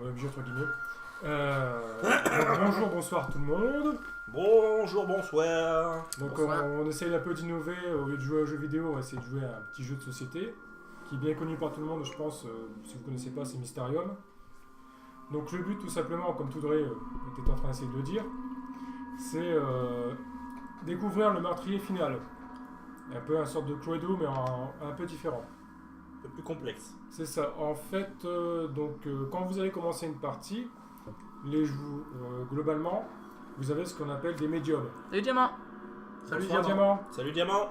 Obligé entre guillemets. Bonjour, bonsoir tout le monde. Bonjour, bonsoir. Donc Bonsoir. on essaye un peu d'innover, au lieu de jouer aux jeux vidéo, on va essayer de jouer à un petit jeu de société qui est bien connu par tout le monde, je pense. Si vous ne connaissez pas, c'est Mysterium. Donc le but, tout simplement, comme Toudré était en train d'essayer de le dire, c'est découvrir le meurtrier final. Un peu une sorte de Cluedo, mais un peu différent. Un peu plus complexe. C'est ça. En fait, quand vous allez commencer une partie, globalement, vous avez ce qu'on appelle des médiums. Salut Diamant. Salut Diamant. Salut Diamant.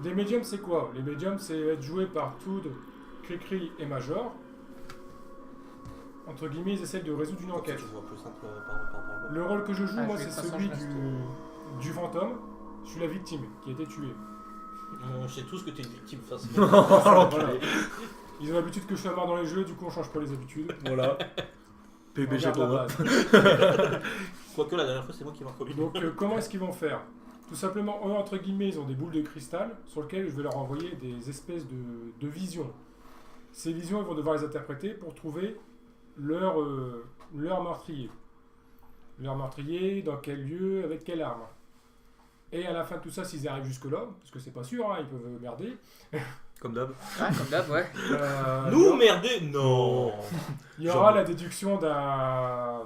Des médiums, c'est quoi? Les médiums, c'est être joué par Toud, Cricri et Major. Entre guillemets, ils essaient de résoudre une enquête. Tu vois plus simple par Le rôle que je joue, Ah, moi, je vais c'est pas celui changer du fantôme. Je suis la victime qui a été tuée. On sait tous que t'es une victime face. Voilà. Ils ont l'habitude que je sois mort dans les jeux, du coup, on change pas les habitudes. Voilà. On PUBG garde la pour moi. base. Quoique la dernière fois, c'est moi qui marque au milieu. Donc comment est-ce qu'ils vont faire? Tout simplement, eux, entre guillemets, ils ont des boules de cristal sur lesquelles je vais leur envoyer des espèces de visions. Ces visions, ils vont devoir les interpréter pour trouver leur meurtrier. Leur meurtrier, dans quel lieu, avec quelle arme. Et à la fin de tout ça, s'ils arrivent jusque-là, parce que c'est pas sûr, hein, ils peuvent merder. Comme d'hab. Ah, comme d'hab, ouais. Nous merder? Non. Il y aura la déduction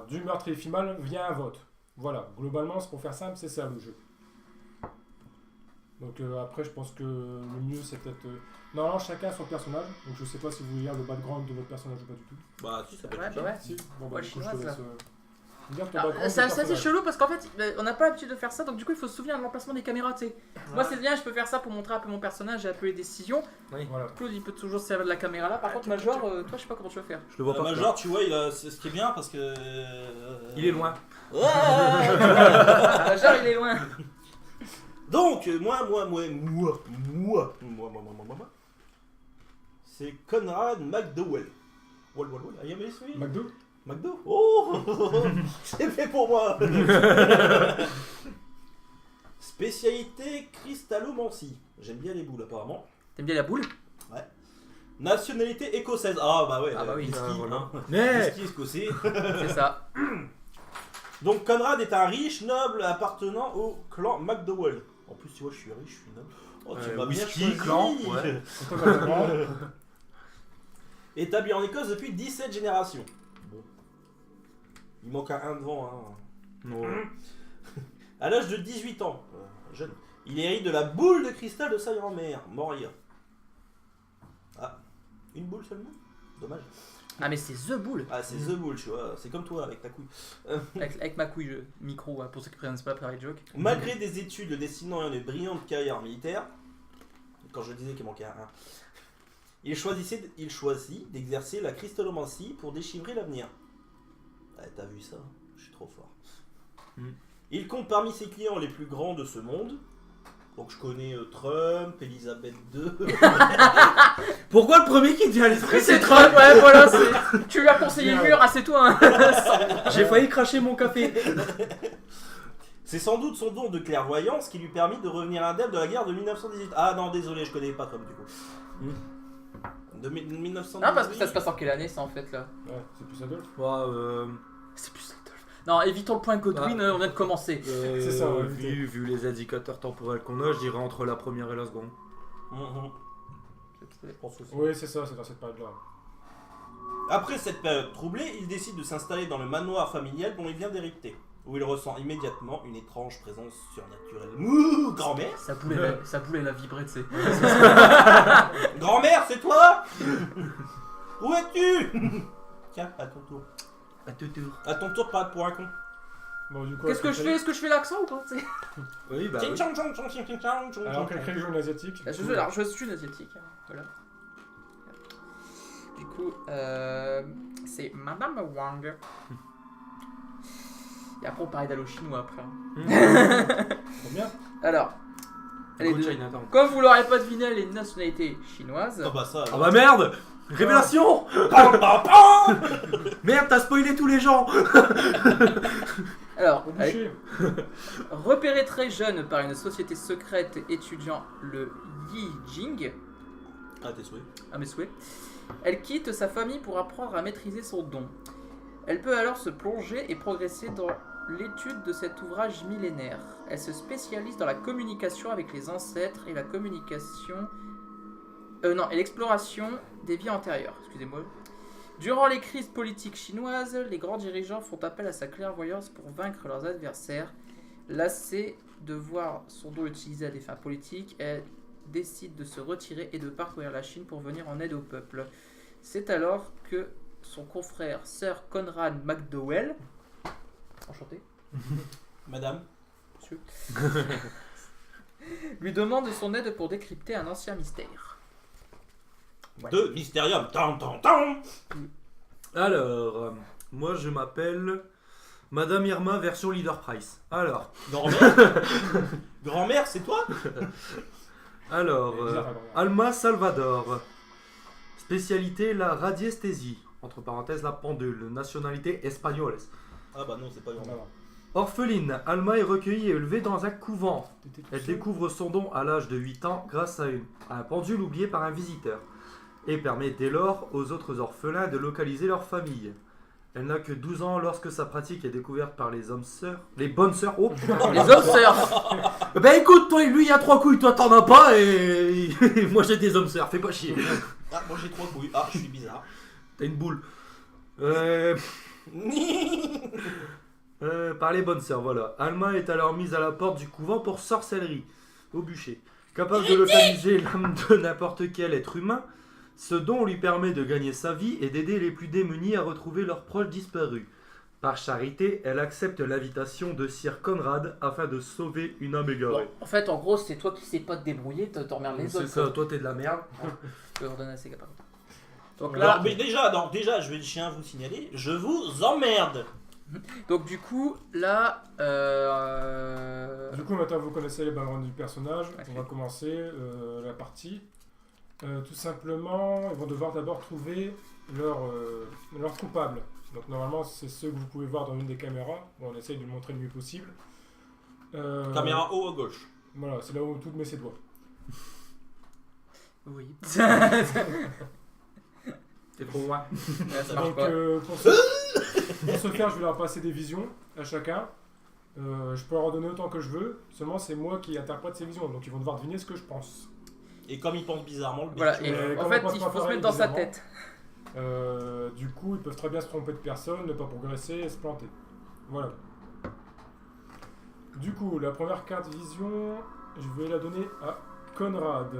du meurtrier final via un vote. Voilà, globalement, c'est pour faire simple, c'est ça le jeu. Donc après, je pense que le mieux, c'est peut-être... Non, chacun son personnage. Donc je sais pas si vous voulez lire le background de votre personnage ou pas du tout. Bah, si, ça peut Ouais, être bah ouais. Si, bon, Ouais, du coup, je te chinoise, laisse... dire ton Alors, background c'est de assez personnage. chelou parce qu'en fait, on n'a pas l'habitude de faire ça, donc du coup, il faut se souvenir de l'emplacement des caméras, tu sais. Moi, c'est bien, je peux faire ça pour montrer un peu mon personnage et un peu les décisions. Voilà. Claude, il peut toujours se servir de la caméra là. Par contre, Major, toi, je sais pas comment tu vas faire. Je le vois pas. Major, tu vois, c'est ce qui est bien parce que. Il est loin. Ouais. Major, il est loin. Donc, moi. C'est Conrad McDowell. Wall. I am a McDo. McDo. Oh. C'est fait pour moi. Spécialité cristallomancie. J'aime bien les boules apparemment. T'aimes bien la boule? Nationalité écossaise. Ah bah ouais. Ah bah oui. Whisky, Voilà. hein. Mais Whisky écossais. C'est ça. Donc Conrad est un riche noble appartenant au clan McDowell. En plus tu vois je suis riche, je suis noble. Oh tu m'as bien whisky, choisi. clan, ouais. C'est toi, Valérand. Établi en Écosse depuis 17 générations. Bon. Il manque un devant. Hein. non. À l'âge de 18 ans, jeune, il hérite de la boule de cristal de sa grand-mère, Moria. Ah, une boule seulement? Dommage. Ah, mais c'est The Boule. Ah, c'est The Boule, tu vois, c'est comme toi avec ta couille. Avec ma couille, micro, pour ceux qui prennent pas pareil joke. Malgré des études le destinant à une brillante carrière militaire, quand je disais qu'il manquait un, il choisit d'exercer la cristallomancie pour déchiffrer l'avenir. Ah, t'as vu ça? Je suis trop fort. Il compte parmi ses clients les plus grands de ce monde. Donc je connais Trump, Elisabeth II. Pourquoi le premier qui te vient à l'esprit C'est Trump, ouais, voilà, tu lui as conseillé le mur, ah, c'est toi, hein. J'ai failli cracher mon café. C'est sans doute son don de clairvoyance qui lui permet de revenir indemne de la guerre de 1918. Ah non, désolé, je connais pas Trump du coup. De 1918. Non, parce que ça se passe en quelle année, ça, en fait, là? Ouais, c'est plus Adolphe. C'est plus Adolphe. Non, évitons le point Godwin, on vient de commencer. C'est ça, ouais, vu les indicateurs temporels qu'on a, je dirais entre la première et la seconde. Je pense aussi. Oui, c'est ça, c'est dans cette période-là. Après cette période troublée, il décide de s'installer dans le manoir familial dont il vient d'hériter, où il ressent immédiatement une étrange présence surnaturelle. Ouh, grand-mère? Sa boule, elle a vibré, tu sais. Grand-mère, c'est toi? Où es-tu? Tiens, à ton tour. À tout tour. À ton tour de paraître pour un con. Bon, du coup, Qu'est-ce que je fais? Est-ce que je fais l'accent ou pas, tu sais? Oui, bah Tching, oui. tchang, tchang, tchang, tching, tching, tchang, tchang, Alors, tchang. quel joue en asiatique? Je suis une asiatique, hein, voilà. Du coup, c'est Madame Wang. Et après, on parlait d'allo chinois après. Trop bien. Alors, allez, Go Chinatown. comme vous l'aurez pas deviné, les nationalités chinoises. Ah bah ça. Ah bah merde. Révélation. Pam, pam, pam. Merde, t'as spoilé tous les gens. Alors, Au boucher. repéré très jeune par une société secrète étudiant le Yijing, Ah, tes souhaits. à mes souhaits, elle quitte sa famille pour apprendre à maîtriser son don. Elle peut alors se plonger et progresser dans l'étude de cet ouvrage millénaire. Elle se spécialise dans la communication avec les ancêtres et la communication... et l'exploration des vies antérieures. Excusez-moi. Durant les crises politiques chinoises, les grands dirigeants font appel à sa clairvoyance pour vaincre leurs adversaires. Lassée de voir son dos utilisé à des fins politiques, elle décide de se retirer et de parcourir la Chine pour venir en aide au peuple. C'est alors que son confrère Sir Conrad McDowell, enchanté, Madame. monsieur, lui demande son aide pour décrypter un ancien mystère. Ouais. De Mysterium. Tam, tam, tam. Alors, moi je m'appelle Madame Irma version Leader Price. Alors, Grand-mère. Grand-mère, c'est toi? alors Alma Salvador. Spécialité la radiesthésie. Entre parenthèses la pendule. Nationalité espagnole. Ah bah non, c'est pas grand-mère. Orpheline, Alma est recueillie et élevée dans un couvent. T'étais tout Elle seul découvre son don à l'âge de 8 ans grâce à un pendule oublié par un visiteur et permet dès lors aux autres orphelins de localiser leur famille. Elle n'a que 12 ans lorsque sa pratique est découverte par les hommes sœurs. Les bonnes sœurs. Oh putain. Les hommes sœurs. Ben écoute, toi, lui il a 3 couilles, toi t'en as pas et moi j'ai des hommes sœurs, fais pas chier. Ah, moi j'ai 3 couilles. Ah, je suis bizarre. T'as une boule. Par les bonnes sœurs, voilà. Alma est alors mise à la porte du couvent pour sorcellerie, au bûcher. Capable de localiser l'âme de n'importe quel être humain, ce don lui permet de gagner sa vie et d'aider les plus démunis à retrouver leurs proches disparus. Par charité, elle accepte l'invitation de Sir Conrad afin de sauver une âme égarée. Bon, en fait, en gros, c'est toi qui sais pas te débrouiller, t'emmerdes les C'est autres. ça, toi t'es de la merde. Je peux ordonner à ces gars par contre. Donc Alors, là, mais déjà, je tiens à vous signaler, je vous emmerde. donc du coup, là, Du coup, maintenant vous connaissez les backgrounds du personnage. Ok. On va commencer la partie. Tout simplement, ils vont devoir d'abord trouver leur coupable. Donc normalement, c'est ceux que vous pouvez voir dans une des caméras. Bon, on essaye de le montrer le mieux possible. Caméra haut à gauche. Voilà, c'est là où tout met ses doigts. oui. T'es trop loin. Ça marche Donc pas. pour ce faire, je vais leur passer des visions à chacun. Je peux leur en donner autant que je veux. Seulement, c'est moi qui interprète ces visions. Donc ils vont devoir deviner ce que je pense. Et comme il pense bizarrement, le Voilà, bichou, et Mais en comme fait, on pense il pas faut se pareil, mettre dans sa bizarrement. tête. Du coup, ils peuvent très bien se tromper de personne, ne pas progresser et se planter. Voilà. Du coup, la première carte vision, je vais la donner à Conrad.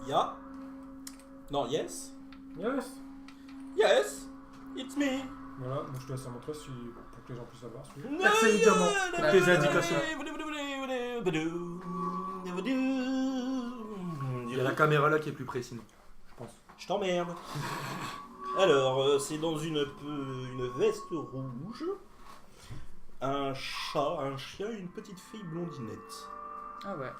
Ya. Non, yes. Yes. Yes. It's me. Voilà, donc je te laisse la montrer pour que les gens puissent savoir. Merci évidemment pour tes indications. Il y a la caméra là qui est plus précise, je pense. Je t'emmerde. Alors, c'est dans une veste rouge, un chat, un chien et une petite fille blondinette. Ah ouais.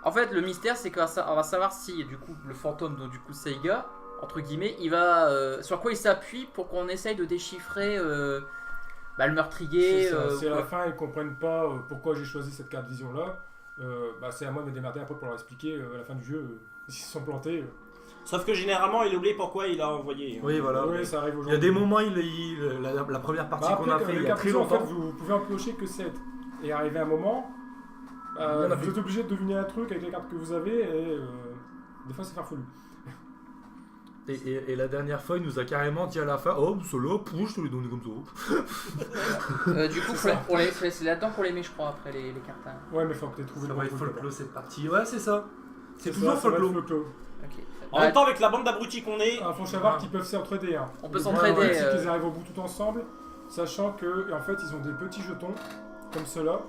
En fait, le mystère, c'est qu'on va savoir si, du coup, le fantôme, donc du coup, Seiga, entre guillemets, il va... sur quoi il s'appuie pour qu'on essaye de déchiffrer le meurtrier. C'est ça, si à la quoi. fin ils comprennent pas pourquoi j'ai choisi cette carte vision là, c'est à moi de me démerder un peu pour leur expliquer à la fin du jeu s'ils se sont plantés. Sauf que généralement, il oublie pourquoi il a envoyé. Oui, voilà. Oui, ça arrive Il y a aujourd'hui. des moments, la première partie qu'on a fait il y a très en fait, longtemps. vous pouvez en piocher que 7. Et arrivé un moment, Il y en a vous plus. êtes obligé de deviner un truc avec les cartes que vous avez et des fois c'est farfelu. Et la dernière fois, il nous a carrément dit à la fin, oh, cela, je te l'ai donné comme ça. Du coup, c'est là-dedans qu'on les met, je crois, après les cartes. Hein. Ouais, mais faut que tu aies trouvé Ça le va bon être truc, folklore d'abord. cette partie. Ouais, c'est ça. C'est ça, toujours ça va être folklore. folklore. Ok. En même temps, avec la bande d'abrutis qu'on est, Ah, faut savoir qu'ils peuvent s'entraider. Hein. On peut Le s'entraider, problème, c'est euh. qu'ils arrivent au bout tout ensemble, sachant que en fait ils ont des petits jetons comme ceux-là.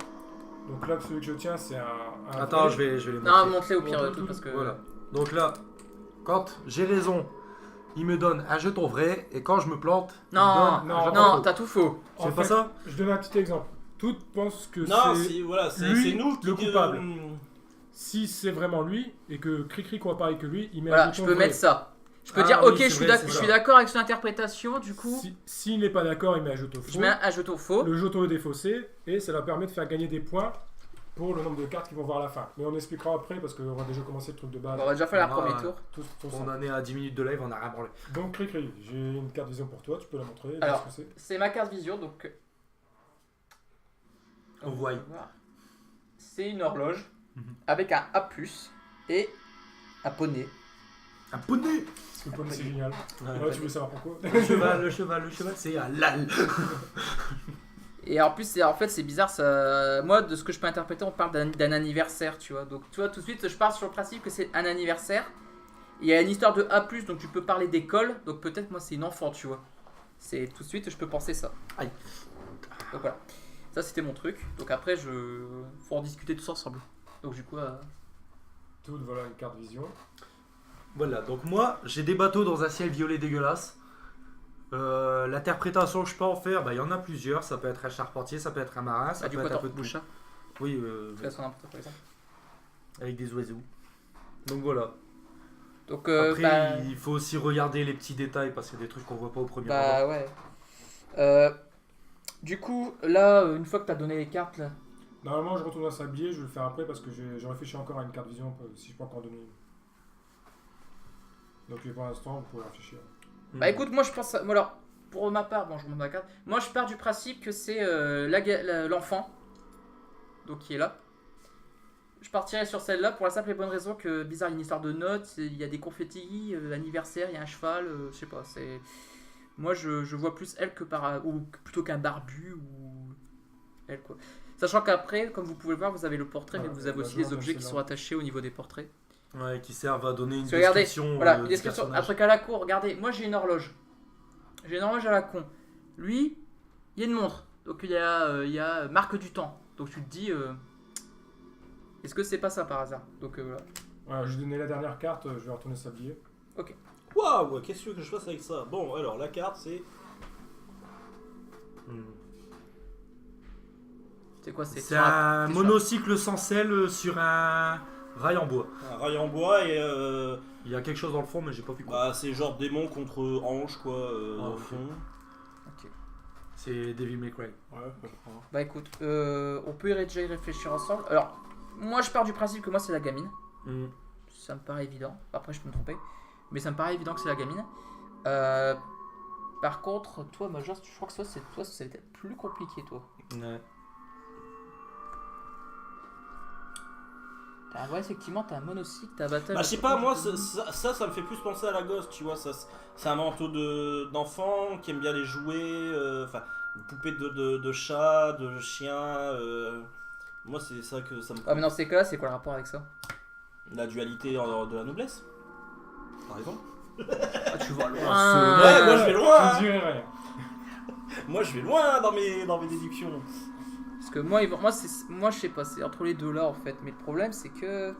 Donc là, celui que je tiens, c'est un Attends, vrai. je vais les montrer. Non, montre-les au pire de tout, parce que... Voilà. Donc là, quand j'ai raison, il me donne un jeton vrai, et quand je me plante, Non, il me donne un jeton non, faux. t'as tout faux. En C'est pas fait, ça? Je donne un petit exemple. Toutes pensent que non, c'est c'est nous qui le coupable. Si c'est vraiment lui et que Cricri croit pareil que lui, il met un Voilà, jeton je peux vrai. mettre ça. Je peux Ah dire, oui, ok, c'est je suis vrai, d'ac- c'est je ça. suis d'accord avec son interprétation, du coup, S'il n'est pas d'accord, il met un jeton faux. je mets un jeton faux. Le jeton est défaussé et ça leur permet de faire gagner des points pour le nombre de cartes qu'ils vont voir à la fin. Mais on expliquera après parce qu'on va déjà commencer le truc de base. Bon, on va déjà faire le Ah, premier tour. Tout On ça. en est à 10 minutes de live, on a rien branlé. Donc, Cricri, j'ai une carte vision pour toi, tu peux la montrer. Alors, qu'est-ce que c'est. C'est ma carte vision, donc. On voit. C'est une horloge Mhm. avec un A+, et un poney. Un poney. Parce que le poney, c'est génial. Ouais. Ouais, tu veux savoir pourquoi? Le cheval, c'est un lal. Et en plus, en fait, c'est bizarre. Ça... Moi, de ce que je peux interpréter, on parle d'un anniversaire, tu vois. Donc, tu vois, tout de suite, je pars sur le principe que c'est un anniversaire. Il y a une histoire de A+, donc tu peux parler d'école. Donc, peut-être, moi, c'est une enfant, tu vois. C'est tout de suite, je peux penser ça. Aïe. Donc, voilà. Ça, c'était mon truc. Donc, après, faut en discuter tous ensemble. Donc, du coup, Tout, voilà une carte vision. Voilà, donc moi, j'ai des bateaux dans un ciel violet dégueulasse. L'interprétation que je peux en faire, bah, il y en a plusieurs. Ça peut être un charpentier, ça peut être un marin, ça du peut coup, être un attends, peu de bouge tout. ça. Oui, Fais son n'importe quoi, par exemple. avec des oiseaux. Donc voilà. Donc, Après, il faut aussi regarder les petits détails parce qu'il y a des trucs qu'on voit pas au premier abord. bah ouais. Du coup, là, une fois que tu as donné les cartes, là, Normalement, je retourne un sablier, je vais le faire après parce que j'ai réfléchi encore à une carte vision si je peux encore donner une. Donc, pour l'instant, vous pouvez réfléchir. bah écoute, moi je pense. Moi, alors, pour ma part, bon, je remonte ma carte. Moi, je pars du principe que c'est l'enfant, donc qui est là. Je partirai sur celle-là pour la simple et bonne raison que, bizarre, il y a une histoire de notes, il y a des confettis, anniversaire, il y a un cheval, je sais pas, c'est. Moi, je vois plus elle que ou plutôt qu'un barbu ou. Elle, quoi. Sachant qu'après, comme vous pouvez le voir, vous avez le portrait, mais Voilà, vous avez la aussi les joie, objets donc qui c'est sont là. attachés au niveau des portraits. Ouais, qui servent à donner une Parce que regardez, description. voilà, une du description, un personnage. truc à la cour, regardez, moi j'ai une horloge. J'ai une horloge à la con. Lui, il y a une montre. Donc il y a marque du temps. Donc tu te dis, est-ce que c'est pas ça par hasard? Donc voilà. Voilà, j'ai donné la dernière carte, je vais retourner le sablier. Waouh, qu'est-ce que tu veux que je fasse avec ça? Bon, alors la carte c'est. C'est quoi? C'est C'est un monocycle sans selle sur un rail en bois. Un rail en bois et. Il y a quelque chose dans le fond, mais j'ai pas pu quoi. Bah, c'est genre démon contre ange quoi, Ah, au ok. fond. C'est Devil May Cry. Ouais, Bah écoute, on peut déjà y réfléchir ensemble. Alors, moi je pars du principe que moi c'est la gamine. Ça me paraît évident. Après je peux me tromper. Mais ça me paraît évident que c'est la gamine. Par contre, toi Major, je crois que toi ça va être plus compliqué toi. Ouais. Ouais, effectivement, t'as un monocycle, t'as un bataille. Bah, je sais pas, moi ça me fait plus penser à la gosse, tu vois. C'est un manteau d'enfant qui aime bien les jouets, enfin, une poupée de chat, de chien. Moi, c'est ça que ça me. Ah, mais dans ces cas-là, c'est quoi le rapport avec ça? La dualité de la noblesse, par exemple. Ah, tu vois loin. Ouais, moi je vais loin. Ça ne dirait rien. Moi je vais loin dans mes déductions. Parce que moi je sais pas, c'est entre les deux là en fait. Mais le problème c'est que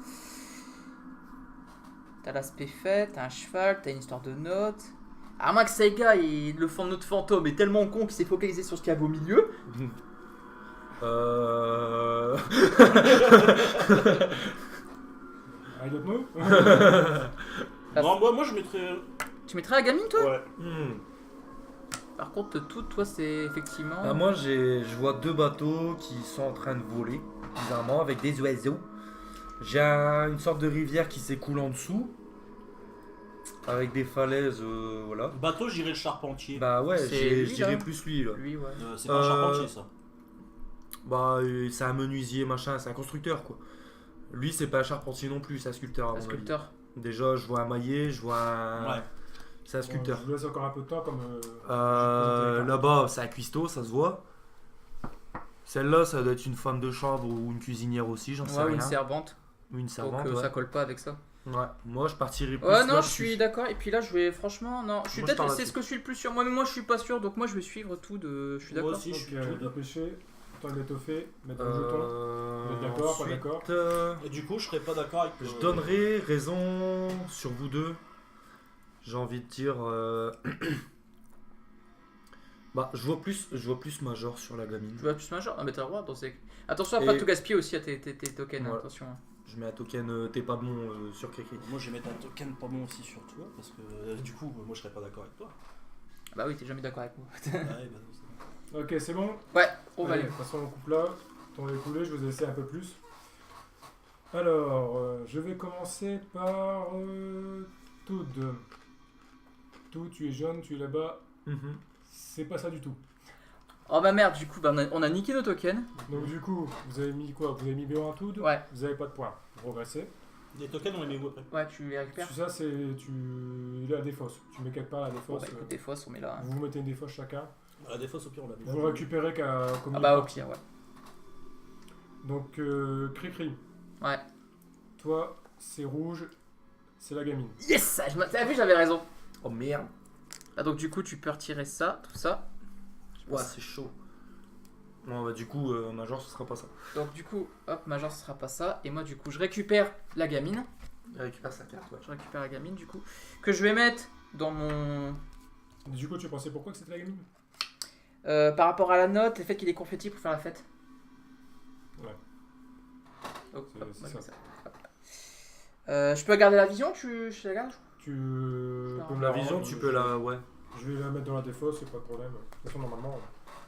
t'as l'aspect fait, t'as un cheval, t'as une histoire de notes. À moins que Saiga, le notre fantôme est tellement con qu'il s'est focalisé sur ce qu'il y avait au milieu. I don't know. Non, moi je mettrais. Tu mettrais la gamine toi? Ouais. Par contre, tout, toi c'est effectivement. Bah, moi, je vois deux bateaux qui sont en train de voler, bizarrement, avec des oiseaux. J'ai une sorte de rivière qui s'écoule en dessous, avec des falaises, voilà. Bateau, j'irais le charpentier. Bah ouais, C'est je lui, dirais là. plus lui, là. Lui, ouais. C'est pas un charpentier ça. Bah, c'est un menuisier, machin, c'est un constructeur, quoi. Lui, c'est pas un charpentier non plus, c'est un sculpteur, à Un mon avis. sculpteur. Déjà, je vois un maillet, je vois un... Ouais. C'est un sculpteur. Bon, je vous laisse encore un peu de temps comme. Là-bas, c'est un cuistot, ça se voit. Celle-là, ça doit être une femme de chambre ou une cuisinière aussi, j'en sais Ouais, ou rien. une servante. Ou une servante, Donc ouais. ça colle pas avec ça. Ouais. Moi, je partirais plus Ouais, non, je là-dessus. suis d'accord. Et puis là, je vais franchement, non, je suis Moi, je peut-être, pars c'est là-dessus. ce que je suis le plus sûr. Moi, mais moi, je suis pas sûr. Donc moi, je vais suivre tout de. Je suis Moi d'accord. aussi, je suis Donc, tout. dépêcher, temps d'étoffer, mettre un jeton. Vous êtes d'accord, pas ensuite, d'accord? Et du coup, je serais pas d'accord avec. Je donnerai raison sur vous deux. J'ai envie de dire. Bah, je vois plus Major sur la gamine. Tu vois plus major. Non, mais t'as le droit. Attention à Et- pas tout gaspiller aussi à tes tokens. Voilà. Attention. Je mets un token t'es pas bon sur Kriki. Moi, je vais mettre un token pas bon aussi sur toi parce que du coup, moi, je serais pas d'accord avec toi. Bah oui, t'es jamais d'accord avec moi. Ouais, bah, Ok, c'est bon? Ouais, on va Allez, aller. de toute façon, on coupe là. Temps écoulé, je vous ai laissé un peu plus. Alors, je vais commencer par Toad. Toad, tu es jaune, tu es là-bas. C'est pas ça du tout. Oh bah merde, du coup, bah, on a niqué nos tokens. Donc du coup, vous avez mis quoi? Vous avez mis B1 Toad. Ouais. Vous avez pas de points. Vous progressez. Les tokens, on les met où après? Ouais, tu les récupères. Ça, c'est... Il est à défausse. Tu mets quelque part à la Bon, défausse. bah écoute, des fois, on met là. Vous mettez une défausse chacun. À la défausse, au pire, on la met. Vous récupérez qu'à Ah combien? bah au pire, ouais. Donc, Cri-Cri. Ouais. Toi, c'est rouge. C'est la gamine. Yes! T'as vu, j'avais raison. Oh merde. Ah, donc du coup, tu peux retirer ça, tout ça. Ouais, c'est chaud. Non, bah du coup, Major, ce sera pas ça. Donc du coup, hop, Major, ce sera pas ça. Et moi, du coup, je récupère la gamine. Il récupère sa carte, ouais. Je récupère la gamine, du coup. Que je vais mettre dans mon... Du coup, tu pensais pourquoi que c'était la gamine? par rapport à la note, le fait qu'il y ait des confettis pour faire la fête. Ouais. Donc, C'est- hop, c'est moi, je ça. mets ça. Je peux garder la vision, je la garde? Tu peux Non. me La rendre, vision, tu peux la... Ouais. Je vais la mettre dans la défausse, c'est pas de problème. De toute façon, normalement,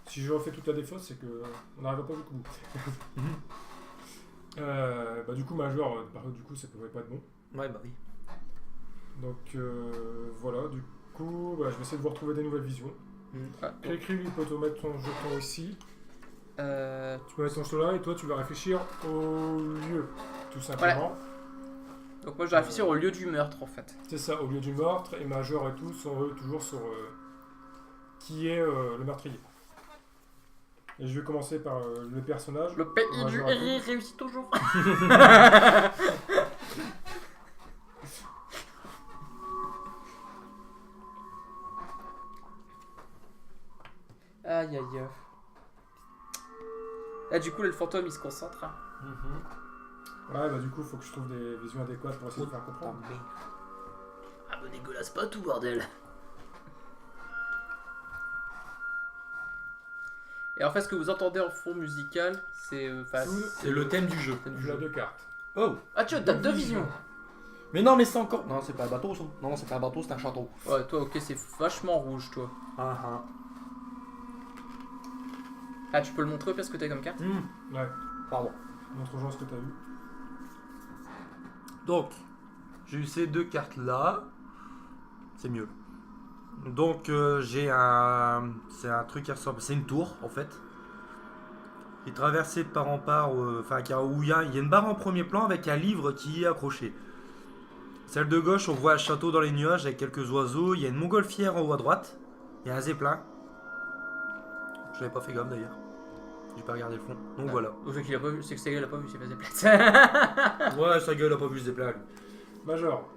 si je refais toute la défausse, c'est que on n'arrive pas jusqu'au bout. Bah, du coup, Major, du coup, ça pouvait pas être bon. Ouais, bah oui. Donc, voilà, du coup, bah, je vais essayer de vous retrouver des nouvelles visions. Ah, Cri-Cri, lui, peut te mettre ton jeton ici. euh, Tu peux mettre ton jeton là, et toi, tu vas réfléchir au lieu, tout simplement. Donc moi, je dois réfléchir au lieu du meurtre, en fait. C'est ça, au lieu du meurtre, et Major et tout sont eux toujours sur qui est le meurtrier. Et je vais commencer par le personnage. Le pays du Major et tout. rire réussit toujours. Aïe aïe aïe. Là, du coup, là, le fantôme, il se concentre. Hein. Ouais, bah du coup, faut que je trouve des visions adéquates pour essayer de faire comprendre. Ah bah dégueulasse pas tout, bordel. Et en fait, ce que vous entendez en fond musical, c'est... C'est le thème du jeu. Tu as deux cartes. Oh. Ah tu vois, t'as deux visions. Mais non, mais c'est encore... Non, c'est pas un bateau, ça. Non, c'est pas un bateau, c'est un château. Ouais, toi, ok, c'est vachement rouge, toi. Ah, Ah, tu peux le montrer parce que t'as comme carte. Ouais, Pardon. montre aux gens ce que t'as eu. Donc, j'ai eu ces deux cartes-là. C'est mieux. Donc, j'ai un... C'est un truc qui ressemble... C'est une tour, en fait. Qui est traversée de part en part. Enfin, où il y a une barre en premier plan avec un livre qui y est accroché. Celle de gauche, on voit un château dans les nuages avec quelques oiseaux. Il y a une montgolfière en haut à droite. Il y a un zeppelin. Je n'avais pas fait gaffe d'ailleurs. J'ai pas regardé le fond. Donc Ah. voilà. Au fait qu'il a pas vu, c'est que Sega il a pas vu, c'est pas des plates. Ouais, sa gueule a pas vu le zeppelin. lui. Major,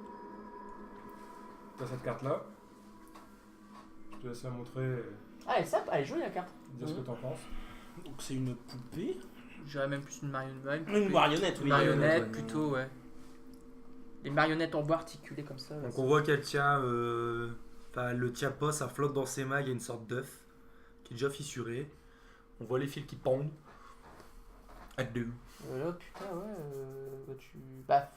t'as cette carte-là. Je te laisse la montrer Ah, elle est simple, elle est jolie la carte. et dire ce que t'en penses. Donc c'est une poupée. Je dirais même plus une marionnette. Une marionnette, Une oui. marionnette, ouais. plutôt, ouais. Les marionnettes en bois articulées comme ça. Donc on voit qu'elle tient... Enfin, elle le tient pas, ça flotte dans ses mains. Il y a une sorte d'œuf qui est déjà fissuré. On voit les fils qui pendent. À deux. Là, putain, ouais. Bah,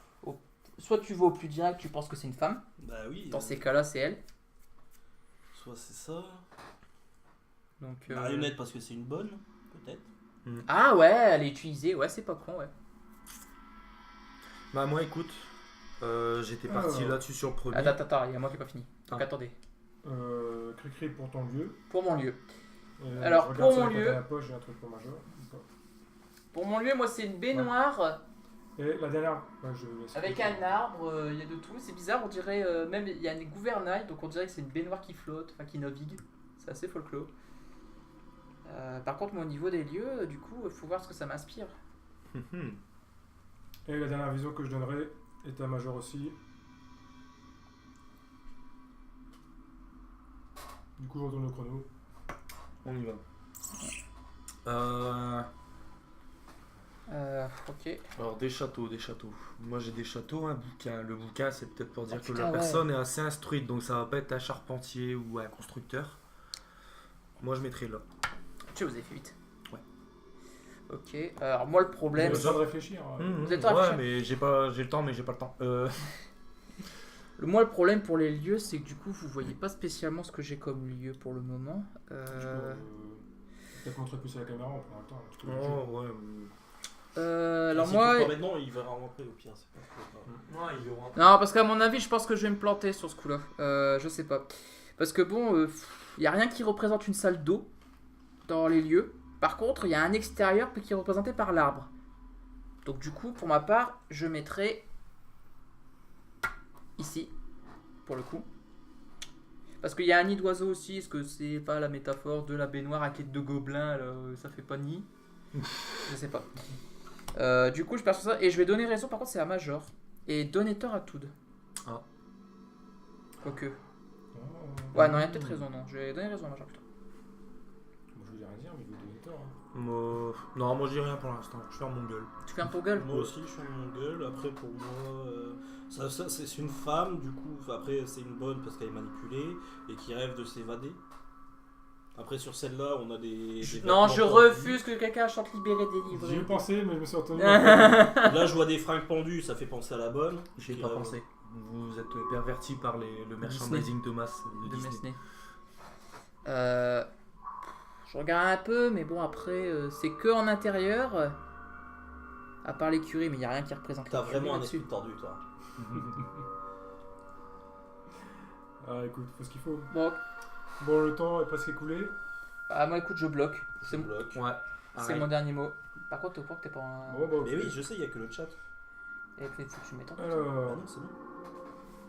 soit tu vas au plus direct, tu penses que c'est une femme. Bah oui. Dans ces cas-là, c'est elle. Soit c'est ça. Donc, Marionnette parce que c'est une bonne, peut-être. Ah ouais, elle est utilisée. Ouais, c'est pas con, ouais. Bah moi écoute, j'étais parti Alors. là-dessus sur le premier. Attends, il y a moi qui n'ai pas fini. Donc Ah. attendez. Cri-Cri pour ton lieu. Pour mon lieu. Et Alors, je regarde pour sur mon la lieu- dernière poche, j'ai un truc pour Major. Pour mon lieu, moi, c'est une baignoire Et la dernière, ouais, je laisse. avec un arbre. Il y a de tout. C'est bizarre, on dirait. Même il y a un gouvernail, donc on dirait que c'est une baignoire qui flotte, enfin qui navigue. C'est assez folklore. Par contre, moi, au niveau des lieux, du coup, il faut voir ce que ça m'inspire. Et la dernière vision que je donnerai est à Major aussi. Du coup, je retourne au chrono. On y va. Ok. Alors des châteaux. Moi j'ai des châteaux, un bouquin. Le bouquin c'est peut-être pour dire que putain, la ouais. personne est assez instruite, donc ça va pas être un charpentier ou un constructeur. Moi je mettrai là. Tu sais, vous avez fait vite. Ouais. Ok. Alors, moi, le Vous problème. avez besoin de réfléchir. Vous êtes en train de Ouais, mais j'ai le temps, mais j'ai pas le temps. Moi, le problème pour les lieux, c'est que du coup, vous voyez pas spécialement ce que j'ai comme lieu pour le moment. Je peux peut-être montrer plus à la caméra, on prend le temps. Tu peux Oh bouger. ouais. Alors S'il moi... coupe pas maintenant, il verra rentrer au pire. C'est pas... Ouais, il y aura. Non, parce qu'à mon avis, je pense que je vais me planter sur ce coup-là. Je sais pas. Parce que bon, il n'y a rien qui représente une salle d'eau dans les lieux. Par contre, il y a un extérieur qui est représenté par l'arbre. Donc du coup, pour ma part, je mettrai ici, pour le coup. Parce qu'il y a un nid d'oiseau aussi. Est-ce que c'est pas la métaphore de la baignoire à quête de gobelins là, ça fait pas nid. Je sais pas. Du coup, je perds sur ça. Et je vais donner raison, par contre, c'est à Major. Et donner tort à Toud. Ah. Quoique. Oh. Ouais, non, il y a peut-être raison, non. Je vais donner raison à Major plutôt. Moi, je veux rien dire, mais il veut donner tort. Hein. Non, moi je dis rien pour l'instant. Je ferme mon gueule. Tu fermes ton gueule? Moi aussi, je suis en gueule. Après, pour moi, ça, c'est une femme, du coup. Après, c'est une bonne parce qu'elle est manipulée et qui rêve de s'évader. Après, sur celle-là, on a des Non, vêtements je pendus. refuse que quelqu'un chante libéré J'y ai délivré. pensé, mais je me suis retenu. Là, je vois des fringues pendues, ça fait penser à la bonne. J'y ai Qui pas rêve. pensé. Vous êtes perverti par le merchandising de masse de De Disney. Mesnay. Je regarde un peu, mais bon, après, c'est que en intérieur. À part l'écurie, mais il n'y a rien qui représente T'as l'écurie vraiment un là-dessus. esprit tordu, toi. Ah, écoute, faut ce qu'il faut. Bon, Bon, le temps est presque écoulé. moi, écoute, je bloque. C'est Bloc. Ouais. c'est mon dernier mot. Par contre, au point que t'es pas en. Bon, bah, ok. Mais oui, je sais, il n'y a que le chat. Avec les trucs, tu m'étonnes. Ah Alors, non, c'est bon.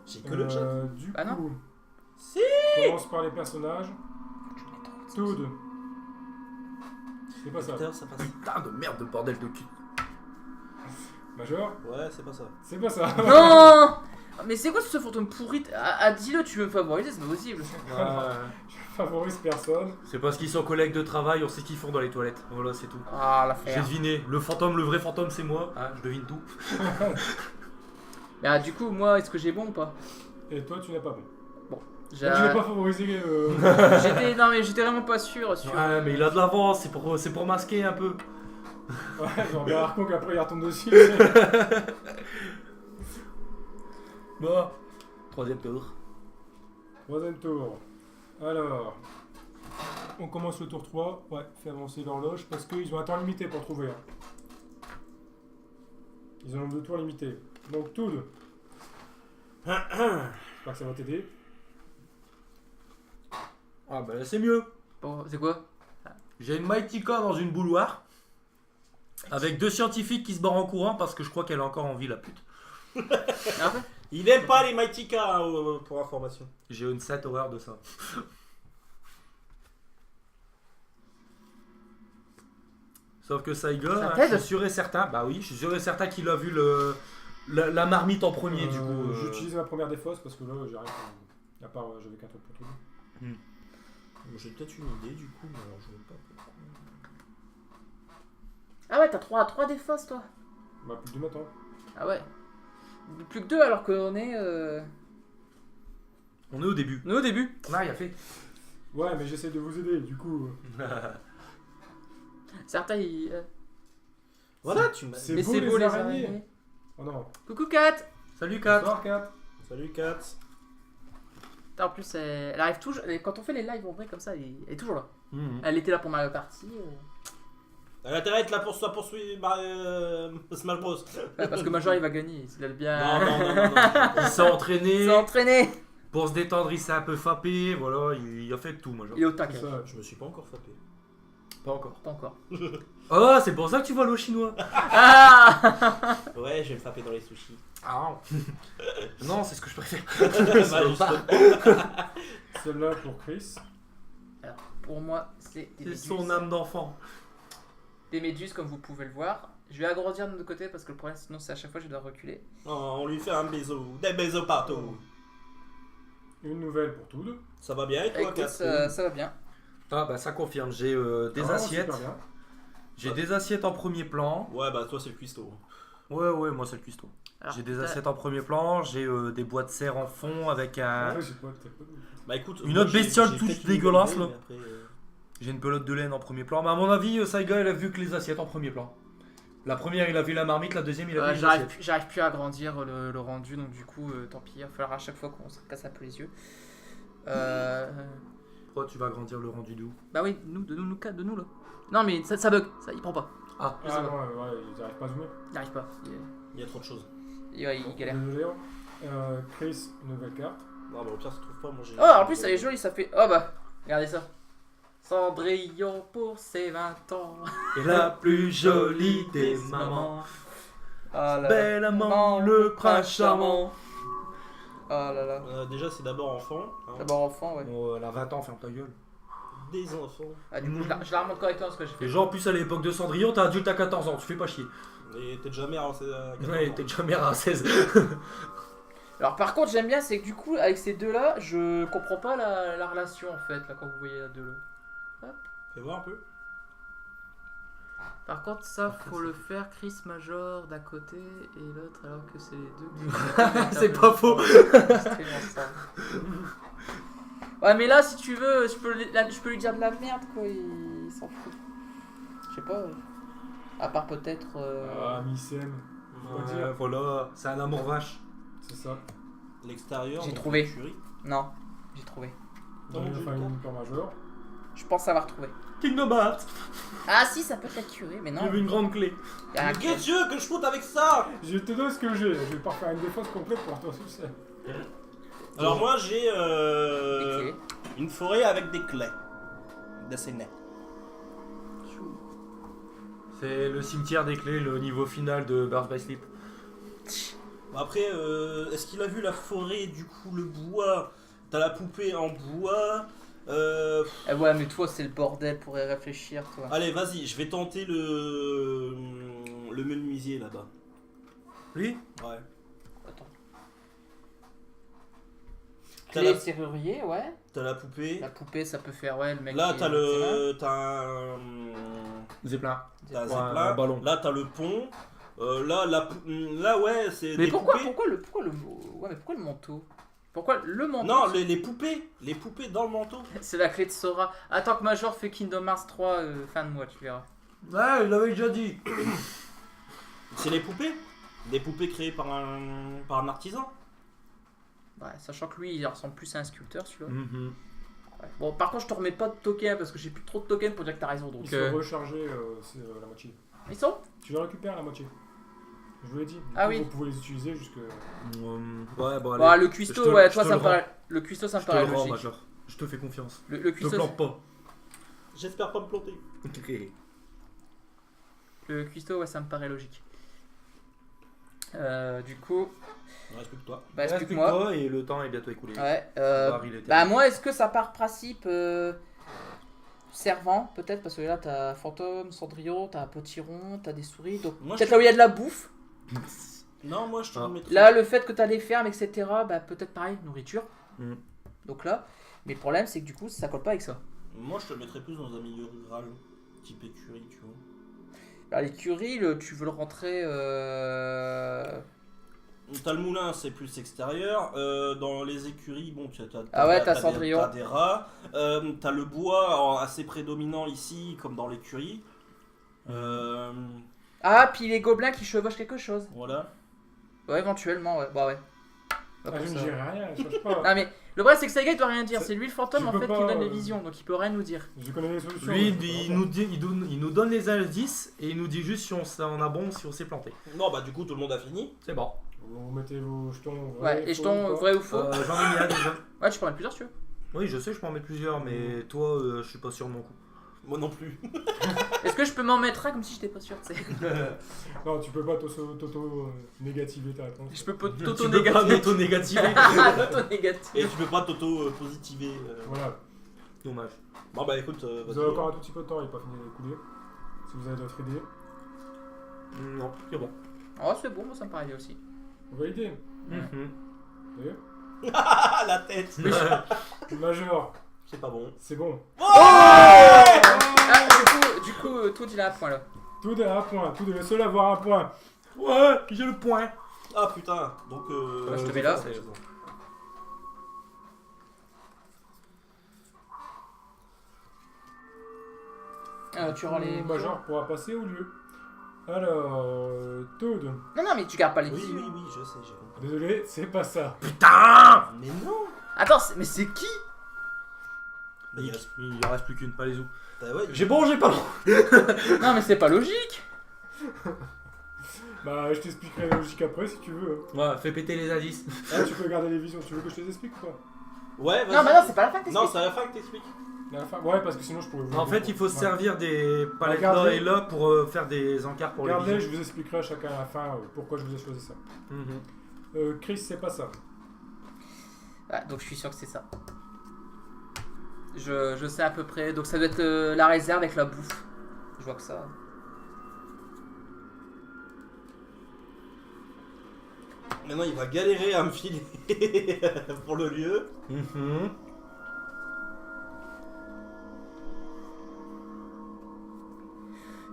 J'ai que le chat. du Ah non. coup, Si. on commence par les personnages. Toad. C'est pas ça. Putain, ça passe. Putain de merde de bordel de cul. Major. Ouais, c'est pas ça. C'est pas ça. Non. Mais c'est quoi ce fantôme pourri? Dis-le, tu veux me favoriser, c'est pas possible. Je favorise personne. C'est parce qu'ils sont collègues de travail, on sait ce qu'ils font dans les toilettes. Voilà, c'est tout. Ah, J'ai l'affaire. deviné. Le fantôme, le vrai fantôme, c'est moi. Ah, je devine tout. Mais du coup, moi, est-ce que j'ai bon ou pas? Et toi, tu n'as pas bon. J'ai- Donc, je vais pas favoriser. Non, mais j'étais vraiment pas sûr. Ouais, mais il a de l'avance, c'est pour masquer un peu. Ouais, j'en vais Arcon qu'après il retombe dessus. Bon. Troisième tour. Troisième tour. Alors, on commence le tour 3. Ouais, fait avancer l'horloge parce qu'ils ont un temps limité pour trouver. Hein. Ils ont un nombre de tours limité. Donc, Toad. J'espère que ça va t'aider. Ah bah là c'est mieux. Bon, c'est quoi? J'ai une Maitika dans une bouilloire. Avec 2 scientifiques qui se barrent en courant parce que je crois qu'elle est encore en vie la pute. Ah, ouais. Il aime pas les Maitika, pour information. J'ai une cette horreur de ça. Sauf que Saiga, Ça hein, t'aide je suis sûr et certain, bah oui, je suis sûr et certain qu'il a vu la marmite en premier du coup. J'utilise ma première défausse parce que là, j'ai rien. À part, j'avais qu'un truc pour Toad. J'ai peut-être une idée du coup, mais alors je veux pas pourquoi. Ah ouais, t'as 3 défausses, toi. Bah, plus de maintenant. Ah ouais. Plus que 2 alors qu'on est... On est au début. On est au début. Ah, il a fait. Ouais, mais j'essaie de vous aider, du coup. Certains, ils... Voilà, tu m'as. C'est Mais beau, c'est les beau, les araignées. araignées. Oh non. Coucou, Kat. Salut Kat. Bonsoir, Kat. Salut Kat. En plus, elle arrive toujours... Quand on fait les lives en vrai comme ça, elle est toujours là. Mhm. Elle était là pour Mario Party. Elle a intérêt à être là pour se poursuivre Smash Bros. Ouais, parce que Major, il va gagner. Il a bien... Non. Il s'est entraîné. Il s'est entraîné. Pour se détendre, il s'est un peu frappé. Voilà, il a fait tout, moi. Genre. Il est au C'est taquet. ça. Je me suis pas encore frappé. Pas encore. Pas encore. Oh, c'est pour ça que tu vois l'eau chinois. Ah. Ouais, je vais me frapper dans les sushis. Ah. Non, c'est ce que je préfère. Bah, justement. Celle-là pour Chris. Alors, pour moi, c'est des C'est méduses. son âme d'enfant. Des méduses, comme vous pouvez le voir. Je vais agrandir de notre côté parce que le problème, sinon, c'est à chaque fois, je dois reculer. Oh, on lui fait un bisou. Des bisous partout. Une nouvelle pour Toad. Ça va bien et toi, Écoute, Kat? ça va bien. Ah bah ça confirme, j'ai des Ah, assiettes. super bien. J'ai des assiettes en premier plan. Ouais, bah toi, c'est le cuistot. Ouais, moi c'est le cuistot. Alors, J'ai des t'as- assiettes en premier plan, j'ai des boîtes de serre en fond avec un... Ouais, j'ai pas peut-être pas. Bah écoute, Une moi, autre j'ai- bestiole j'ai toute peut-être une dégueulasse, idée, là. mais après, J'ai une pelote de laine en premier plan. Mais à mon avis, Saiga, elle a vu que les assiettes en premier plan. La première, il a vu la marmite, la deuxième, il a vu les j'arrive assiettes. j'arrive plus à agrandir le rendu, donc du coup, tant pis, il va falloir à chaque fois qu'on se casse un peu les yeux. Pourquoi tu vas agrandir le rendu d'où? Bah oui, de nous là. Non mais ça bug, ça il prend pas. Ah ouais, ils arrivent pas à zoomer. Il arrive pas. Il y a trop de choses. Il galère. Désolé. Chris, nouvelle carte. Non, bah au pire, ça trouve pas. Moi, j'ai. Oh en plus elle est jolie, ça fait. Oh bah, regardez ça. Cendrillon pour ses 20 ans. Et la plus jolie des mamans. Ah là. Belle amant, le prince charmant. Oh là là. Déjà, c'est d'abord enfant. Hein. D'abord enfant, ouais. Bon, elle a 20 ans, ferme ta gueule. Des enfants. Ah, du coup, je la remonte correctement parce que j'ai fait. Et genre, en plus, à l'époque de Cendrillon, t'es adulte à 14 ans, tu fais pas chier. Et t'es déjà mère à 14 Ouais, ans. t'es déjà mère à 16. Alors par contre j'aime bien c'est que du coup avec ces deux là je comprends pas la relation en fait là quand vous voyez la deux là. Fais voir un peu. Par contre ça faut le faire Chris Major d'un côté et l'autre alors que c'est les deux. C'est pas faux. Ouais mais là si tu veux je peux lui dire de la merde quoi il s'en fout. Je sais pas. À part peut-être. Ah, Missem. Faut pas dire. Voilà, c'est un amour vache. C'est ça. L'extérieur. J'ai donc trouvé. l'écurie. Non j'ai trouvé. Dans le Finding Power Major. Je pense avoir trouvé. Kingdom Hearts. Ah si ça peut être la curée mais non. J'ai vu une grande clé. Y a un Mais qu'est-ce que tu veux que je foute avec ça? Je te donne ce que j'ai. Je vais pas refaire une défense complète pour toi succès. Alors moi j'ai des clés. une forêt avec des clés. D'assez net. C'est le cimetière des clés, le niveau final de Birth by Sleep. Bon, après, est-ce qu'il a vu la forêt, du coup le bois? T'as la poupée en bois. Eh ouais mais toi c'est le bordel pour y réfléchir toi. Allez, vas-y, je vais tenter le menuisier là-bas. Lui? Ouais. Attends. T'as Clé la, serrurier ouais. t'as la poupée. La poupée ça peut faire ouais le mec. Là, qui- t'as le. T'as un. Zeppelin. T'as un Ouais, zeppelin. un ballon. Là, t'as le pont. Là, ouais, c'est. Mais des pourquoi poupées. ouais mais pourquoi le manteau? Pourquoi le manteau? Non, les poupées. Les poupées dans le manteau. C'est la clé de Sora. Attends que Major fait Kingdom Hearts 3 fin de mois, tu verras. Ouais, il l'avait déjà dit. C'est les poupées. Des poupées créées par un artisan. Ouais, sachant que lui, il ressemble plus à un sculpteur, celui-là. Mhm. Ouais. Bon, par contre, je te remets pas de tokens parce que j'ai plus trop de tokens pour dire que t'as raison. Donc, Il faut recharger la moitié. Ils sont Tu les récupères la moitié. Je vous l'ai dit. Du Ah coup, oui. Vous pouvez les utiliser jusque. Ouais, bon, allez. Bah, le cuistot, Je te- ouais, je toi, te ça le me paraît. Le cuistot, ça me Je te paraît le rends, logique. Major. Je te fais confiance. Le Je te cuistot, plante pas. J'espère pas me planter. le cuistot, ouais, ça me paraît logique. Du coup, Il reste plus que toi. bah, Reste plus que explique-moi. toi et le temps est bientôt écoulé. Ouais, Voir, il était- bah, moi, est-ce que ça part principe servant, peut-être, parce que là, t'as fantôme, cendrillon, t'as potiron, t'as des souris, donc Moi, peut-être je- là où il y a de la bouffe. Non, moi je te Ah. le mettrais. Là, le fait que t'as des fermes, etc., bah, peut-être pareil, nourriture. Mm. Donc là, mais le problème, c'est que du coup, ça colle pas avec ça. Moi je te le mettrais plus dans un milieu rural, type écurie, tu vois. Alors, l'écurie, tu veux le rentrer. T'as le moulin, c'est plus extérieur. Dans les écuries, bon, Ah ouais, t'as Cendrillon. T'as des rats. T'as le bois assez prédominant ici, comme dans l'écurie. Ah, puis les gobelins qui chevauchent quelque chose. Voilà. Ouais, éventuellement, ouais. Bah ouais. Ah, Après, je ne ça- dirai rien, je cherche pas. Non, mais le problème, c'est que Saiga, il doit rien dire. Ça- C'est lui le fantôme, tu en peux fait, pas, qui donne les visions. Donc il peut rien nous dire. Je connais les solutions. Lui, mais je il peux nous, dit, il nous donne les indices et il nous dit juste si on en a bon, si on s'est planté. Non, bah du coup, tout le monde a fini. C'est bon. pas. Vous mettez vos jetons. Ouais, les jetons vrai ou faux. J'en ai mis un déjà. Ouais, tu peux en mettre plusieurs si tu veux. Oui, je sais, je peux en mettre plusieurs, mais toi, je suis pas sûr de mon coup. Moi non plus. Est-ce que je peux m'en mettre un comme si j'étais pas sûr, tu sais. Non, tu peux pas t'auto-négativer ta réponse. Je peux pas Tu peux pas t'auto-négativer. auto-négativer. Auto-négativer. Et tu peux pas t'auto-positiver. Voilà. Dommage. Bon bah écoute, Vous vas-y. avez encore un tout petit peu de temps, il n'est pas fini d'écouler. Si vous avez d'autres idées. Non, c'est bon. Oh, c'est bon, moi ça me paraît bien aussi. Vous validez. Mhm. Vous voyez Ah la tête. Major, C'est pas bon. c'est bon. Ah, du coup, tout il a un point là. Tout est à un point. Tout est le seul à avoir un point. Ouais, j'ai le point. Ah putain. Donc je te mets là. c'est- Tu rends les. Major pourra passer au lieu. Alors, Toad. Non, non, mais tu gardes pas les Oui, visions. oui, oui, je sais, j'ai compris. Désolé, c'est pas ça. Putain. Mais non. Attends, mais c'est qui? Bah, il reste- Il en reste plus qu'une, pas les os. Bah ouais, J'ai bon, j'ai pas bon. Non, mais c'est pas logique. Bah, je t'expliquerai la logique après si tu veux. Ouais, fais péter les indices. Ah, tu peux garder les visions. Tu veux que je te les explique ou pas? Ouais, vas-y. Non, mais non, c'est pas la fin que Non, t'expliques. c'est à la fin que t'expliques. À la fin Ouais, parce que sinon je pourrais vous. En fait, il faut se Ouais. servir des palettes là Regardez. et là pour faire des encarts pour les Regardez, visions. je vous expliquerai à chacun à la fin pourquoi je vous ai choisi ça. Mhm. Chris, c'est pas ça. Ah, donc je suis sûr que c'est ça. Je sais à peu près. Donc ça doit être la réserve avec la bouffe. Je vois que ça. Maintenant, il va galérer à me filer pour le lieu. Mhm.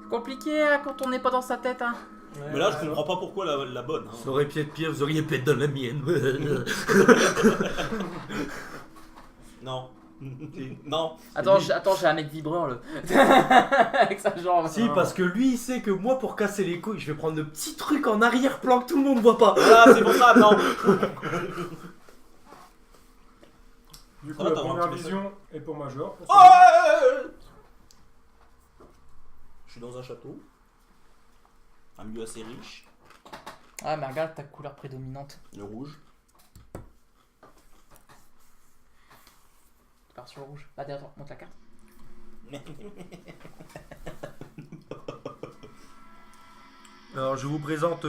C'est compliqué hein, quand on n'est pas dans sa tête. Hein. Mais là, je comprends pas pourquoi la bonne. Hein. Ça aurait pu être pire, vous auriez pu être dans la mienne. Non. Non. Attends, j'ai un mec vibreur là. avec sa jambe. Si, parce que lui, il sait que moi, pour casser les couilles, je vais prendre le petit truc en arrière-plan que tout le monde voit pas. Voilà, c'est pour ça, non. Du coup, Ça va, la t'as un première petit vision est pour Major. Pour Oh je suis dans un château. Un milieu assez riche. Ah, mais regarde ta couleur prédominante. Le rouge. Tu pars sur le rouge. Là, derrière, monte la carte. Alors, je vous présente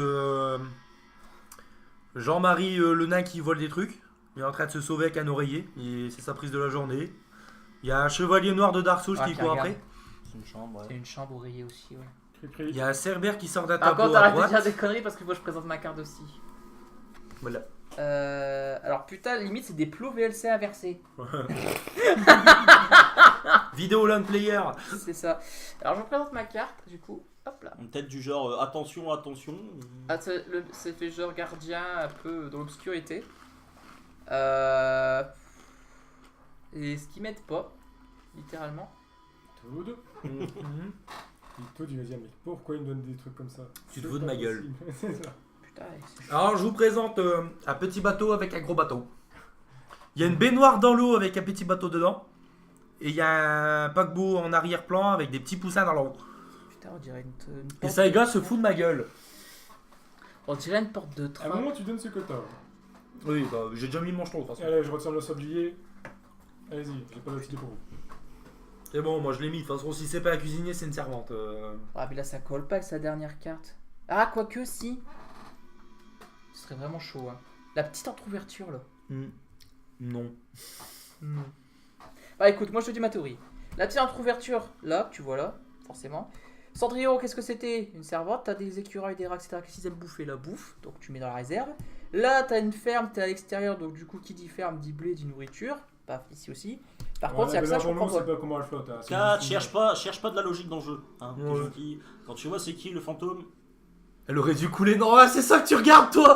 Jean-Marie le nain qui vole des trucs. Il est en train de se sauver avec un oreiller. C'est sa prise de la journée. Il y a un chevalier noir de Dark Souls Ouais, qui qui court regarde. après. C'est une chambre, C'est ouais. une chambre oreiller aussi, ouais. Cri-cri. Il y a un cerbère qui sort d'un Par tableau contre, à arrête de droite. dire des conneries parce que moi je présente ma carte aussi. Voilà. Alors putain, limite c'est des plots VLC inversés. Vidéo Land Player. C'est ça. Alors je vous présente ma carte, du coup. Hop là. Une tête du genre attention, attention. Ah, c'est fait genre gardien un peu dans l'obscurité. Et ce qui m'aide pas, littéralement. Toad. Mhm. Toad, il va dire, mais pourquoi il me donne des trucs comme ça? Tu te C'est fous de pas ma gueule. possible. C'est ça. Putain, c'est- Alors, je vous présente un petit bateau avec un gros bateau. Il y a une baignoire dans l'eau avec un petit bateau dedans. Et il y a un paquebot en arrière-plan avec des petits poussins dans l'eau. Putain, on dirait une Et porte ça, les de gars, se train. fout de ma gueule. On dirait une porte de À un train. moment, tu donnes ce que t'as. Oui, bah, j'ai déjà mis mon jeton de toute façon. Allez, je retire le sablier. Allez-y, j'ai pas d'autre idée pour vous. C'est bon, moi je l'ai mis. De toute façon, si c'est pas un cuisinier, c'est une servante. Ah, mais là ça colle pas avec sa dernière carte. Ah, quoique, si. Ce serait vraiment chaud, hein. La petite entrouverte là. Non. Bah écoute, moi je te dis ma théorie. La petite entrouverte là, tu vois là, forcément. Cendrillon, qu'est-ce que c'était? Une servante, t'as des écureuils, des rats, etc. Qu'est-ce qu'ils aiment bouffer? La bouffe, donc tu mets dans la réserve. Là, t'as une ferme, t'es à l'extérieur, donc du coup, qui dit ferme dit blé, dit nourriture. Paf, ici aussi. Par contre, il y a que ça, je comprends c'est pas. pas comment elle flotte. Hein. C'est Kat, juste cherche pas de la logique dans le jeu. Hein, t'es Ouais. gentil. Quand tu vois c'est qui le fantôme, Elle aurait dû couler. Non, ah, c'est ça que tu regardes, toi.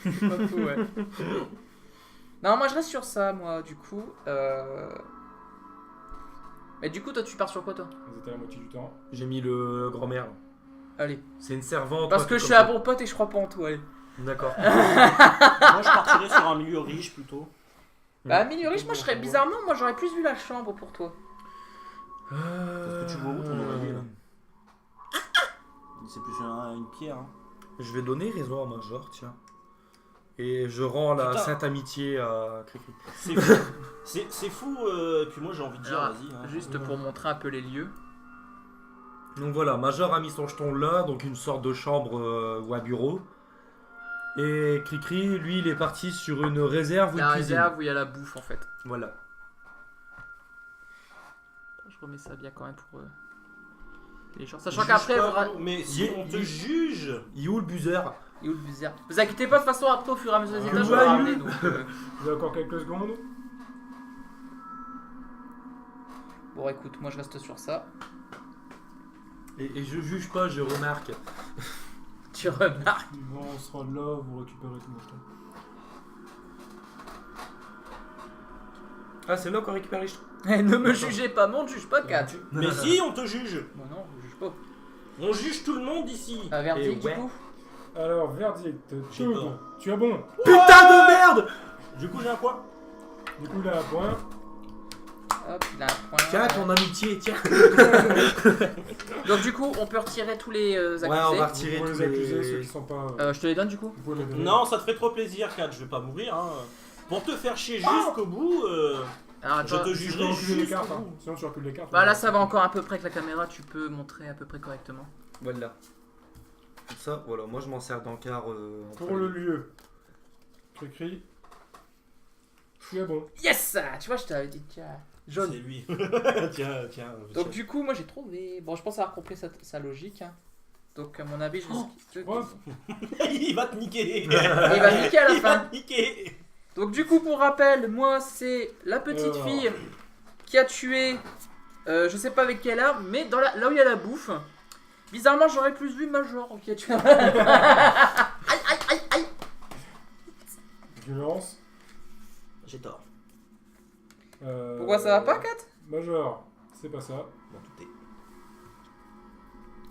Pas fou, ouais. Non, moi je reste sur ça, moi, du coup. Mais du coup, toi, tu pars sur quoi, toi? Ils étaient la moitié du temps. J'ai mis le grand-mère. Allez. C'est une servante. Parce toi, que t'es je suis comme un bon pote et je crois pas en toi, allez. ça. D'accord. moi je partirais sur un milieu riche plutôt. Bah, milieu riche, moi je serais bizarrement, moi j'aurais plus vu la chambre pour toi. Parce que tu vois où ton oreiller là C'est plus une pierre. Hein. Je vais donner raison à Major, tiens. Et je rends la Putain. sainte amitié à Cricri. C'est fou. C'est fou. Et puis moi j'ai envie de dire, Alors, vas-y. Hein. juste pour montrer un peu les lieux. Donc voilà, Major a mis son jeton là, donc une sorte de chambre ou un bureau. Et Cricri, lui, il est parti sur une réserve ou La une cuisine. réserve où il y a la bouffe en fait. Voilà. Je remets ça bien quand même pour les gens. Sachant Juge qu'après, pas, faudra... mais si on te juge. Il est où le buzzer? Il est où le buzzer? Vous inquiétez pas, de toute façon, après au fur et à mesure des Ah, étages, je ouais, vais il est ramener. où Donc, Vous avez encore quelques secondes. bon, écoute, moi je reste sur ça. Et je juge pas, je remarque. Tu remarques. Bon, on sera là, vous récupérez tout mon jeton. Ah, c'est là qu'on récupère les jetons. Eh, ne me jugez pas, mon juge pas 4. Mais si on te juge. Bon, non, je juge pas. On juge tout le monde ici. Verdict, Et ouais. du coup. Alors, verdict. J'ai Toad, peur. tu as bon. Putain de merde! Du coup, j'ai un point. Du coup, il a un point. Hop, il a un point. Tiens, ton amitié, tiens. Donc du coup, on peut retirer tous les accusés. Ouais, on va Vous retirer pouvez tous les accuser, ceux les... qui sont pas. Je te les donne du coup. Vous pouvez les donner. Non, ça te ferait trop plaisir, Kat. Je vais pas mourir. Hein. Pour te faire chier jusqu'au bout, Alors je attends. te Tu peux jugerai reculer les jusqu'au cartes. Hein. bout. Sinon, tu recules les cartes. Bah là, ça va encore à peu près avec la caméra. Tu peux montrer à peu près correctement. Voilà. Comme ça, voilà, moi je m'en sers d'encart. Pour le lieu. Écrit. Tu es bon. Yes. Tu vois, je t'avais dit tiens. Jaune. C'est lui. tiens. Donc du coup, moi j'ai trouvé. Bon, je pense avoir compris sa logique. Hein. Donc à mon avis, je. Ouais. Il va te niquer. Il va niquer à la Il va fin. te niquer. Donc du coup, pour rappel, moi c'est la petite Alors. fille qui a tué, je sais pas avec quelle arme, mais dans là où il y a la bouffe. Bizarrement, j'aurais plus vu Major qui a tué. Aïe aïe aïe aïe. Violence. J'ai tort. Pourquoi ça va pas, Kat? Major. C'est pas ça. Bon, tout est.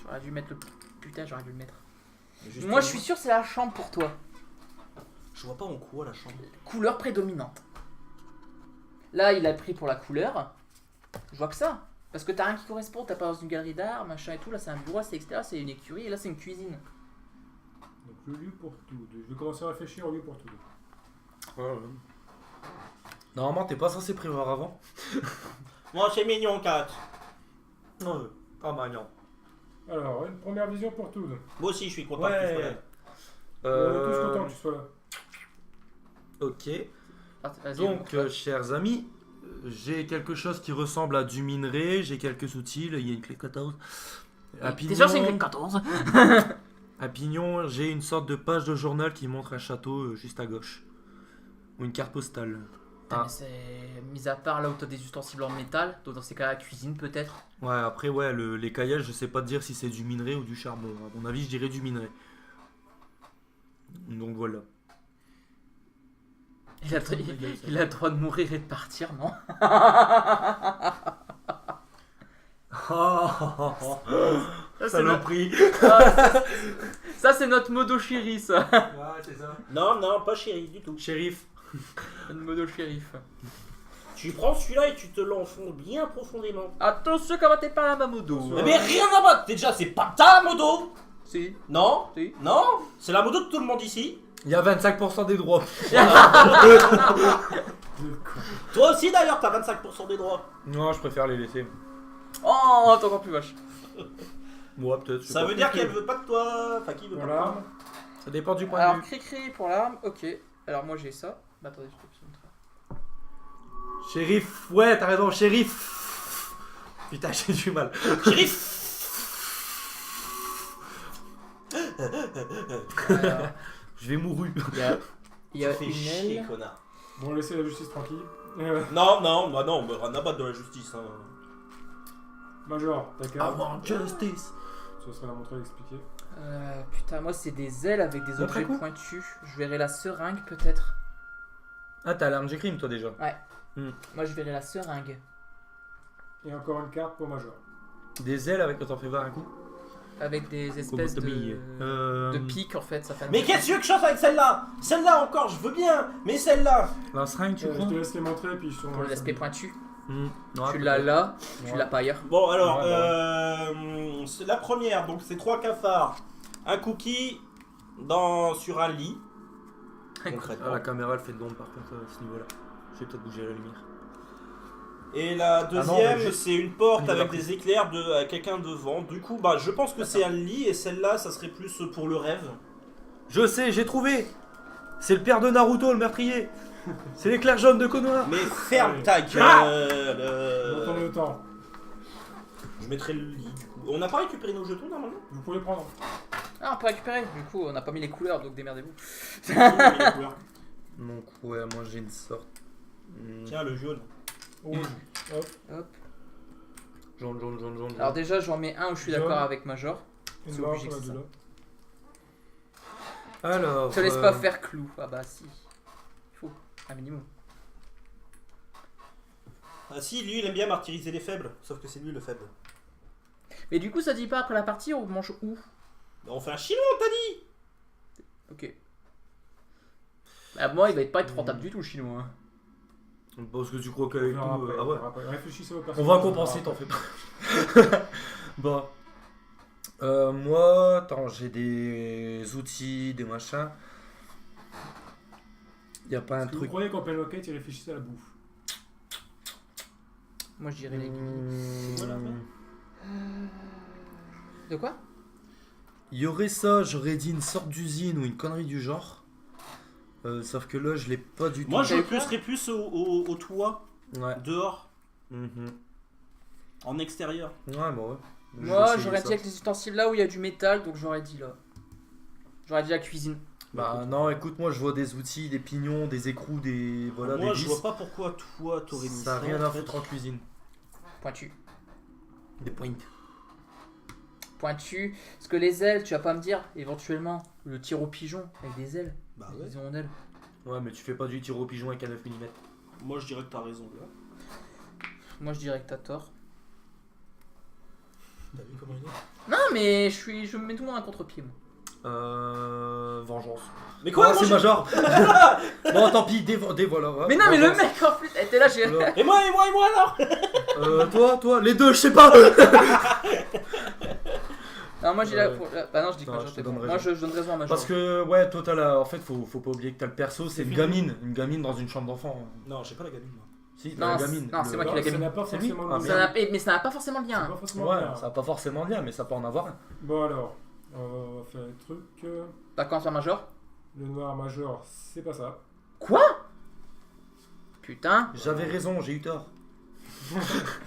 J'aurais dû mettre le. Putain, j'aurais dû le mettre. Justement, Moi je suis sûr c'est la chambre pour toi. Je vois pas en quoi la chambre. Couleur prédominante. Là, il a pris pour la couleur. Je vois que ça. Parce que t'as rien qui correspond, t'as pas dans une galerie d'art, machin et tout. Là, c'est un bureau, c'est etc. C'est une écurie. Et là, c'est une cuisine. Donc le lieu pour tout. Je vais commencer à réfléchir au lieu pour tout. Normalement, t'es pas censé prévoir avant. Moi, c'est mignon, Kat. Non, pas mignon. Alors, une première vision pour tout. Moi aussi, je suis content que tu sois là. On est tous contents que tu sois là. Ok. Ah, vas-y, Donc, montre. chers amis, j'ai quelque chose qui ressemble à du minerai, j'ai quelques outils, là, il y a une clé 14. À T'es sûr c'est une clé Pignon, 14? à Pignon, j'ai une sorte de page de journal qui montre un château juste à gauche. Ou une carte postale. Putain, mais c'est mis à part là où t'as des ustensiles en métal, donc dans ces cas-là, la cuisine peut-être. Ouais, après, ouais, les caillages, je sais pas te dire si c'est du minerai ou du charbon. À mon avis, je dirais du minerai. Donc voilà. Il a le droit de mourir et de partir, non? Ça, c'est notre... Saloperie. ça, c'est notre modo chéri, ça. Ouais, c'est ça. Non, non, pas chéri du tout. Shérif. Notre modo shérif. Tu prends celui-là et tu te l'enfonces bien profondément. Attention, comment t'es pas là, ma modo. Attention. Mais rien à battre. Déjà, c'est pas ta moto. Si. Non. Si. Non. C'est la moto de tout le monde ici. Il y a 25% des droits. Toi aussi d'ailleurs, t'as 25% des droits. Non, je préfère les laisser. Oh, t'es encore plus vache. Moi, peut-être. je sais Ça pas. veut dire qu'elle veut pas de toi. Enfin, qui veut pas de Voilà. toi. Ça dépend du point de Alors, vue. cri-cri pour l'arme, ok. Alors, moi j'ai ça. Bah, attendez, je peux vous montrer. Shérif, ouais, t'as raison, shérif. Putain, j'ai du mal. Shérif. Alors, Je vais mourir. il y a Tu fais une chier, aile. connard. Bon, laissez la justice tranquille. Non, non, bah non, rien à battre de la justice. Hein. Major, ta I carte. want justice. Ce serait la montrer et expliquer. Putain, moi c'est des ailes avec des Montre un objets coup. pointus. Je verrai la seringue peut-être. Ah, t'as l'arme du crime, toi déjà. Moi je verrai la seringue. Et encore une carte pour Major. Des ailes avec. Attends, fais voir un coup. Avec des espèces Lobotomie. de pics en fait. Ça fait un Mais peu- qu'est-ce que tu veux que je fasse avec celle-là? Celle-là encore, je veux bien. Mais celle-là. La seringue, tu Je prends te laisse les montrer puis je Pour l'aspect pointu. Non, Tu peut-être. l'as là, tu Ouais. l'as pas ailleurs. Bon, alors, Ouais, c'est la première, donc c'est 3 cafards, un cookie sur un lit. Concrètement. Ah, la caméra elle fait de l'ombre par contre à ce niveau là. Je vais peut-être bouger la lumière. Et la non, deuxième, mais juste- c'est une porte il va avec plus. des éclairs à quelqu'un devant. Du coup, bah, je pense que c'est un lit et celle-là, ça serait plus pour le rêve. Je sais, j'ai trouvé. C'est le père de Naruto, le meurtrier. C'est l'éclair jaune de Konoha. Mais ferme Allez. ta Dans gueule. le temps. Je mettrai le lit du coup. On n'a pas récupéré nos jetons normalement? Vous pouvez prendre. Ah, on peut récupérer. Du coup, on n'a pas mis les couleurs, donc démerdez-vous. Donc ouais, moi j'ai une sorte. Tiens, le jaune. Rouge. Hop. Hop. Jaune, jaune, jaune, jaune. Alors déjà, j'en mets un où je suis Jaune. d'accord avec Major. Une C'est blanche, obligé on a que deux c'est là. Alors. Je te laisse pas faire clou. Ah bah si. Il faut un minimum. Ah si, lui, il aime bien martyriser les faibles. Sauf que c'est lui le faible. Mais du coup, ça dit pas après la partie, on mange où? Bah, on fait un chinois, t'as dit? Ok. Bah, moi, il va pas être rentable du tout, le chinois. Hein. Parce que tu crois On qu'avec tout. verra après, Ah on ouais. verra après. Réfléchissez au On personnage. va compenser, t'en fais pas. Bon. Moi, attends, j'ai des outils, des machins. Y a pas un Est-ce que vous truc. croyez qu'en pleine enquête, il réfléchissait à la bouffe? Moi, je dirais légumes. C'est quoi, là, De quoi? Il y aurait ça, j'aurais dit une sorte d'usine ou une connerie du genre. Sauf que là, je l'ai pas du tout. Moi, je T'avais serais plus au toit, Ouais. dehors, Mhm. en extérieur. Ouais, bah ouais. Moi, j'aurais dit avec les ustensiles là où il y a du métal, donc j'aurais dit là. J'aurais dit la cuisine. Bah non, écoute, moi je vois des outils, des pignons, des écrous, des. Voilà, Moi, des je vis. vois pas pourquoi toi, t'aurais mis Ça a rien en à fait. foutre en cuisine. Pointu. Des points. Pointu. Parce que les ailes, tu vas pas me dire, éventuellement, le tir au pigeon avec des ailes. Bah Des ouais. visions en ailes. Ouais, mais tu fais pas du tir au pigeon avec un 9 mm. Moi, je dirais que t'as raison, là. Moi, je dirais que t'as tort. T'as vu comment il est? Non, mais je me mets tout le monde à contre-pied, moi. Vengeance. Mais quoi, Ah, moi, c'est je- Major. Bon, tant pis, voilà. Ouais, Mais non, mais le vengeance. mec, en plus, elle était là, j'ai. Alors, Et moi alors toi, les deux, je sais pas. Non, moi, j'ai Bah non, je dis que Non, Major, je te c'est donne bon. raison. Moi, je donne raison à Major. Parce que, ouais, toi, t'as la. En fait, faut pas oublier que t'as le perso, c'est C'est une fini. gamine. Une gamine dans une chambre d'enfant. Non, j'ai pas la gamine, moi. Si, t'as Non, la gamine. non, c'est moi qui Non, la ça gamine. n'a pas C'est lui forcément Ah, de Ça lien. n'a- Mais ça n'a pas forcément de Ça n'a lien. pas forcément Ouais, de lien. ça n'a pas forcément de lien, mais ça peut en avoir un. Bon alors, on va faire les trucs. T'as quand sur Major? Le noir major, c'est pas ça. Putain, J'avais raison, j'ai eu tort.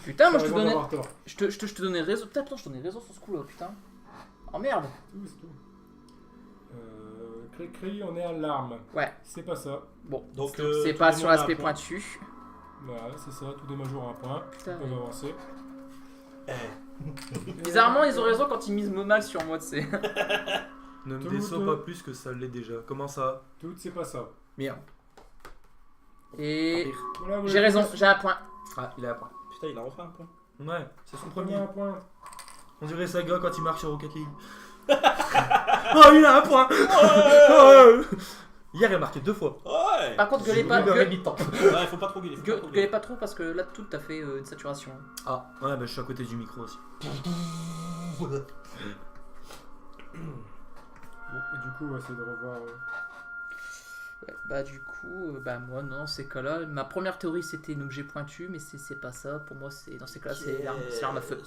putain, moi T'as je te raison donnais. d'avoir tort. Je te donnais raison. Putain, attends, je te donnais raison sur ce coup là, putain. Oh merde. C'est tout. Cri, on est à l'arme. Ouais. C'est pas ça. Bon, Donc, c'est tout pas le sur monde a l'aspect un point. pointu. Voilà, c'est ça, tous des majors à un point. Putain, Ils peuvent avancer. bizarrement, ils ont raison quand ils misent mal sur moi, tu sais. Ne me Tout, déçois tout. pas plus que ça l'est déjà. Comment ça? Tout, c'est pas ça. Merde. Et Voilà, j'ai raison, j'ai un point. Ah, il a un point. Putain, il a refait un point. Ouais, c'est son Premier premier. un point. On dirait Saga quand il marque sur Rocket League. Oh, il a un point. Oh. Hier, il a marqué 2 fois. Ouais. Par contre, gueulez pas, Une heure et demie de temps. Ouais, faut pas trop gueuler. gueulez pas trop parce que là, tout t'as fait une saturation. Ah, ouais, bah je suis à côté du micro aussi. Bon, et du coup, on va essayer de revoir. Ouais, bah du coup, bah moi non, ces cas-là, ma première théorie c'était un objet pointu, mais c'est pas ça. Pour moi, c'est dans ces cas-là, c'est l'arme à feu.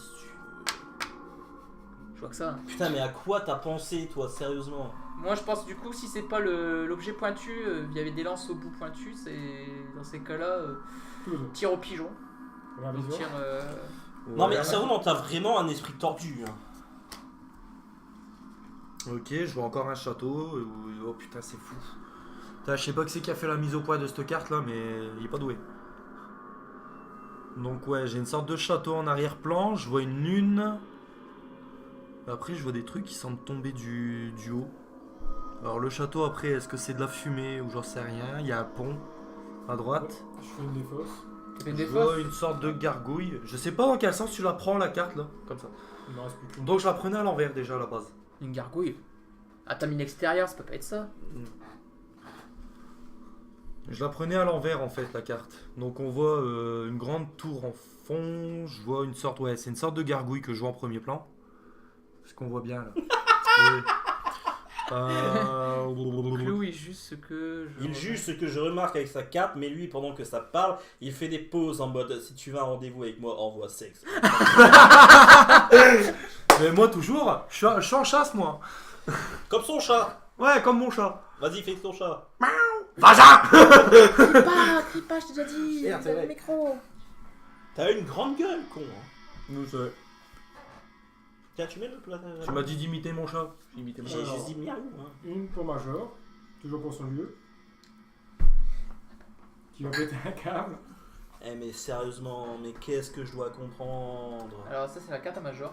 Je vois que ça. Putain, mais à quoi t'as pensé, toi, sérieusement? Moi, je pense du coup, si c'est pas l'objet pointu, il y avait des lances au bout pointu, c'est dans ces cas-là, Tout. tir au pigeon. Première Donc, vision. tir. Non, mais Ouais. sérieusement, t'as vraiment un esprit tordu. Hein. Ok, je vois encore un château. Oh putain, c'est fou. Putain, je sais pas qui c'est qui a fait la mise au point de cette carte là, mais il est pas doué. Donc, ouais, j'ai une sorte de château en arrière-plan. Je vois une lune. Après, je vois des trucs qui semblent tomber du haut. Alors, le château, après, est-ce que c'est de la fumée ou j'en sais rien? Il y a un pont à droite. Je fais une des fosses. Tu fais Je des vois fosses. une sorte de gargouille. Je sais pas dans quel sens tu la prends la carte là, comme ça. Il m'en reste plus qu'une. Donc, je la prenais à l'envers déjà à la base. Une gargouille. Ah, t'as mis l'extérieur, ça peut pas être ça. Je la prenais à l'envers en fait la carte. Donc on voit une grande tour en fond. Je vois une sorte, ouais, c'est une sorte de gargouille que je vois en premier plan. Ce qu'on voit bien là. Oui. Clou, il juge ce que. Il juge ce que je remarque avec sa carte, mais lui, pendant que ça parle, il fait des pauses en mode si tu veux un rendez-vous avec moi, envoie sexe. Mais moi toujours, je suis en chasse moi. Comme son chat. Ouais, comme mon chat. Vas-y, fais ton chat. Va-t'en. Crie pas, je t'ai déjà dit. Merde, c'est vrai. Le micro. T'as une grande gueule, con. Hein. Nous, c'est- Tiens, tu mets le plat. Tu m'as dit d'imiter mon chat. J'ai imité mon J'ai chat. juste dit miaou. Hein. Une pour Major. Toujours pour son lieu. Qui va péter un câble. Eh, mais sérieusement, mais qu'est-ce que je dois comprendre? Alors, ça, c'est la carte à Major.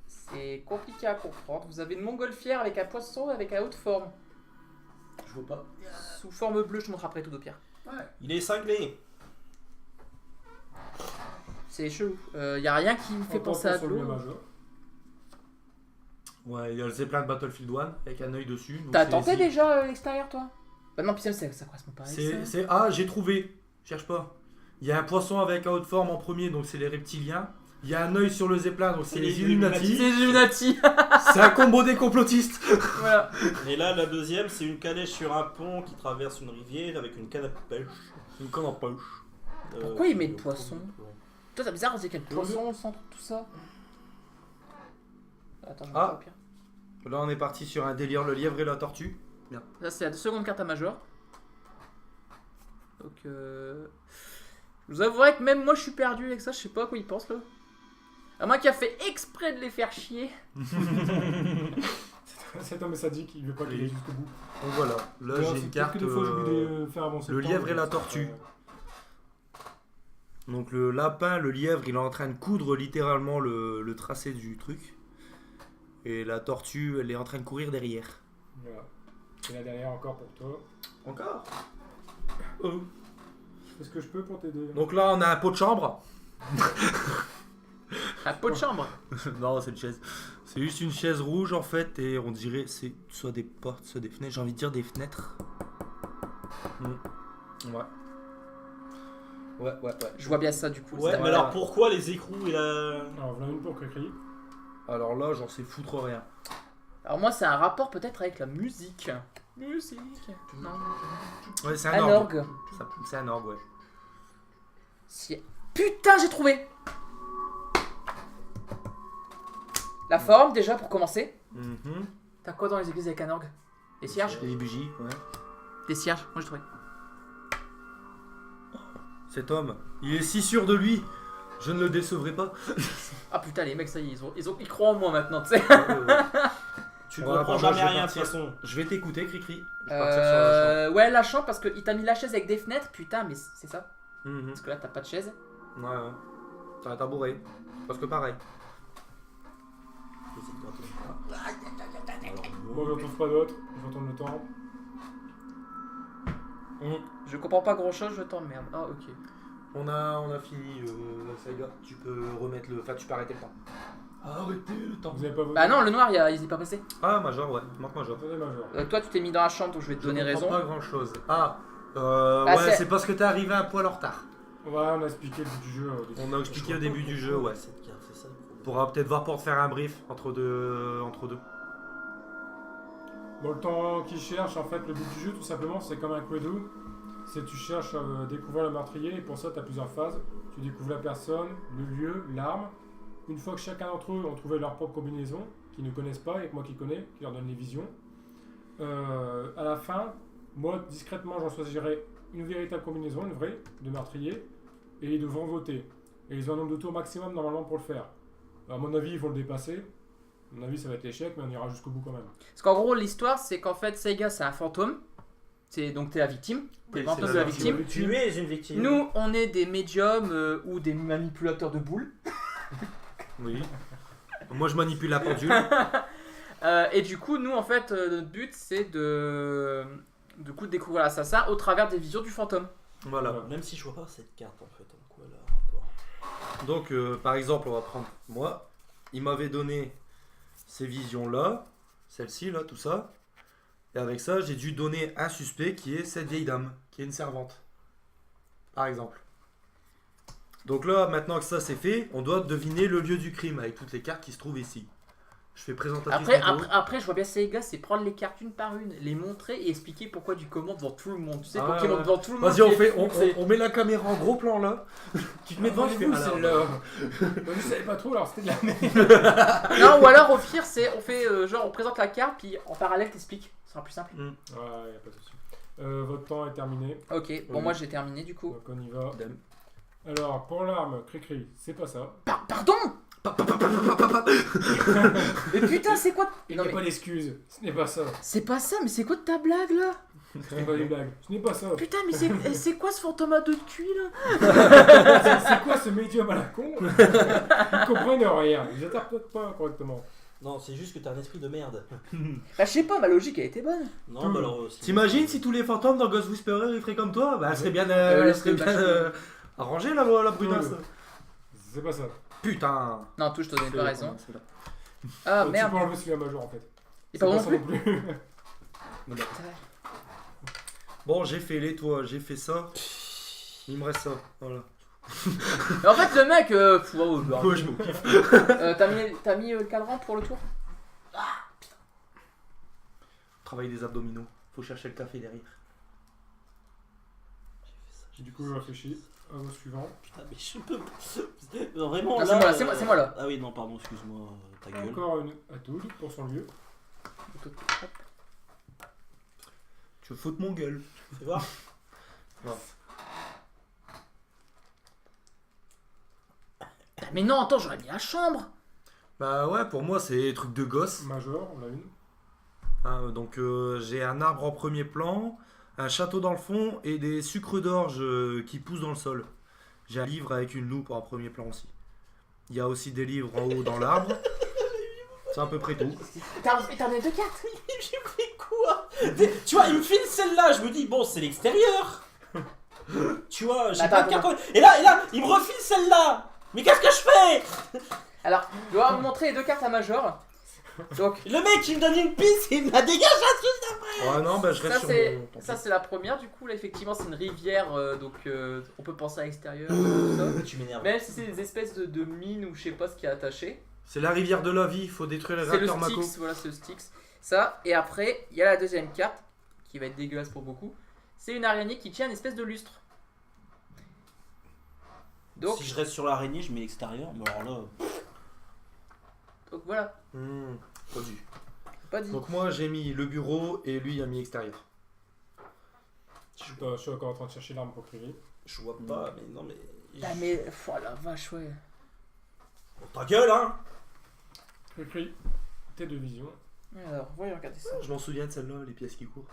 C'est compliqué à comprendre. Vous avez une montgolfière avec un poisson avec un haut de forme. Je vois pas. Sous forme bleue, je te montre après tout de pire. Il est cinglé. C'est chelou. Y a rien qui me fait Encore penser à pour de son lieu, l'eau. Major. Ouais, il y a le Zeppelin de Battlefield 1 avec un œil dessus. donc T'as c'est tenté ici. déjà l'extérieur, toi? Bah non, puis ça correspond pas avec ça. Ah, j'ai trouvé. Cherche pas. Il y a un poisson avec un haut de forme en premier, donc c'est les reptiliens. Il y a un œil sur le Zeppelin, donc c'est les Illuminati. C'est Illuminati. C'est un combo des complotistes. Voilà. Et là, la deuxième, c'est une calèche sur un pont qui traverse une rivière avec une canne à pêche. Une canne en poche. Pourquoi ils mettent poisson? Toi, c'est bizarre, c'est qu'il y a le poisson au centre de tout ça. Attends, je vais Ah. faire au pire. Là, on est parti sur un délire, le lièvre et la tortue. Ça, c'est la seconde carte à major. Donc, je vous avouerai que même moi, je suis perdu avec ça. Je sais pas à quoi il pense là. À moi qui a fait exprès de les faire chier. Cet homme est sadique, il veut pas qu'il aille jusqu'au bout. Donc voilà, là D'ailleurs, j'ai c'est une peut-être carte. que des fois, j'ai oublié de faire avancer le temps, lièvre et la donc, tortue. Donc le lapin, le lièvre, il est en train de coudre littéralement le tracé du truc. Et la tortue, elle est en train de courir derrière. Voilà. Et là derrière encore pour toi. Encore Est-ce que je peux pour t'aider? Donc là, on a un pot de chambre. Un pot de chambre. Non, c'est une chaise. C'est juste une chaise rouge en fait, et on dirait c'est soit des portes, soit des fenêtres. J'ai envie de dire des fenêtres. Ouais. Ouais. Je vois bien ça du coup. Ouais, c'est mais vrai. alors pourquoi les écrous et la. Alors voilà une pour Cricri. Alors là, j'en sais foutre rien. Alors moi, c'est un rapport peut-être avec la musique. Musique. Non. Ouais, c'est Un un orgue. orgue. C'est un orgue, ouais. Si... Putain, j'ai trouvé. La forme déjà pour commencer. Mhm. T'as quoi dans les églises avec un orgue? Des cierges? Des bougies, ouais. Des cierges, moi j'ai trouvé. Cet homme, il est si sûr de lui, je ne le décevrai pas. Ah putain, les mecs, ça y est, ils croient en moi maintenant, tu sais. Tu Ouais, comprends bah, moi, jamais je vais rien de toute partir. façon. Je vais t'écouter, Cricri. Je vais partir sur la chambre. Ouais, la chambre parce qu'il t'a mis la chaise avec des fenêtres. Putain, mais c'est ça. Mhm. Parce que là, t'as pas de chaise. Ouais. T'as un tabouret. Parce que pareil. Moi j'en trouve pas d'autres, je retourne le temps. Je comprends pas grand chose, je t'emmerde. Ah, ok. On a fini la saga. Tu peux remettre le. Enfin, tu peux arrêter le temps. Arrêtez le temps. Vous avez pas voté? Bah non, le noir, il est pas passé. Ah, Major, ouais. Marque Major. Attendez Major. Toi, tu t'es mis dans la chambre, donc je vais te donner Je comprends raison. pas grand chose. Ah, Bah, ouais, c'est parce que t'es arrivé un poil en retard. Ouais, on a expliqué le but du jeu. On a expliqué au début du jeu, ouais. Cette carte, c'est ça le problème. On pourra peut-être voir pour te faire un brief entre deux. Bon, le temps qu'il cherche, en fait, le but du jeu, tout simplement, c'est comme un Cluedo. C'est tu cherches à découvrir le meurtrier, et pour ça, tu as plusieurs phases. Tu découvres la personne, le lieu, l'arme. Une fois que chacun d'entre eux ont trouvé leur propre combinaison, qu'ils ne connaissent pas, et que moi qui connais, qui leur donne les visions, à la fin, moi, discrètement, j'en choisirai une véritable combinaison, une vraie, de meurtrier, et ils devront voter. Et ils ont un nombre de tours maximum, normalement, pour le faire. À mon avis, ils vont le dépasser. À mon avis, ça va être l'échec, mais on ira jusqu'au bout quand même. Parce qu'en gros, l'histoire, c'est qu'en fait, Seiga, c'est un fantôme. Donc, t'es la victime. T'es le fantôme de la victime. Tu es une victime. Nous, on est des médiums ou des manipulateurs de boules. Oui. Moi, je manipule la pendule. Et du coup, nous, en fait, notre but, c'est de découvrir l'assassin au travers des visions du fantôme. Voilà. Même si je vois pas cette carte en fait, en quoi le rapport. Donc, par exemple, on va prendre moi. Il m'avait donné ces visions-là, celle-ci, là, tout ça. Et avec ça, j'ai dû donner un suspect qui est cette vieille dame, qui est une servante. Par exemple. Donc là, maintenant que ça c'est fait, on doit deviner le lieu du crime avec toutes les cartes qui se trouvent ici. Je fais présentatrice. Après, je vois bien Seiga, c'est prendre les cartes une par une, les montrer et expliquer pourquoi du comment devant tout le monde. Tu sais, pour qu'il montre devant tout le monde. Vas-y, on met la caméra en gros plan là. Tu te mets devant, je fais vous alors, celle-là. Moi, je savais pas trop, alors c'était de la merde. Non, ou alors au pire, on fait genre on présente la carte, puis en parallèle t'expliques. Ce sera plus simple. Ouais, y a pas de souci. Votre temps est terminé, Ok, bon, Oui. moi j'ai terminé du coup. donc on y va. Dame. Alors, pour l'arme, Cricri, c'est pas ça. Pardon. Mais putain, c'est quoi Il Non, n'y a mais pas d'excuse, ce n'est pas ça. c'est pas ça, mais c'est quoi de ta blague là? Ce n'est pas des blagues, ce n'est pas ça. Putain, mais c'est quoi ce fantôme à deux de cuit là? C'est quoi ce médium à la con? Ils ne comprennent rien, ils interprètent pas correctement. Non, c'est juste que t'as un esprit de merde. Bah, je sais pas, ma logique elle était bonne. Non, bah alors. T'imagines si tous les fantômes dans Ghost Whisperer ils feraient comme toi? Bah, elle serait bien, elle serait bien, arrangée la brunasse. C'est pas ça. Putain. Non, tout, je te donne pas raison. C'est là. Ah Tu merde. peux enlever celui-là major en fait. Et C'est pas non ça plus. Voilà. Bon, j'ai fait les toits, j'ai fait ça. Il me reste ça. Voilà. Mais en fait, le mec. Wow, genre, Moi, je m'en kiffe. t'as mis le cadran pour le tour? Travail des abdominaux. Faut chercher le café derrière. Du coup, je réfléchis. Au suivant. Putain, mais je peux pas. Non, vraiment, Ah, là. c'est moi, là. Ah oui, non, pardon, excuse-moi, ta gueule. Encore une à Toad pour son lieu. Tu veux foutre mon gueule. Fais voir. Mais non, attends, j'aurais mis la chambre. Bah ouais, pour moi, c'est truc de gosse. Major, on a une. Hein, donc j'ai un arbre en premier plan, un château dans le fond et des sucres d'orge qui poussent dans le sol. J'ai un livre avec une loupe en premier plan aussi. Il y a aussi des livres en haut dans l'arbre. C'est à peu près tout. T'as mis 2 cartes. J'ai fait quoi? Tu vois, il me file celle-là, je me dis, bon, c'est l'extérieur. Tu vois, j'ai pas de carte. Et là, il me refile celle-là. Mais qu'est-ce que je fais? Alors, je dois vous montrer les 2 cartes à major. Donc, Le mec, il me donne une piste, il me la dégage la suite. Ouais, non, bah je reste ça sur c'est mon... tant ça pis. c'est la première. Du coup, là, effectivement, c'est une rivière. Donc, on peut penser à l'extérieur. Tout ça. Tu m'énerves. Même si c'est des espèces de mines ou je sais pas ce qui est attaché. C'est la rivière de la vie, il faut détruire les C'est le réacteurs Mako. Styx, voilà, c'est le Styx. Ça, et après, il y a la deuxième carte, qui va être dégueulasse pour beaucoup. C'est une araignée qui tient une espèce de lustre. Donc, Si je reste sur l'araignée, je mets l'extérieur. Mais alors là, donc voilà, Pas dû. pas dit. Donc moi j'ai mis le bureau et lui il a mis extérieur. Je suis encore en train de chercher l'arme pour crier. je vois pas, mais non, mais. Ah, mais, oh la vache, ouais. Oh, ta gueule, hein. Écrit T de vision. Alors, voyons regarder ça. Je m'en souviens de celle-là, les pièces qui courent.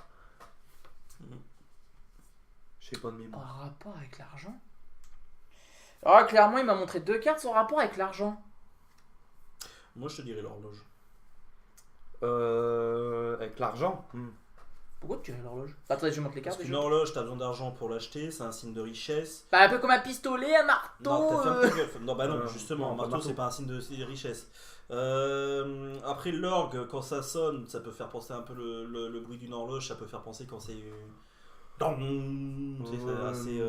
Je sais pas de En mémoire. rapport avec l'argent. Ah, clairement, il m'a montré 2 cartes sans rapport avec l'argent. Moi, je te dirais l'horloge. Avec l'argent. Pourquoi tu dirais l'horloge? Attendez, je montre les Parce cartes qu'une déjà. horloge, t'as besoin d'argent pour l'acheter, c'est un signe de richesse. Bah, un peu comme un pistolet, un marteau. Non, t'as fait un peu gueule. Non, bah non, Non, justement, un pas marteau, marteau. c'est pas un signe de richesse. Après, l'orgue, quand ça sonne, ça peut faire penser un peu le bruit d'une horloge, ça peut faire penser quand c'est. C'est assez.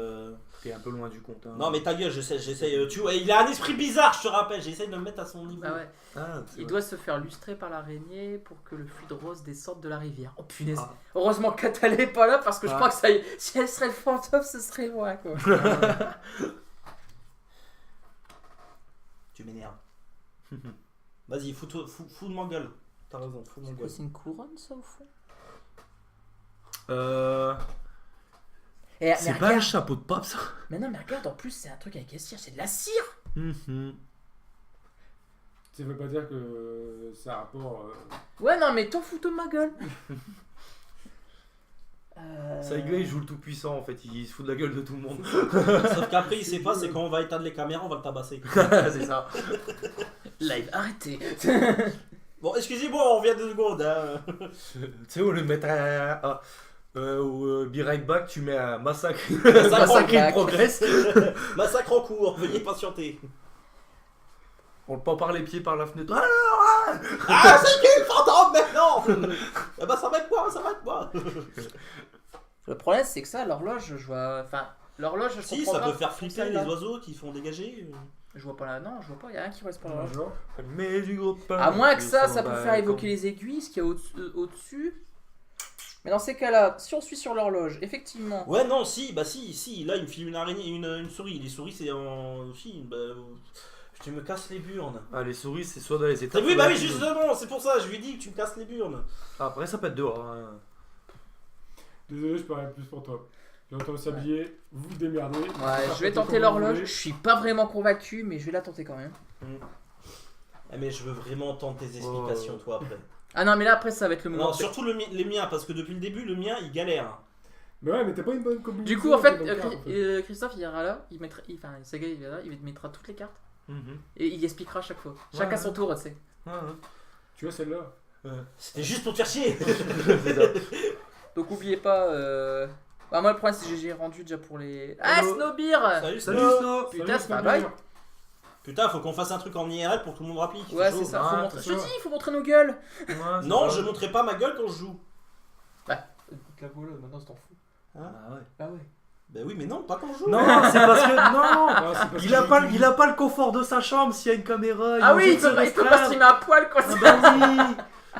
T'es un peu loin du compte. Hein. Non, mais ta gueule, j'essaye. Tu vois, il a un esprit bizarre, je te rappelle, j'essaye de le mettre à son niveau. Bah ouais. Ah, c'est Il vrai. doit se faire lustrer par l'araignée pour que le fluide rose descende de la rivière. Oh punaise. Ah. Heureusement qu'Atal est pas là parce que je Ah. crois que ça y est, si elle serait le fantôme, ce serait moi quoi. Tu m'énerves. Vas-y, fous de ma gueule. T'as raison, fous de ma gueule. C'est une couronne ça au fond? C'est pas un chapeau de pape ça. Mais non mais regarde, en plus c'est un truc avec la cire, c'est de la cire. Ça veut pas dire que c'est un rapport. Ouais non mais t'en fous de ma gueule. Ça il joue le tout puissant en fait, il se fout de la gueule de tout le monde. Sauf qu'après, il sait pas, c'est quand on va éteindre les caméras, on va le tabasser. C'est ça. Live, arrêtez. Bon, excusez-moi, on revient 2 secondes. Hein. Tu sais, au lieu de mettre au Be Right Back, tu mets un massacre. Massacre Massacre en in progress. Massacre en cours, veuillez patienter. On le pend par les pieds par la fenêtre. Ah, c'est qui le fantôme maintenant? Ah bah, ça va être moi, ça va être moi. Le problème c'est que ça, l'horloge, je vois. Enfin, l'horloge, je Si, comprends ça pas peut faire pour flipper celle-là. les oiseaux qui font dégager. Je vois pas là, non, je vois pas, y'a rien qui reste par l'horloge. Major. Mais du gros pain. À moins que ça Ils peut sont faire évoquer les aiguilles, ce qu'il y a au-dessus. Mais dans ces cas-là, si on suit sur l'horloge, effectivement. Ouais, non, si, bah si, là il me file une araignée, une souris. Les souris, c'est en. Si, bah. Tu me casses les burnes. Ah, les souris, c'est soit dans les états. Oui, bah oui, justement, c'est pour ça, je lui dis que tu me casses les burnes. Après, ça peut être dehors. Hein. Désolé, je parlais plus pour toi. J'ai entendu s'habiller, vous vous démerdez. Ouais, je vais tenter l'horloge. Je suis pas vraiment convaincu, mais je vais la tenter quand même. Ah, mais je veux vraiment entendre tes explications, toi, après. Ah non, mais là après ça va être le moment. Non, surtout les miens, parce que depuis le début, le mien, il galère. Mais ouais, mais t'as pas une bonne combinaison. Du coup, en fait, de cartes, en fait. Christophe il ira là, il mettra, enfin, Saga il ira là, il mettra toutes les cartes Mhm. et il expliquera à chaque fois. Chacun Ouais, son tour, tu sais. Ouais, ouais. Tu vois celle-là. C'était juste pour te faire chier. C'est ça. Donc oubliez pas. Bah, moi le problème c'est que j'ai rendu déjà pour les. Ah, Hello. Snowbeer. Salut, Salut Snow. Snow. Putain, Salut, c'est pas Snowbeer. bail. Putain, faut qu'on fasse un truc en IRL pour que tout le monde rapplique. Ouais, chaud. c'est ça. Ah, Faut montrer... c'est Je te ça. dis, il faut montrer nos gueules. Ouais, c'est Non, vrai. je montrerai pas ma gueule quand je joue. La voilà, maintenant, t'en fous. Ah ouais. Ah ouais. Bah oui, mais non, pas quand je joue. Non, c'est parce que. Non Ah, c'est parce il que a, j'ai pas, dit- il a pas le confort de sa chambre s'il y a une caméra. Ah est oui, obligé il de se peut pas restreindre. streamer à poil quoi. Ah bah oui.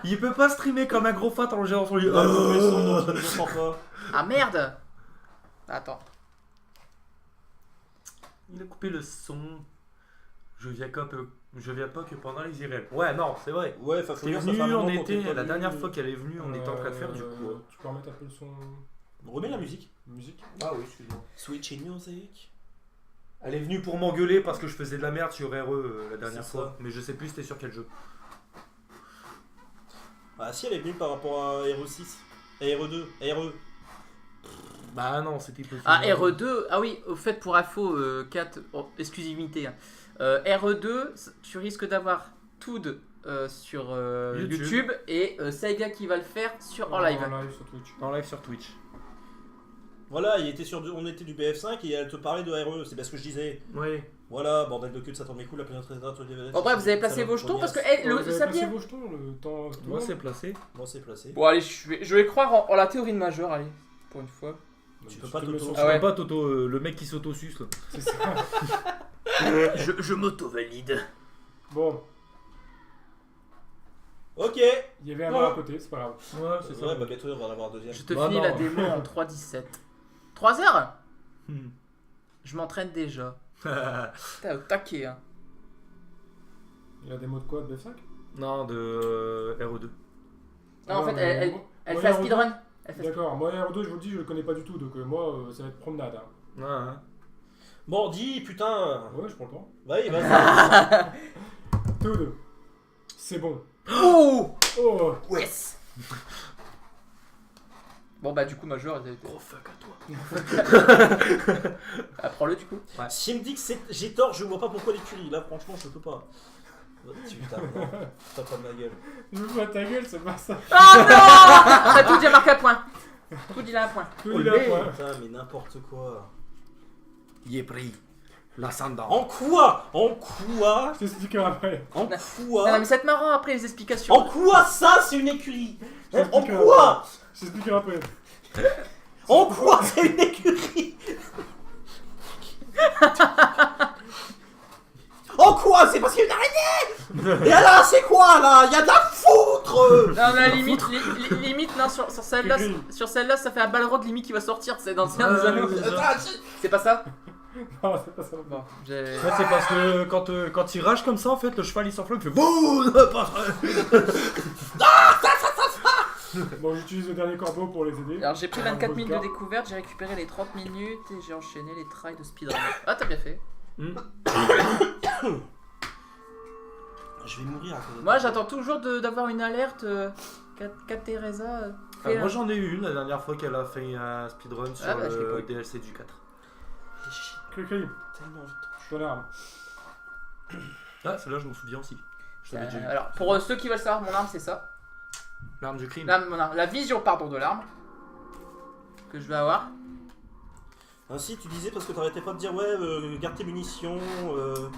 Il peut pas streamer comme un gros fat allongé dans son lit. Il a coupé le son, donc je ne comprends pas. Ah merde. Attends. Il a coupé le son. Je viens pas que pendant les IRL. Ouais, non, c'est vrai. Ouais, faut T'es dire, ça fait venu, un moment on qu'on t'est était. pas La vu. dernière fois qu'elle est venue, on était en train de faire du coup. Tu peux remettre un peu le son Remets la musique. musique. Ah oui, excuse-moi. Switch in music. Elle est venue pour m'engueuler parce que je faisais de la merde sur RE la dernière C'est fois. ça. Mais je sais plus c'était sur quel jeu. Ah si, elle est venue par rapport à RE6. À RE2. RE. Bah non, c'était possible. Ah RE2. Ah oui, au fait pour info 4 exclusivité. Hein. RE2, tu risques d'avoir Toad sur YouTube et Saiga qui va le faire sur en live. En live sur Twitch. En live sur Twitch. Voilà, on était du BF5 et elle te parlait de RE. C'est bien ce que je disais. Oui. Voilà, bordel de cul, ça tombe mes couilles, la planète très entre les Bon bref, vous avez placé vos jetons parce que Vous le avez ça placé vient. vos jetons, le temps. tout le Moi monde c'est placé. Bon, c'est placé. Bon allez, je vais croire en la théorie de Majeur, allez, pour une fois. Tu Mais peux pas te mets t'auto- sur- Je Ah ouais. sais pas Toto, le mec qui s'auto-suce là. C'est ça. Je m'auto-valide. Bon, Ok. il y avait un bar à côté, c'est pas grave. Ouais, c'est Ouais, bah bientôt on va en avoir un deuxième. Je te Bah finis non. la démo en 3.17. 3 heures. Hmm. Je m'entraîne déjà. Putain, au taquet hein. Il y a des mots de quoi de BF5 Non, de RE2. Non, en fait, elle moi, fait un RE2, speedrun. Elle fait D'accord, moi RE2, je vous le dis, je le connais pas du tout, donc moi, ça va être promenade. Hein. Ouais, hein. Bon, dis, putain. Ouais, je prends le temps. Vas-y, vas-y. Tout, c'est bon. Oh Oh, yes. Bon bah du coup Major, Gros fuck à toi. prends-le du coup. Si il me dit que j'ai tort, je vois pas pourquoi l'écurie. Là, franchement, je peux pas. Putain, non. T'as pas de ma gueule. je me vois ta gueule, c'est pas ça. Oh non. T'as tout dit à marquer un point. Tout dit là un point. Tout il a point. Putain, mais n'importe quoi. Il est pris. L'ascendant. En quoi? En quoi? Je t'expliquerai après. En Non, quoi? mais ça va être marrant après les explications. En quoi ça, c'est une écurie? Je En t'expliquerai quoi? après. Je t'expliquerai après. En quoi c'est une écurie? En quoi? C'est parce qu'il y a une araignée? Et là, c'est quoi là? Il y a de la foutre! Non, la limite, limite non, sur celle-là, Gris. sur celle-là, ça fait un balrog limite qui va sortir, c'est dans le Seigneur des Ouais, Anneaux. ouais, ouais. Ah, C'est pas ça? Non, c'est pas ça. Bon, j'ai. Ouais, c'est parce que quand il rage comme ça, en fait, le cheval il s'enflamme, il fait bouh, pas vrai. Bon, j'utilise le dernier corbeau pour les aider. Alors j'ai pris 24 minutes de Vodka. découverte, j'ai récupéré les 30 minutes et j'ai enchaîné les trails de speedrun. Ah, t'as bien fait. Je vais mourir à cause de Moi ça. j'attends toujours d'avoir une alerte. Teresa. fait Moi j'en ai eu une la dernière fois qu'elle a fait un speedrun sur Ah, bah, je l'ai pas le eu. DLC du 4. Des shit, Cri-cri, tellement envie de ton arme. Ah, celle-là je m'en souviens aussi. Je l'avais déjà eu. alors pour ceux qui veulent savoir, mon arme c'est ça. L'arme du crime. La vision pardon de l'arme que je vais avoir. Ainsi, tu disais parce que t'arrêtais pas de dire ouais, garde tes munitions.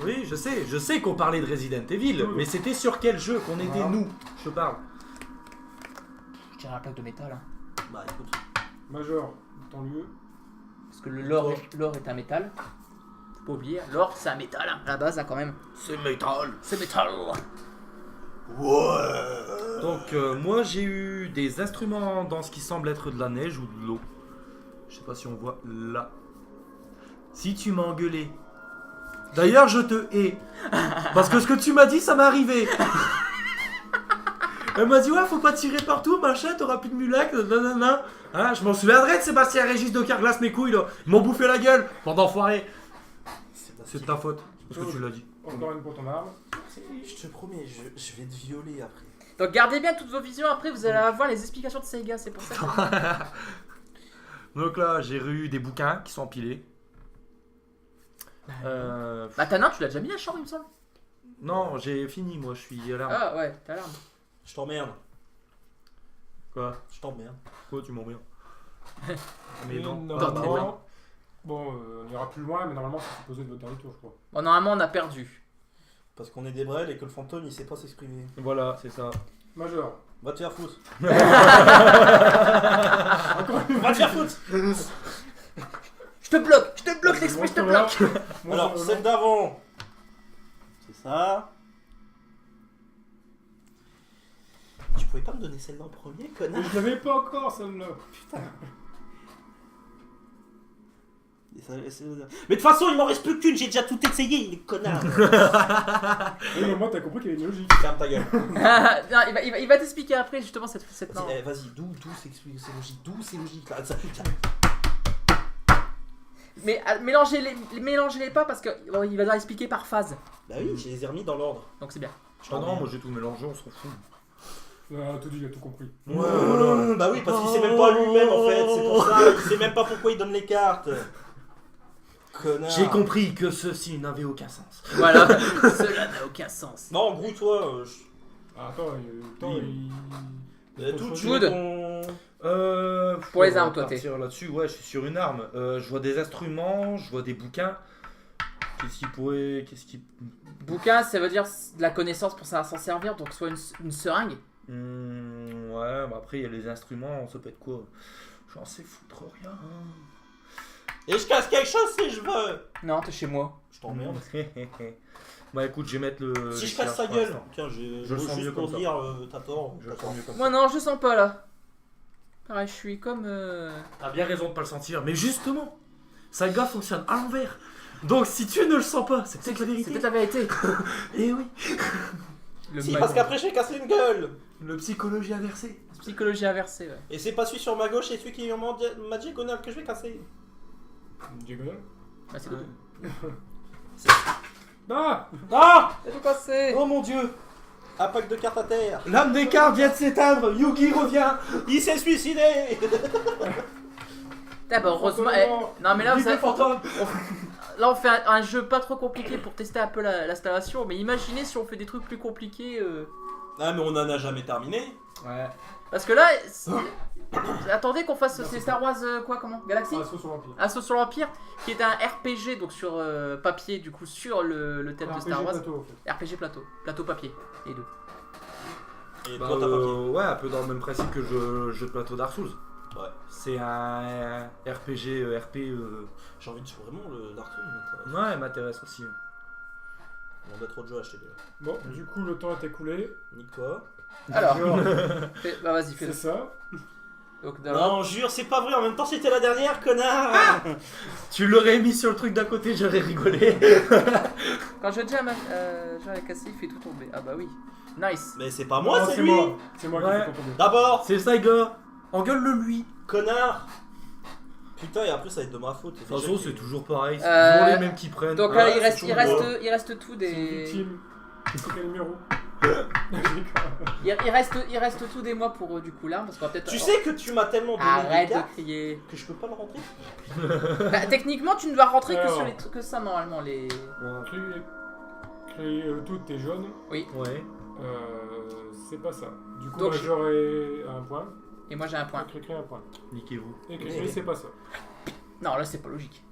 Oui, je sais qu'on parlait de Resident Evil, mais c'était sur quel jeu qu'on était Ah. nous, je parle. Je dirais la plaque de métal. Hein. Bah écoute. Major, ton lieu. Parce que l'or est un métal. Faut pas oublier, l'or c'est un métal hein, à la base là quand même. C'est métal. C'est métal. Ouais. Donc moi j'ai eu des instruments dans ce qui semble être de la neige ou de l'eau. Je sais pas si on voit là. Si tu m'as engueulé. D'ailleurs je te hais. Parce que ce que tu m'as dit ça m'est arrivé. Elle m'a dit ouais faut pas tirer partout machin t'auras plus de mulac nanana. Hein, je m'en souviendrai de Sébastien Régis de Carglass mes couilles là. Ils m'ont bouffé la gueule pendant d'enfoiré. C'est de ta faute. Parce que tu l'as dit. Encore une pour ton arme. Je te promets, je vais te violer après. Donc gardez bien toutes vos visions, après vous allez avoir les explications de Sega, c'est pour ça que... Donc là j'ai eu des bouquins qui sont empilés. Bah t'as un, tu l'as déjà mis la chambre il me semble. Non j'ai fini moi je suis à l'arme. Ah ouais, t'as l'arme. Je t'emmerde. Quoi? Je t'emmerde. Quoi tu m'emmerdes? Mais Et non. normalement, bon, on ira plus loin, mais normalement, c'est supposé de votre dernier tour, je crois. Bon normalement on a perdu. Parce qu'on est des brels et que le fantôme il sait pas s'exprimer. Voilà, c'est ça. Major. Va te faire foutre. Encore Va te faire foutre. Je te bloque l'esprit, je te bloque. Alors, celle d'avant. C'est ça. Tu pouvais pas me donner celle-là en premier, Mais connard? je l'avais pas encore celle-là. Mais de toute façon, il m'en reste plus qu'une, j'ai déjà tout essayé, les connards. Oui, mais moi, t'as compris qu'il y avait une logique. Ferme ta gueule. Non, il va t'expliquer après justement cette non. Vas-y, vas-y, d'où c'est logique, d'où c'est logique là. Mais mélangez-les pas parce que il va devoir expliquer par phase. Bah oui, je les ai remis dans l'ordre. Donc c'est bien. Ah non, moi j'ai tout mélangé, on s'en fout. Non, tout dit, il a tout compris. Ouais, voilà. Bah oui, parce qu'il sait même pas lui-même en fait, c'est pour ça, il sait même pas pourquoi il donne les cartes. Connard. J'ai compris que ceci n'avait aucun sens. Voilà. Cela n'a aucun sens. Non, en gros, toi, Ah, attends, Oui. tout, tu Good. veux qu'on... Pour les on va armes, toi, t'es. partir là-dessus, ouais, je suis sur une arme. Je vois des instruments, je vois des bouquins. Qu'est-ce qui... Bouquin, ça veut dire de la connaissance pour savoir s'en servir, donc soit une seringue. Ouais, bah après il y a les instruments, ça peut être quoi? J'en sais foutre rien. Et je casse quelque chose si je veux. Non, t'es chez moi. Je t'emmerde. Bah écoute, je vais mettre le... Si les je casse charges sa pour gueule. l'instant. Tiens, Je le sens juste mieux pour comme ça. dire, t'as tort. Je le sens mieux comme ça. Moi non, je le sens pas là. Pareil, je suis comme. T'as bien raison de pas le sentir, mais justement, Saga fonctionne à l'envers. Donc si tu ne le sens pas, c'est peut-être la C'est vérité. peut-être la vérité. Eh oui. Le Si, ma- parce qu'après, je vais casser une gueule. Le psychologie inversée. Psychologie inversée, ouais. Et c'est pas celui sur ma gauche, c'est celui qui est en ma diagonale que je vais casser. Diagonale. Bah, c'est tout. Ah Ah! C'est tout cassé. Oh mon dieu! Un pack de cartes à terre. L'âme des cartes vient de s'éteindre, Yugi revient. Il s'est suicidé. Ah bah, heureusement. Non, mais là, Vive le fantôme. là on fait un jeu pas trop compliqué pour tester un peu l'installation. Mais imaginez si on fait des trucs plus compliqués. Ah mais on en a jamais terminé. Ouais. Parce que là. Attendez qu'on fasse ces Star Wars quoi, comment? Galaxy? Assaut sur l'Empire. Assaut sur l'Empire, qui est un RPG donc sur papier du coup sur le thème de Star RPG Wars. plateau, en fait. RPG plateau papier, les deux. Et Bah, toi t'as papier. ouais, un peu dans le même principe que le jeu de plateau Dark Souls. Ouais. C'est un RPG, J'ai envie de jouer vraiment le Dark Souls, il m'intéresse. Ouais, il m'intéresse aussi. On a trop de jeux à acheter déjà. Bon, du coup, le temps est écoulé. Nique-toi. Alors, Genre, bah vas-y, c'est fais-le. ça. Donc, Non, jure, c'est pas vrai, en même temps c'était la dernière, connard. Tu l'aurais mis sur le truc d'à côté, j'aurais rigolé. quand je dis à la cassé, il fait tout tomber. Ah bah oui. Nice. Mais c'est pas moi, Non, c'est lui. moi. C'est moi Ouais. qui fais tomber. D'abord, C'est Saga. Engueule-le lui. connard. Putain, et après ça va être de ma faute. De toute façon, c'est toujours pareil, c'est Euh, toujours les mêmes qui prennent. Donc Ouais, là, c'est toujours il reste tout C'est une des. victime. C'est quel numéro Il reste tout des mois pour du coup l'arme parce qu'on va peut-être. Tu sais que tu m'as tellement donné Arrête des de cartes crier. que je peux pas le rentrer. Bah, techniquement, tu ne dois rentrer que Alors. sur les trucs que ça normalement les. Créer toutes tes jaunes. Ouais. C'est pas ça. Du coup, Donc, moi, j'aurai un point. Et moi j'ai un point. Créer un point. Niquez-vous. Et créer, c'est pas ça. Non, là c'est pas logique.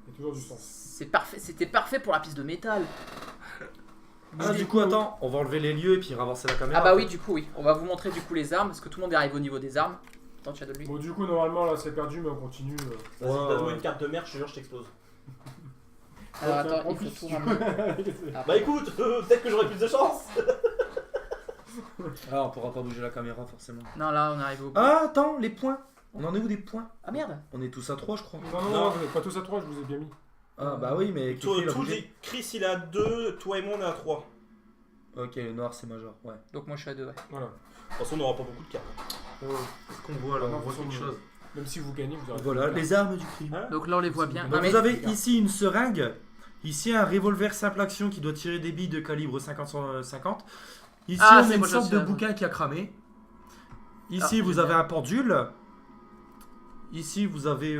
Il y a toujours du sens. C'est parfait. C'était parfait pour la piste de métal. Ah, du coup, attends, on va enlever les lieux et puis ravancer la caméra. Ah bah oui, du coup oui. On va vous montrer du coup les armes parce que tout le monde arrive au niveau des armes. Attends, tu as de lui. Bon, du coup, normalement, là, c'est perdu, mais on continue. Vas-y, Ouais, donne-moi ouais. une carte de merde, je te jure, je t'explose. Alors Tiens, attends, prends il faut plus, tout tu ramener. peux. Bah écoute, peut-être que j'aurai plus de chance. Ah, on pourra pas bouger la caméra forcément. Non, là on arrive au. Ah, attends, les points. On en est où des points? Ah merde. On est tous à 3, je crois. Non, vous n'êtes pas tous à 3, je vous ai bien mis. Ah, bah oui, mais Toi, Kiki, il a tout bougé. dit, Chris il est à 2, toi et moi on est à 3. Ok, le noir c'est major, ouais. Donc moi je suis à 2, ouais. Voilà. De toute façon, on n'aura pas beaucoup de cartes. Qu'est-ce qu'on voit là? Non, On voit façon, quelque chose. Même si vous gagnez, vous aurez. Voilà, les armes du crime. Hein? Donc là on les voit bien. Donc, Non, Donc mais... vous avez ici une seringue, ici un revolver simple action qui doit tirer des billes de calibre 50-50. Ici Ah, on c'est a une moi, je sorte sais, de ouais. bouquin qui a cramé. Ici Ah, vous génial. avez un pendule. Ici vous avez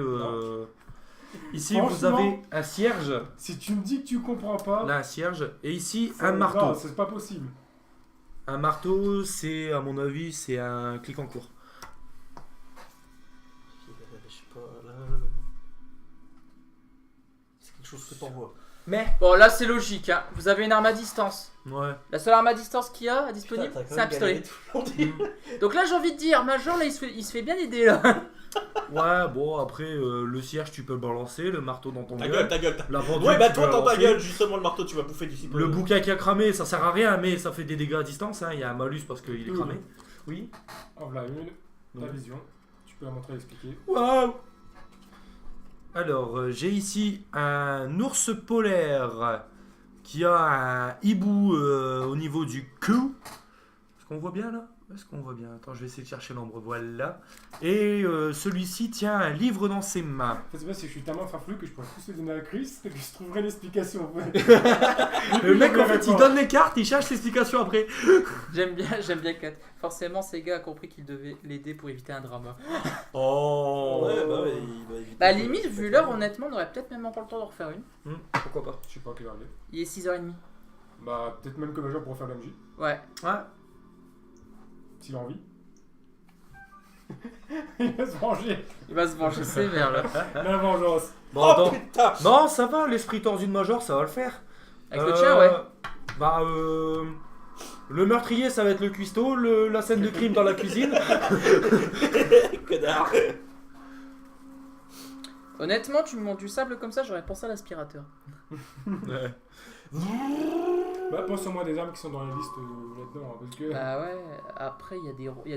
ici vous Franchement. avez un cierge. Si tu me dis que tu comprends pas. Là un cierge et ici ça- un marteau. non, c'est pas possible. Un marteau c'est à mon avis c'est un clic en cours. Je sais pas, là. C'est quelque quelque chose que t'envoies. Mais. Bon, là c'est logique, hein. Vous avez une arme à distance. Ouais. La seule arme à distance qu'il y a disponible, Putain, t'as quand c'est un même galéré pistolet. tout le monde. Donc là, j'ai envie de dire, Major, là, il se fait bien aider là. Ouais, bon, après, le cierge, tu peux le balancer, le marteau dans ton Ta gueule. gueule, ta gueule. La pendule, Ouais, bah tu toi peux dans ta lancer. gueule, justement, le marteau, tu vas bouffer d'ici peu. Le bouquin qui a cramé, ça sert à rien, mais ça fait des dégâts à distance. Hein. Il y a un malus parce qu'il est cramé. Oui. En voilà une. Ta Ouais. vision. Tu peux la montrer et expliquer. Waouh! Alors, j'ai ici un ours polaire qui a un hibou au niveau du cou. Est-ce qu'on voit bien là? Est-ce qu'on voit bien? Attends, je vais essayer de chercher l'ombre. Voilà. Et celui-ci tient un livre dans ses mains. En fait, c'est pas si je suis tellement farfelu que je pourrais tous les donner à Chris et que je trouverais l'explication. Le mec, en fait, il donne les cartes, il cherche l'explication après. J'aime bien Kat. Forcément, Sega a compris qu'il devait l'aider pour éviter un drama. Oh! Ouais, bah ouais, il va éviter. Bah, limite, vu l'heure, honnêtement, on aurait peut-être même encore le temps d'en refaire une. Pourquoi pas? Je sais pas à quelle heure il est. Il est 6h30. Bah, peut-être même que Major pourrait faire l'MJ, Ouais. Ouais. s'il a envie. Il va se venger. Il va se venger sévère là. La vengeance. Bon, Oh attends. putain! Non, ça va, l'esprit tordu de Major, ça va le faire. Avec le tien, ouais. Bah, le meurtrier, ça va être le cuistot, la scène de crime dans la cuisine. Connard! Honnêtement, tu me montres du sable comme ça, j'aurais pensé à l'aspirateur. Ouais. Bah, pense au moins des armes qui sont dans la liste là-dedans. Hein, parce que. Bah ouais, après, il y a des roues. Il y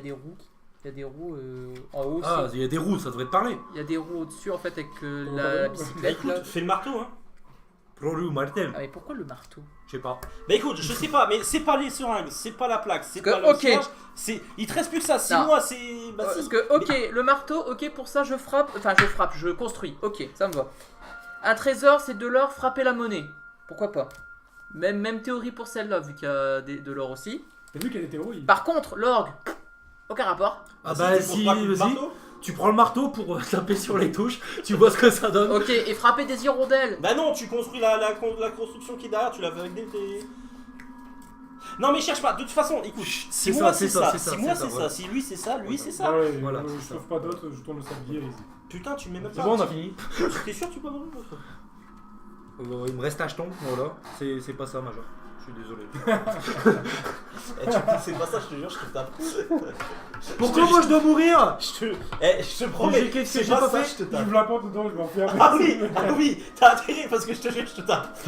a des roues en haut. Ah, aussi. il y a des roues, ça devrait te parler. Il y a des roues au-dessus en fait avec Bah, la Bah bicyclette là. écoute, fais le marteau, hein. Prolu Martel. Ah mais pourquoi le marteau? Je sais pas. Bah écoute, je sais pas, mais c'est pas les seringues, c'est pas la plaque, c'est Parce pas que, le ok. cierge, c'est... Il te reste plus que ça, 6 Non. mois, c'est... Bah si. Parce que ok, le marteau, ok pour ça je frappe, je construis, ok, ça me va. Un trésor c'est de l'or, frapper la monnaie. Pourquoi pas? Même théorie pour celle-là vu qu'il y a de l'or aussi. T'as vu qu'il y a des théories. Par contre, l'orgue, aucun rapport. Ah tu bah comptes si, pas le vas-y. marteau. Tu prends le marteau pour taper sur les touches, tu vois ce que ça donne. Ok, et frapper des hirondelles. Bah non, tu construis la construction qui est derrière, tu l'as fait avec des... Non mais cherche pas, de toute façon, écoute, 6 c'est mois ça, c'est c'est ça, ça, c'est ça, 6 mois c'est c'est ça, ça, voilà. si lui c'est ça, lui c'est ça. Ouais, Voilà, je c'est trouve pas d'autres, je tourne le sablier et easy. Putain, tu mets même C'est pas... bon, on a fini. T'es sûr que tu peux avoir Il me reste un jeton, voilà. C'est pas ça, Major. Je suis désolé. C'est pas ça, je te jure, je te tape. Pourquoi moi je dois mourir? Je te promets, Qu'est-ce que c'est j'ai pas pas ça, fait je te tape. J'ouvre la porte dedans, je m'enferme. Ah oui, t'as intérêt parce que je te jure, je te tape.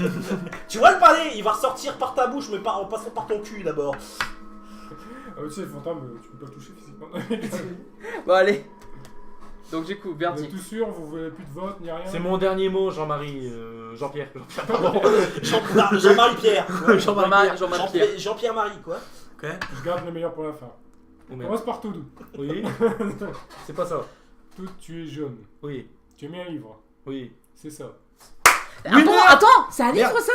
Tu vois le palais, il va ressortir par ta bouche, mais en passant par ton cul d'abord. Tu sais, le fantôme, tu peux pas le toucher physiquement. Bon allez. Donc du coup, Vous êtes Bertie. tout sûr, vous voulez plus de vote, ni rien. C'est mon dernier mot, Jean-Marie. Jean-Pierre. Pardon. Jean-Marie Pierre. Jean-Marie Pierre. Jean-Marie Pierre. Jean-Pierre Marie, quoi. Ok. Je garde le meilleur pour la fin. Oh, On merde. commence par tout doux. Oui. C'est pas ça. Tout, tu es jaune. Oui. Tu aimes un livre. Oui. C'est ça. Attends, c'est un livre Merde. ça?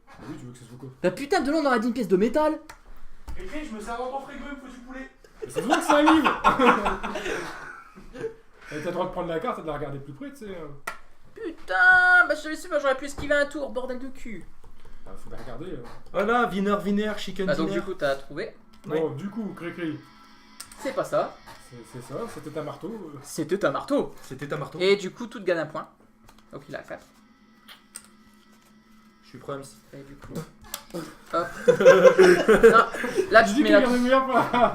Ah oui, tu veux que ce soit quoi? Bah putain, de l'eau on aurait dit une pièce de métal. Écris, je me sers dans ton frigo, il faut du poulet. Ça se voit que c'est un livre. Et t'as le droit de prendre la carte et de la regarder plus près, tu sais. Putain, bah je savais su, bah, j'aurais pu esquiver un tour, bordel de cul. Ah, faut la regarder. Voilà, Wiener, chicken Bah donc dinner. du coup t'as trouvé. Bon, du coup, Cricri, C'est pas ça. c'est ça, c'était un marteau. C'était un marteau. C'était un marteau. Et du coup, tout gagne un point. Donc il a 4. Je suis prêt, MC. Et du coup. Hop. Non, là Je tu dis mets qu'il la. garde le meilleur pour la fin.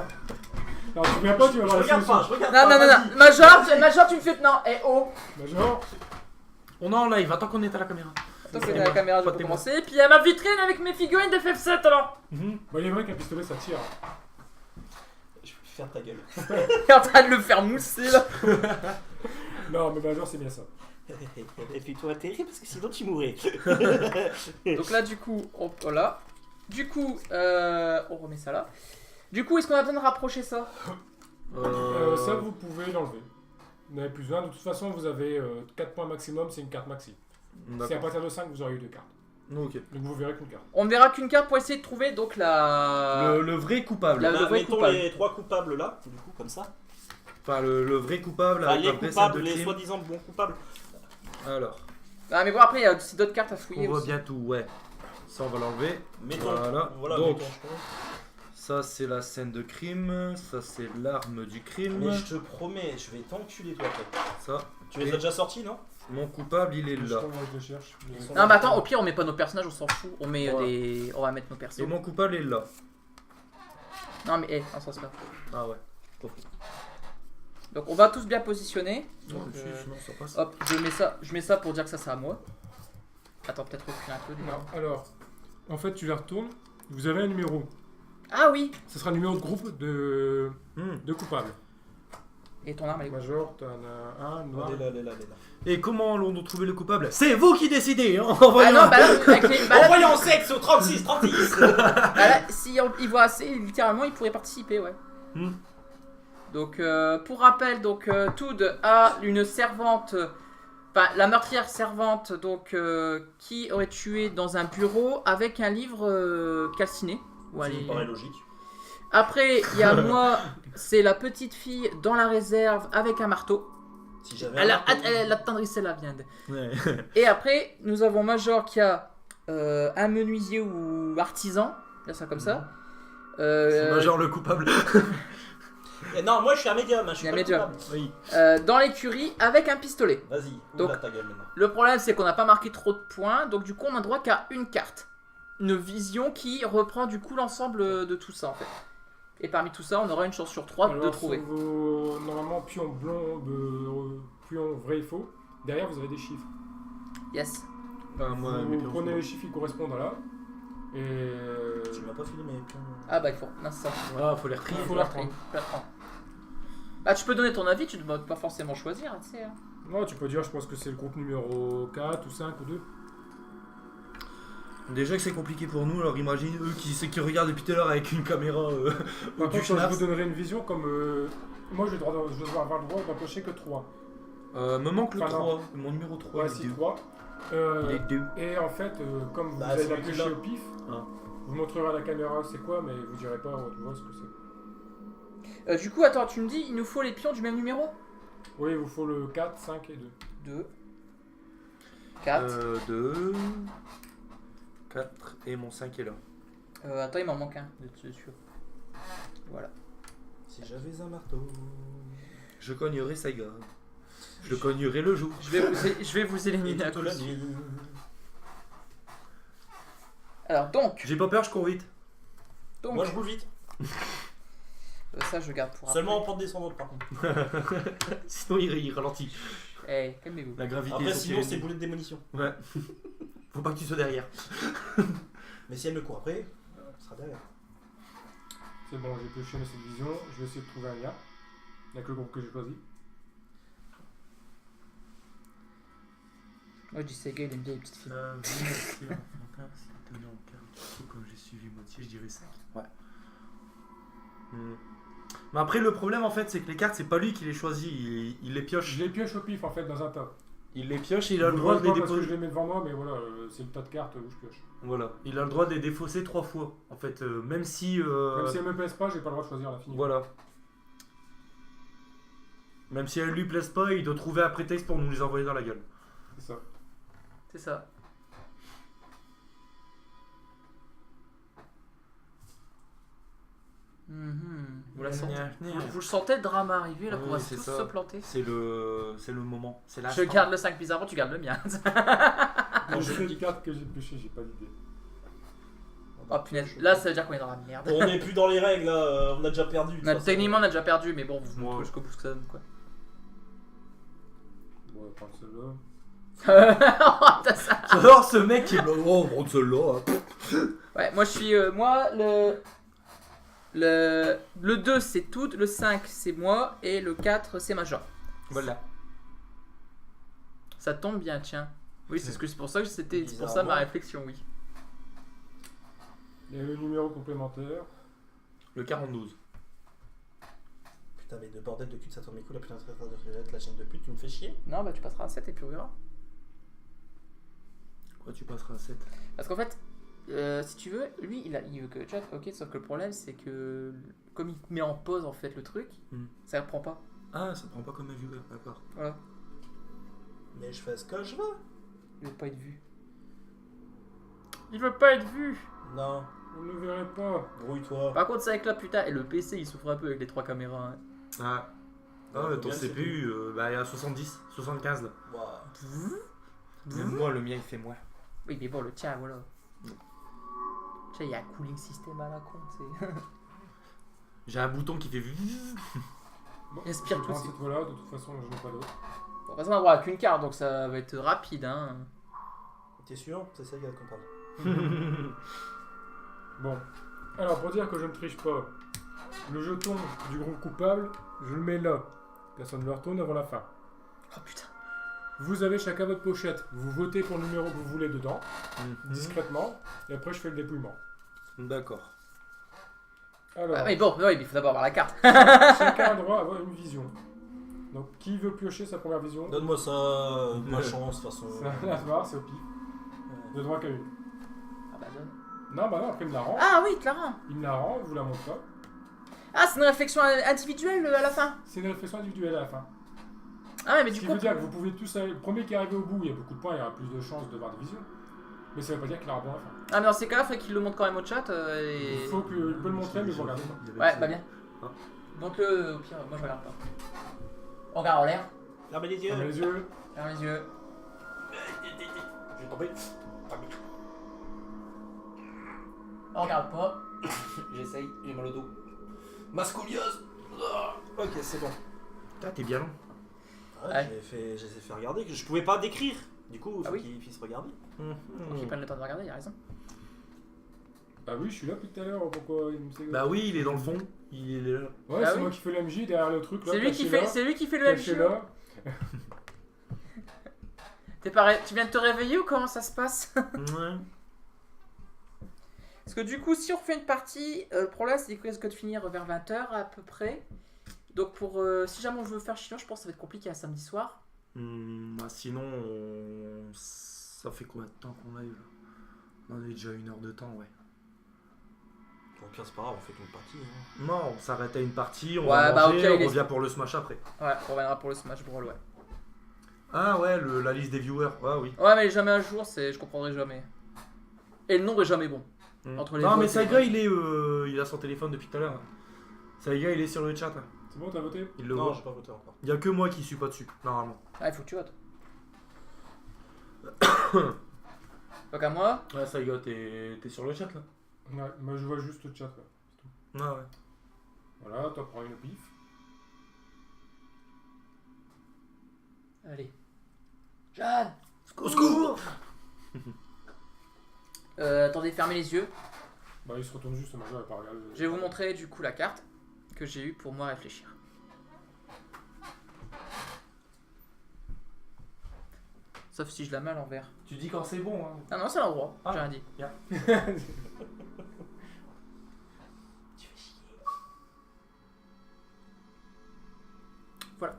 Non, tu regardes pas, tu vas Je voir la regarde pas, je solution. regarde Non, pas. non, non, non. Major, tu me fais. Non, oh. Major, On est en live, attends qu'on est à la caméra. Attends que la caméra, je Pas peux de commencer. Et puis il y a ma vitrine avec mes figurines de FF7 alors. bon, il est vrai qu'un pistolet ça tire. Je vais faire ta gueule. Il est en train de le faire mousser là. Non, mais Major, c'est bien ça. Et fais-toi atterrir parce que sinon tu mourrais. Donc là, du coup, voilà. Du coup, on remet ça là. Du coup, est-ce qu'on a besoin de rapprocher ça? Ça, vous pouvez l'enlever. Vous n'avez plus besoin. De toute façon, vous avez 4 points maximum, c'est une carte maxi. C'est à D'accord. partir de 5 vous aurez eu 2 cartes. Ok. Donc vous verrez qu'une carte. On ne verra qu'une carte pour essayer de trouver donc la. Le vrai coupable. La- le vrai Mettons coupable. les 3 coupables là, du coup, comme ça. Enfin, le vrai coupable Enfin, avec les la vraie scène coupables, de les crime. soi-disant bons coupables. Alors, Ah, mais bon, après, il y a aussi d'autres cartes à on fouiller voit aussi. bien tout, ouais. Ça, on va l'enlever. Mettons, Voilà. Donc, mettons. ça, c'est la scène de crime. Ça, c'est l'arme du crime. Mais je te promets, je vais t'enculer toi. Toi. Ça. Tu les Et- as déjà sortis, non? Mon coupable, il est Je là. je le cherche. Ils sont Non, mais attends, au pire, on met pas nos personnages, on s'en fout. On met Voilà. des. On va mettre nos persos. Et mon coupable est là. Non, mais en ce sens-là. Ah ouais. Donc, on va tous bien positionner. Non, Donc, sinon ça passe. hop, je mets ça pour dire que ça, c'est à moi. Attends, peut-être reculer un peu. déjà. Non, alors, en fait, tu la retournes. Vous avez un numéro. Ah oui. Ce sera le numéro de groupe de coupables. Et ton arme, elle est où? Major, t'en as un, noir. Elle est là. Et comment allons-nous trouver le coupable? C'est vous qui décidez, hein. Ah non, bah là, avec les, bah là, Envoyons sexe au 36, 36. bah là, si il voit assez, littéralement, il pourrait participer, ouais. Hmm. Donc, pour rappel, donc Toad a une servante, enfin la meurtrière servante, donc qui aurait tué dans un bureau avec un livre calciné. Où Ça elle me est- paraît logique. Après, il y a moi, c'est la petite fille dans la réserve avec un marteau. Si j'avais Elle un a, marteau- elle attendrissait la viande. Ouais. Et après, nous avons Major qui a un menuisier ou artisan, là ça comme ça. C'est Major le coupable. Non, moi je suis un médium, je suis Il y a pas un médium. coupable. Oui. Dans l'écurie avec un pistolet. Vas-y, Donc- ouvre ta gueule maintenant. Le problème, c'est qu'on n'a pas marqué trop de points, donc du coup, on a droit qu'à une carte. Une vision qui reprend du coup l'ensemble de tout ça en fait. Et parmi tout ça, on aura une chance sur 3 de Alors, trouver. sur vos, normalement, pion blanc, pion vrai et faux. Derrière, vous avez des chiffres. Yes. Ah, moi, mes Vous pions prenez sont les chiffres qui correspondent à là. Et. Tu m'as pas filé mes pions. Ah bah il faut. Non, c'est ça. Ah, faut les retrier. Faut la reprendre. Faut la reprendre. Bah tu peux donner ton avis, tu ne dois pas forcément choisir, tu sais. Hein. Non, tu peux dire, je pense que c'est le groupe numéro 4 ou 5 ou 2. Déjà que c'est compliqué pour nous, alors imagine eux qui regardent depuis tout à l'heure avec une caméra au Par du contre, je schnapps. vous donnerai une vision comme. Moi, je vais devoir avoir le droit d'empocher que 3. Me manque le Enfin, 3, mon numéro 3. Ouais, il est si deux. 3. Il est 2. Et en fait, comme vous Bah, allez c'est la lui qui piocher l'a. au pif, Ah. vous montrerez à la caméra c'est quoi, mais vous direz pas tu vois ce que c'est. Du coup, attends, tu me dis, il nous faut les pions du même numéro? Oui, il vous faut le 4, 5 et 2. 2, 4. 2, 4 et mon 5 est là. Attends, il m'en manque un, de sûr. Voilà. Si j'avais un marteau. Je cognerai Saiga. Je le cognerai le jour. Je vais vous Et éliminer à toute coup la sûr. nuit. Alors donc, J'ai pas peur, je cours vite. Moi je roule vite. Ça je garde pour Seulement en pente descendante par contre. Sinon il ralentit. Eh, calmez-vous. La gravité Après est sinon tirée. c'est boulet de démolition. Ouais. Faut pas que tu sois derrière. Mais si elle me court après, ce sera derrière. C'est bon, j'ai pioché cette vision. Je vais essayer de trouver un lien avec le groupe que j'ai choisi. Moi je dis Sega, il aime bien les petites filles. Comme j'ai suivi moitié, je dirais 5. Ouais. Mais après, le problème en fait, c'est que les cartes, c'est pas lui qui les choisit, il les pioche. Je les pioche au pif en fait dans un tas. Il les pioche et il a le Vous droit de les voyez pas parce que je déposer. les mets devant moi, mais voilà, c'est le tas de cartes où je pioche. Voilà, il a le droit de les défausser 3 fois. En fait, même si. Même si elles me plaisent pas, j'ai pas le droit de choisir l'infini. Voilà. Même si elles lui plaisent pas, il doit trouver un prétexte pour nous les envoyer dans la gueule. C'est ça. C'est ça. Mhm. Vous la sentez vous le sentez le drama arriver là Oui, qu'on va c'est tous ça. se planter? C'est le moment. C'est la Je garde le 5 bizarrement, tu gardes le mien. Les 7 cartes que j'ai piochées, j'ai pas d'idée. Oh punaise, là ça veut dire qu'on est dans la merde. On est plus dans les règles là, on a déjà perdu. de toute façon. Techniquement on a déjà perdu, mais bon, vous Ouais. montrez jusqu'au bout ce que ça donne quoi. Bon, on va prendre celle-là. Oh, t'as ça. J'adore ce mec qui est là. Oh, on se là. Ouais, moi je suis. Moi, le 2 c'est tout, le 5 c'est moi, et le 4 c'est Major. Voilà. Ça tombe bien, tiens. Oui, c'est pour ça que c'était. C'est pour ça Bizarrement. ma réflexion, oui. Et le numéro complémentaire. Le 42. Putain, mais de bordel de cul de Saturne Mico, la putain de la chaîne de pute, tu me fais chier. Non, bah tu passeras à 7 et puis on verra. Quoi, tu passeras à 7. Parce qu'en fait, si tu veux, lui il veut que chat, ok, sauf que le problème c'est que comme il met en pause en fait le truc, ça reprend pas. Ah, ça prend pas comme un viewer, d'accord. Voilà, Mais je fais ce que je veux. il veut pas être vu. Il veut pas être vu. Non, Vous ne le verrez pas. brouille-toi. Par contre, c'est avec là putain, et le PC il souffre un peu avec les 3 caméras. Hein. Ah. Ah ouais, ton Combien de CPU, il y a 70, 75 là. Ouah. Même moi, le mien il fait moins. Oui, mais bon, le tien, voilà. Tu sais, il y a un cooling system à la con, tu sais. J'ai un bouton qui fait. Bon, Inspire je tout, prends c'est- cette voie-là, de toute façon, je n'ai pas d'autre. Bon, de toute façon, on n'aura qu'une carte, donc ça va être rapide, hein. T'es sûr? C'est ça, gars, qu'on parle. Bon, alors pour dire que je ne triche pas, le jeton du groupe coupable, je le mets là. Personne ne le retourne avant la fin. Oh putain. Vous avez chacun votre pochette. Vous votez pour le numéro que vous voulez dedans, Mhm. discrètement, et après je fais le dépouillement. D'accord. Alors, Ah, mais bon, oui, mais il faut d'abord avoir la carte. chacun a droit à avoir une vision. Donc, qui veut piocher sa première vision? Donne-moi ça, ma chance, de toute façon. C'est un hasard, c'est au pif. De droit qu'à une. Ah bah donne. Non, bah non, après il me la rend. Ah oui, Clara. Il me la rend, je vous la montre pas. Ah, c'est une réflexion individuelle à la fin. C'est une réflexion individuelle à la fin. Ah ouais, mais Ce du qui coup... veut dire que vous pouvez tous aller. Le premier qui est arrivé au bout, il y a beaucoup de points, il y aura plus de chances de voir des visions. Mais ça veut pas dire qu'il aura bon à la fin. Ah, mais dans ces cas-là, il faudrait qu'il le montre quand même au chat. Et... Il faut que. Il peut le montrer, mais vous regardez pas. Ouais, bah bien. Ah. Montre-le, au pire, moi je regarde pas. On regarde en l'air, Fermez les yeux. Fermez les yeux. ferme les yeux. Je vais tomber. On regarde pas. J'essaye, j'ai mal au dos. Ma scoliose. Ok, c'est bon. Ah, t'es bien long. Ouais. Je les ai fait regarder, que je pouvais pas décrire. Du coup, il Ah faut oui. qu'ils puissent regarder. Faut qu'il prenne le temps de regarder, il a raison. Ah oui, je suis là depuis tout à l'heure, pourquoi il me sait. Bah oui, il est dans le fond. Il est là. Ouais, Ah c'est oui. moi qui fais l'MJ derrière le truc là. C'est lui qui caché fait, là, c'est lui qui fait le caché MJ. là. T'es pareil, tu viens de te réveiller ou comment ça se passe? Ouais. Parce que du coup, si on refait une partie, le problème c'est qu'il risque de finir vers 20h à peu près. Donc pour si jamais on veut faire chinois, je pense que ça va être compliqué un samedi soir. Bah, sinon, ça fait combien de temps qu'on a eu là? On a déjà 1 heure de temps, ouais. Au pire, c'est pas grave, on fait une partie. Hein. Non, on s'arrête à une partie, on Ouais, va bah, manger, ok, on il est- revient pour le smash après. Ouais, on reviendra pour le Smash Brawl, ouais. Ah ouais, la liste des viewers, ouais, oui. Ouais, mais jamais un jour, je comprendrai jamais. Et le nombre est jamais bon. Entre les Non, mais votes, Saiga, il a son téléphone depuis tout à l'heure. hein. Saiga, il est sur le chat. hein. C'est bon, t'as voté? Il le Non, voit. j'ai pas voté encore. Il y a que moi qui suis pas dessus, normalement. Ah, il faut que tu votes. Donc à moi. Ouais, Saiga, t'es sur le chat là? Ouais, moi je vois juste le chat là. Ah ouais. Voilà, t'en prends une au pif. Allez. Jeanne. Au secours! Attendez, fermez les yeux. Bah, il se retourne juste, moi je vais pas regarder. Je vais vous montrer du coup la carte que j'ai eue pour moi réfléchir. Sauf si je la mets à l'envers. Tu dis quand c'est bon, hein. Ah non, c'est à l'endroit, Ah. j'ai rien dit. Bien. Tu fais chier. Voilà.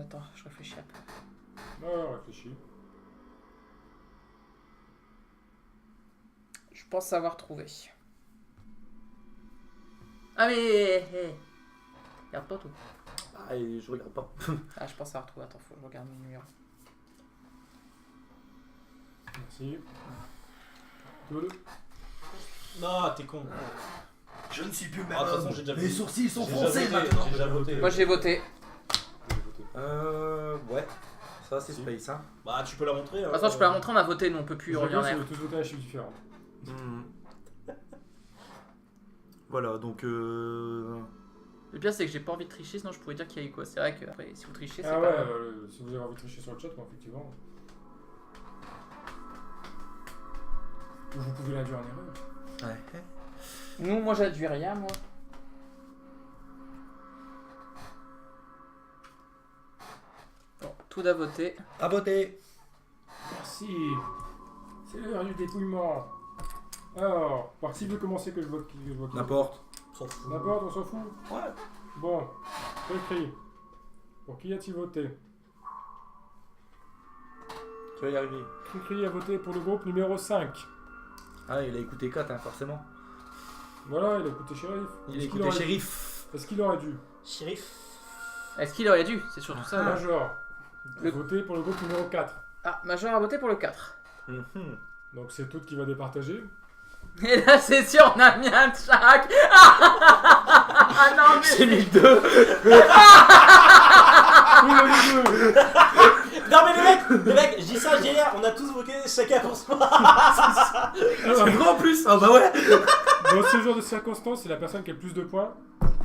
Attends, je réfléchis un peu. Ouais, réfléchis. Je pense avoir trouvé. Ah mais... Regarde pas tout. Ah, et je regarde pas. Ah, je pense avoir trouvé. Attends, faut que je regarde mes numéros. Merci. Cool. Non, t'es con. Je ne suis plus Ah, de toute façon, j'ai déjà Les voté. sourcils sont J'ai déjà foncés voté, maintenant. j'ai déjà voté. Moi j'ai voté. J'ai voté. Ouais. Ça, c'est Si. Space, hein. Bah, tu peux la montrer. De toute façon, je peux la montrer, on a voté, nous on peut plus Je revenir en regarde, arrière. c'est tous voté à chiffres différents. Voilà, donc Le pire, c'est que j'ai pas envie de tricher, sinon je pourrais dire qu'il y a eu quoi. C'est vrai que après, si vous trichez, c'est Ah pas ouais, grave. si vous avez envie de tricher sur le chat, moi, effectivement. Ou vous pouvez l'induire en erreur. Ouais. Nous, moi j'adduis rien, moi. Bon, tout à voter. À voter. Merci. C'est l'heure du dépouillement. Alors, par qui veut commencer que je vois qui N'importe. On s'en fout. N'importe, on s'en fout. Ouais. Bon, écrit. Pour qui a-t-il voté? Tu vas y arriver. Cricri a voté pour le groupe numéro 5. Ah, il a écouté 4, hein, forcément. Voilà, il a écouté Shérif. Il a Est-ce qu'il écouté aurait- Shérif. Est-ce qu'il aurait dû? Shérif. Est-ce qu'il aurait dû? C'est surtout ça. là. Major. Le- Voté pour le groupe numéro 4. Ah, Major a voté pour le 4. Mhm. Donc c'est tout qui va départager. Et là, c'est sûr, on a mis un de chaque. Ah non, mais. J'ai mis 2. Oui, le deux. Non mais les mecs, je dis ça, JR, on a tous voté chacun pour soi. C'est vrai en plus. Ah bah ouais. Dans ce genre de circonstances, c'est la personne qui a le plus de points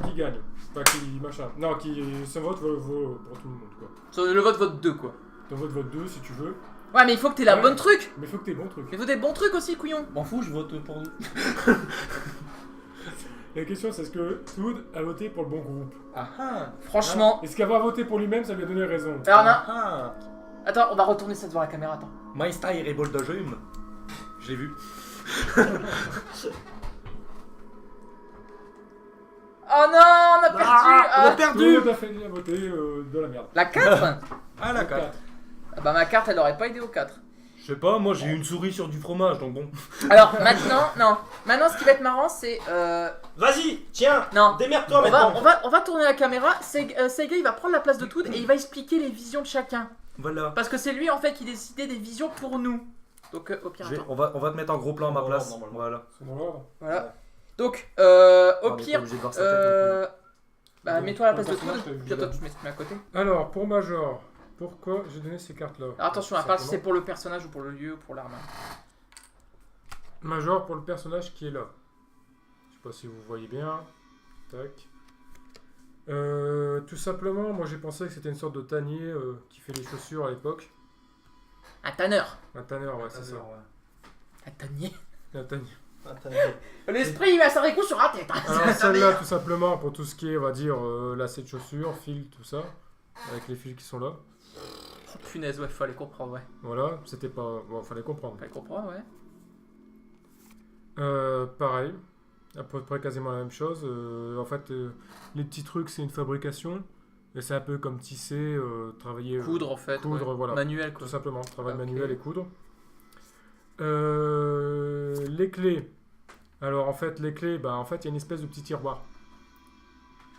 qui gagne. Pas qui machin. Non, qui ce vote vaut pour tout le monde quoi. Sur le vote 2 quoi. Ton vote 2 si tu veux. Ouais, mais il faut que t'aies la Ouais. bonne truc. Mais faut que t'aies bon truc. Il faut des bons trucs aussi, couillon. M'en fous, je vote pour nous. La question c'est est-ce que Toad a voté pour le bon groupe? Ah ah. Franchement. Est-ce qu'avoir voté pour lui-même ça lui a donné raison? Alors, non. Ah. Attends, on va retourner ça devant la caméra. Attends. My style est bol de jeu. Je l'ai vu. Oh non, on a perdu. On a Ah. perdu. Toad a fait il a voté de la merde. La 4. Ah la 4. Ah bah ma carte elle aurait pas aidé au 4. Je sais pas, moi j'ai eu une souris sur du fromage donc bon. Alors maintenant, non. Maintenant ce qui va être marrant c'est Vas-y, tiens, non. démerde-toi On maintenant. va tourner la caméra. Sega il va prendre la place de Toad et il va expliquer les visions de chacun. Voilà. Parce que c'est lui en fait qui décidait des visions pour nous. Donc au pire attends. On va te mettre en gros plan à ma Dans place. l'ordre, normalement. Voilà. C'est dans l'ordre. Voilà. Donc On au est pas pire obligé de voir sa tête non bah mets-toi à la place de Pour le Toad. personnage, Puis toi tu mets à côté. Alors pour Major, pourquoi j'ai donné ces cartes là? Alors attention, à part si c'est pour le personnage ou pour le lieu ou pour l'arme. Major pour le personnage qui est là. Je sais pas si vous voyez bien. Tac. Tout simplement, moi j'ai pensé que c'était une sorte de tannier qui fait les chaussures à l'époque. Un tanneur. Un tanneur, ouais, c'est ça. Un tannier. Un tannier. Attends. L'esprit il va s'arrêter coup sur la tête. Alors celle-là, tout simplement, pour tout ce qui est, on va dire, lacets de chaussures, fils, tout ça. Avec les fils qui sont là. Oh, punaise, ouais, fallait comprendre, ouais. Voilà, c'était pas... Bon, fallait comprendre. Fallait comprendre, ouais. Pareil. À peu près quasiment la même chose. En fait, les petits trucs, c'est une fabrication. Et c'est un peu comme tisser, travailler... Coudre en fait. coudre, ouais. voilà. Manuel quoi. Tout simplement, travail Ok. manuel et coudre. Les clés. Alors en fait, les clés, bah en fait, il y a une espèce de petit tiroir.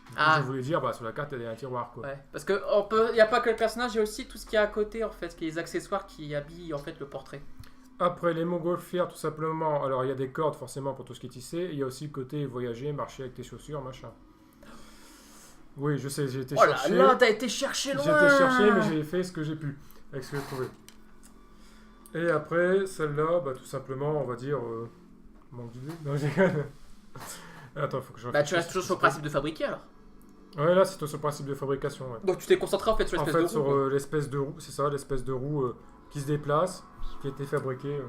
Du coup, Ah. je voulais dire, bah sur la carte, il y a un tiroir quoi. Ouais. Parce que il n'y a pas que le personnage, il y a aussi tout ce qu'il y a à côté en fait, qui est les accessoires qui habillent en fait le portrait. Après, les montgolfières, tout simplement. Alors il y a des cordes forcément pour tout ce qui est tissé. Et il y a aussi le côté voyager, marcher avec tes chaussures, machin. Oui, je sais, j'ai été Oh là chercher. là, t'as été chercher loin. J'ai été chercher, mais j'ai fait ce que j'ai pu avec ce que j'ai trouvé. Et après, celle-là, bah tout simplement, on va dire. Manque d'idée. Non, j'ai. Attends, faut que je. Bah tu restes toujours sur le principe de fabriquer alors. Ouais, là, c'est sur le principe de fabrication. Ouais. Donc tu t'es concentré en fait sur En l'espèce fait, de sur roue. Quoi. l'espèce de roue, c'est ça, l'espèce de roue qui se déplace, qui a été fabriquée.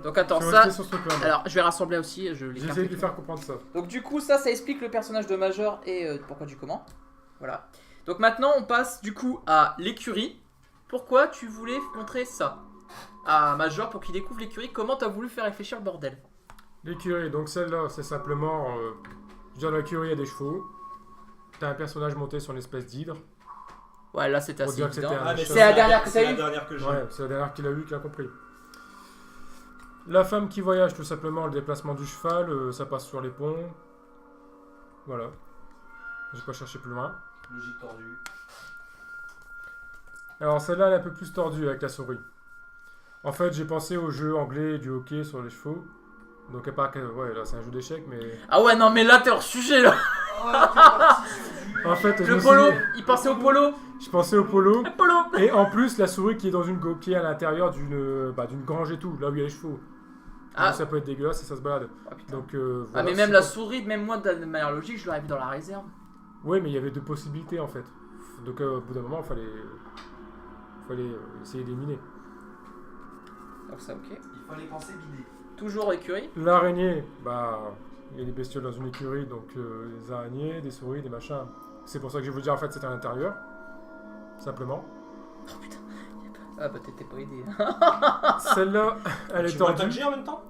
Donc attends, Je suis ça. resté sur ce truc-là, moi. Alors je vais rassembler aussi. Je les J'ai cartes essayé et de lui tout. faire comprendre ça. Donc du coup ça explique le personnage de Major et pourquoi du comment. Voilà. Donc maintenant on passe du coup à l'écurie. Pourquoi tu voulais montrer ça à Major pour qu'il découvre l'écurie? Comment t'as voulu faire réfléchir le bordel? L'écurie, donc celle-là, c'est simplement. Je veux dire, l'écurie, il y a des chevaux. T'as un personnage monté sur une espèce d'hydre. Ouais là c'était Pour assez dire que évident. c'était un- Ah, mais C'est ça, la dernière que c'est t'as la eue dernière que j'ai. Ouais, c'est la dernière qu'il a eu, qu'il a compris. La femme qui voyage, tout simplement, le déplacement du cheval, ça passe sur les ponts. Voilà. J'ai pas cherché plus loin. Logique tordue. Alors celle-là, elle est un peu plus tordue avec la souris. En fait, j'ai pensé au jeu anglais du hockey sur les chevaux. Donc, à part que, ouais, là, c'est un jeu d'échecs, mais... Ah ouais non mais là t'es hors sujet là. En fait, je me Le suis polo, dit- il pensait au polo. je pensais au polo. Le polo. Et en plus, la souris qui est dans une qui est à l'intérieur d'une grange et tout, là où il y a les chevaux. Ah. Donc, ça peut être dégueulasse et ça se balade. Oh, putain. Donc, Ah voilà, mais même c'est la pas- souris, même moi de manière logique, je l'aurais mis dans la réserve. Ouais, mais il y avait deux possibilités en fait. Donc, au bout d'un moment, il fallait essayer d'éliminer. Donc ça ok. Il fallait penser bidet. Toujours écurie. L'araignée, bah, il y a des bestioles dans une écurie, donc des araignées, des souris, des machins. C'est pour ça que je vais vous dire en fait c'était à l'intérieur. Simplement. Oh putain. Ah bah t'étais pas aidé. Celle-là, elle est Tu vois tordue. attaquer en même temps?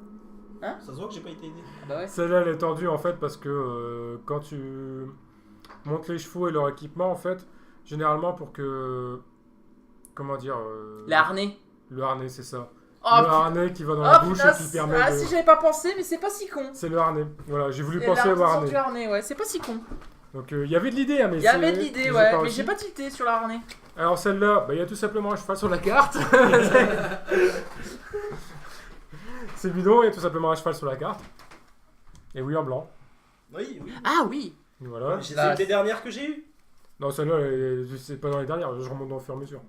Hein? Ça se voit que j'ai pas été aidé. Ah bah ouais. Celle-là, elle est tordue en fait parce que quand tu montes les chevaux et leur équipement, en fait, généralement pour que. Comment dire Les harnais. Le harnais, c'est ça. Oh le putain. harnais qui va dans la Oh bouche putain. et qui permet Ah de. si j'avais pas pensé, mais c'est pas si con. C'est le harnais. Voilà, j'ai voulu Et penser au l'artisan harnais. du harnais, ouais, c'est pas si con. Donc il y avait de l'idée, hein, mais Il y avait de l'idée, ouais, mais réussi. j'ai pas tilté sur la harnais. Alors celle-là, bah, il y a tout simplement un cheval sur la carte. C'est bidon, il y a tout simplement un cheval sur la carte. Et oui, en blanc. Oui, oui. Ah oui. Voilà. C'est une des dernières que j'ai eues. Non, celle-là, c'est pas dans les dernières, je remonte au fur et à mesure.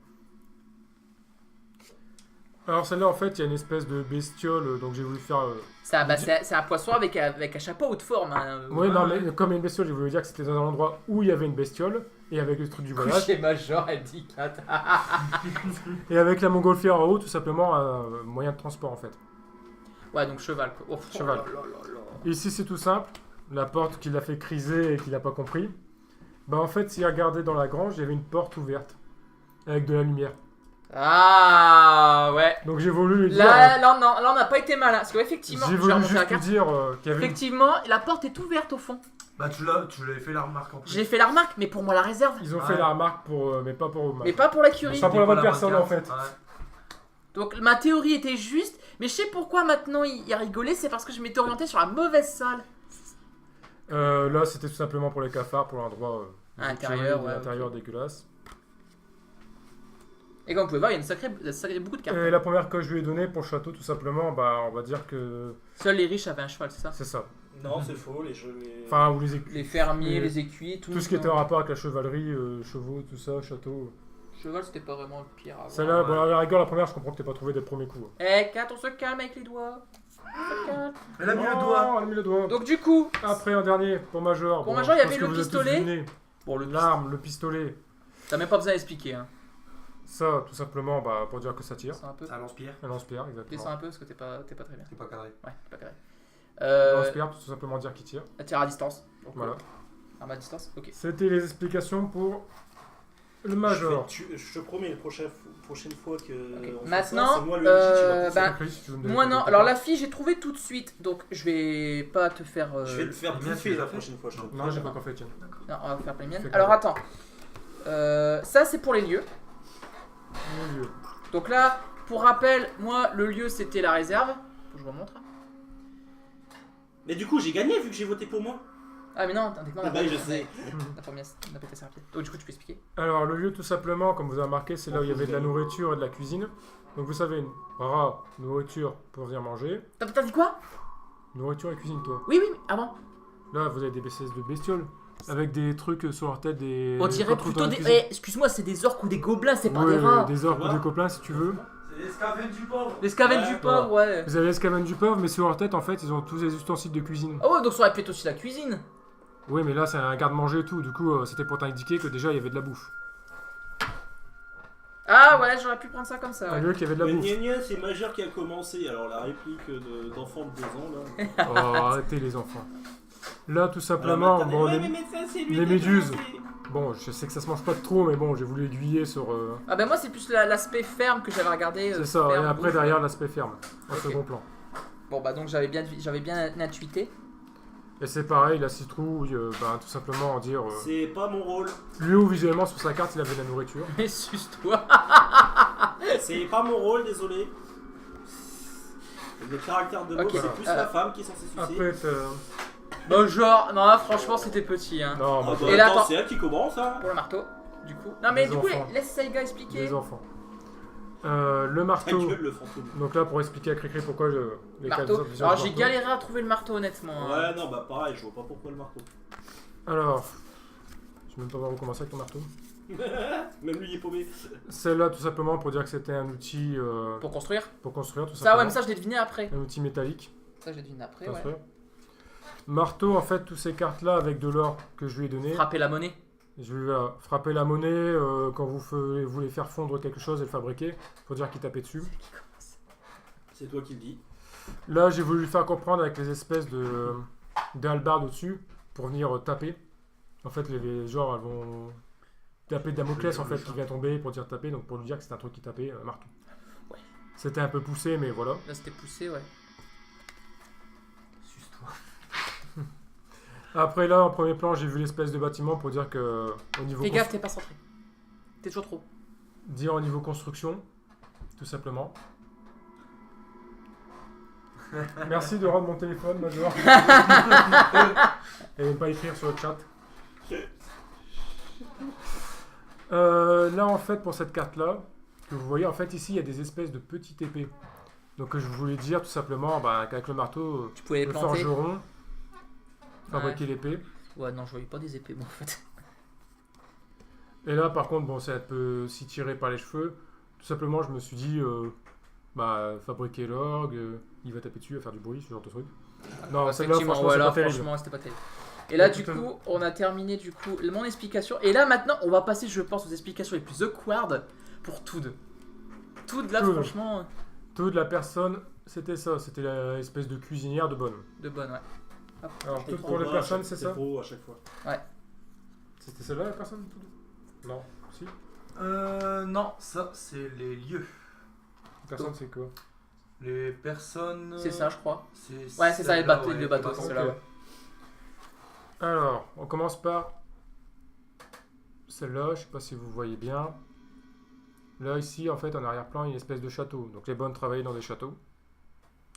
Alors celle-là, en fait, il y a une espèce de bestiole, donc j'ai voulu faire... C'est un poisson avec un chapeau haute forme. Hein. Oui, non, mais comme il y a une bestiole, j'ai voulu dire que c'était dans un endroit où il y avait une bestiole, et avec le truc du voyage, Couché Major, elle dit et avec la montgolfière en haut, tout simplement, un moyen de transport, en fait. Ouais, donc cheval. Quoi. Oh, Cheval. oh là là là là. Ici, c'est tout simple, la porte qui l'a fait criser et qu'il n'a pas compris. Bah en fait, s'il regardait dans la grange, il y avait une porte ouverte, avec de la lumière. Ah ouais. Donc j'ai voulu lui dire... Là, on n'a pas été malin. Parce qu'effectivement, j'ai je vais voulu remonter la juste lui carte. dire qu'il y avait... Effectivement, la porte est ouverte au fond. Bah tu l'avais fait la remarque en plus. J'ai fait la remarque, mais pour moi la réserve. Ils ont Ouais. fait la remarque, mais pas pour... Mais pas pour la curie. Ça pour la bonne personne, en fait. Ouais. Donc ma théorie était juste, mais je sais pourquoi maintenant il a rigolé, c'est parce que je m'étais orienté sur la mauvaise salle. Là, c'était tout simplement pour les cafards, pour l'endroit... À l'intérieur, à ouais, l'intérieur dégueulasse. Et comme vous pouvez voir, il y a beaucoup de cartes. Et la première que je lui ai donnée pour le château, tout simplement, bah on va dire que... Seuls les riches avaient un cheval, c'est ça? C'est ça. Non, c'est faux, les jeux. Enfin, ou les Les fermiers, Et les écuyers, tout. Tout ce qui était en rapport avec la chevalerie, chevaux, tout ça, château. Cheval, c'était pas vraiment le pire. à voir. Celle-là, ouais. bon, à la rigueur, la première, je comprends que t'aies pas trouvé des premiers coups. Eh, Kat, on se calme avec les doigts. On se calme. Elle a mis le Oh, doigt. elle a mis le doigt. Donc du coup, Après, en dernier, pour Major. Pour Major, il y je pense avait que le vous avez tous pistolet. deviné. bon, L'arme, le pistolet. t'as même pas besoin d'expliquer. Hein. Ça, tout simplement, bah, pour dire que ça tire. Descends un peu. Ça lance-pierre. Un lance-pierre, Descends exactement. un peu parce que t'es pas très bien. C'est pas cadré. Ouais, t'es pas carré. Un lance-pierre, tout simplement dire qu'il tire. Tir à distance. Donc, Voilà. arme à distance, ok. C'était les explications pour le Major. Je te promets, la prochaine fois que. on fait Maintenant, ça, c'est moi le MJ, tu vas bah, Chris, si tu veux me donner Moi ton non, contact. alors la fille j'ai trouvé tout de suite, donc je vais pas te faire... Je vais le faire Bien, tu bouffer les la as fait prochaine fois. Je te Non, j'ai pas encore fait, tiens. Non, on va faire les miennes. Fais Alors quoi attends, ça c'est pour les lieux. Mon Dieu. Donc là, pour rappel, moi le lieu c'était la réserve. Faut que je vous remontre. Mais du coup, j'ai gagné vu que j'ai voté pour moi. Ah mais non, techniquement on a Ah bah, pas- je sais. on a pas mis- on a pété ça rapide. Donc du coup tu peux expliquer. Alors, le lieu, tout simplement, comme vous avez remarqué, c'est là où il y avait de la nourriture et de la cuisine. Donc, vous savez, une rat, nourriture pour venir manger. T'as dit quoi? Nourriture et cuisine, toi. Oui, ah bon. Là, vous avez des espèces de bestioles. Avec des trucs sur leur tête, des... On dirait comme tout plutôt dans la des... cuisine. Eh, excuse-moi, c'est des orques ou des gobelins, c'est pas Ouais, des rats. des orques ou Ouais. des copains, si tu veux. C'est les scavens du pauvre. Les scavens Ouais, du pauvre, ouais. Vous avez les scavens du pauvre, mais sur leur tête, en fait, ils ont tous les ustensiles de cuisine. Ah ouais, donc ça aurait pu être aussi la cuisine. Oui, mais là, c'est un garde-manger et tout. Du coup, c'était pour t'indiquer que déjà, il y avait de la bouffe. Ah ouais, j'aurais pu prendre ça comme ça. Un Ouais. lieu qui avait de la Mais bouffe. gna gna, c'est Major qui a commencé. Alors la réplique d'enfant de 2 ans là. Oh, arrêtez les enfants. Là, tout Alors, simplement, maintenant, bon, ouais, les- mais ça, c'est lui les qui a méduses. commencé. bon, je sais que ça se mange pas de trop, mais bon, j'ai voulu aiguiller sur... Ah ben moi c'est plus l'aspect ferme que j'avais regardé. c'est ça, ferme, et après, bouffe. derrière, l'aspect ferme, en Ok. second plan. Bon bah donc j'avais bien intuité. Et c'est pareil, la citrouille, ben, tout simplement en dire... C'est pas mon rôle. lui où, visuellement, sur sa carte, il avait de la nourriture. Mais suce-toi. C'est pas mon rôle, désolé. Le caractère de Ok, l'eau, c'est voilà. plus la femme qui est censée sucer. Après, Bon genre, non là, franchement c'était petit hein. non, Ah bah, bah, Et là, attends, attends. c'est elle qui commence hein. Pour le marteau, du coup. Non mais Les du coup enfants. laisse Saiga expliquer. les enfants. Le Ta marteau... gueule, le fantôme. Donc là, pour expliquer à Cricri pourquoi les Marteau. quatre Alors j'ai galéré à trouver le marteau honnêtement. hein. Ouais, non, bah pareil, je vois pas pourquoi le marteau. Alors, je vais même pas voir où commencer avec ton marteau. Même lui, il est paumé. Celle-là, tout simplement, pour dire que c'était un outil Pour construire. pour construire, tout Ça simplement. ouais mais ça je l'ai deviné après. Un outil métallique. Ça je l'ai deviné après ouais. construire. Marteau, en fait, toutes ces cartes-là avec de l'or que je lui ai donné. Frapper la monnaie. Je lui ai frapper la monnaie quand vous voulez faire fondre quelque chose et le fabriquer, pour dire qu'il tapait dessus. C'est toi qui le dis. Là, j'ai voulu lui faire comprendre avec les espèces d'halbardes au-dessus pour venir taper. En fait, genre, elles vont taper Damoclès, en fait, qui vient tomber pour dire taper, donc pour lui dire que c'est un truc qui tapait, marteau. Ouais. C'était un peu poussé, mais voilà. Là c'était poussé ouais. Suce-toi. Après, là, en premier plan, j'ai vu l'espèce de bâtiment pour dire que, au niveau Fais gaffe t'es pas centré. T'es toujours trop. dire au niveau construction, tout simplement. Merci de rendre mon téléphone, Major. Et ne pas écrire sur le chat. Là, en fait, pour cette carte-là, que vous voyez, en fait, ici, il y a des espèces de petites épées. Donc, je voulais dire tout simplement qu'avec le marteau, Tu pouvais les le planter. forgeron, fabriquer l'épée. Ouais, non, je voyais pas des épées, moi, en fait. Et là, par contre, bon, ça peut s'y tirer par les cheveux. Tout simplement, je me suis dit, fabriquer l'orgue, il va taper dessus, il va faire du bruit, ce genre de truc. Non, celle-là, Effectivement, franchement, ouais, c'est là, pas terrible. franchement, c'était pas terrible. Et là, Ouais, du tout à coup, on a terminé mon explication. Et là, maintenant, on va passer, je pense, aux explications les plus awkward pour Toad. Toad, là, Toad. franchement, Toute la personne, c'était ça, c'était l'espèce de cuisinière de bonne. de bonne, ouais. Alors, toute trop pour les bas, personnes, c'est ça trop à chaque fois. C'était celle-là la personne Non, si. Non, ça c'est les lieux. Personne, c'est quoi Les personnes. C'est ça, je crois. C'est Ouais, c'est ça, les celle-là, bateaux, ouais, le bateau, les c'est Ok. cela, ouais. Alors, on commence par celle-là, je sais pas si vous voyez bien. Là, ici, en fait, en arrière-plan, il y a une espèce de château. Donc, les bonnes travaillaient dans des châteaux,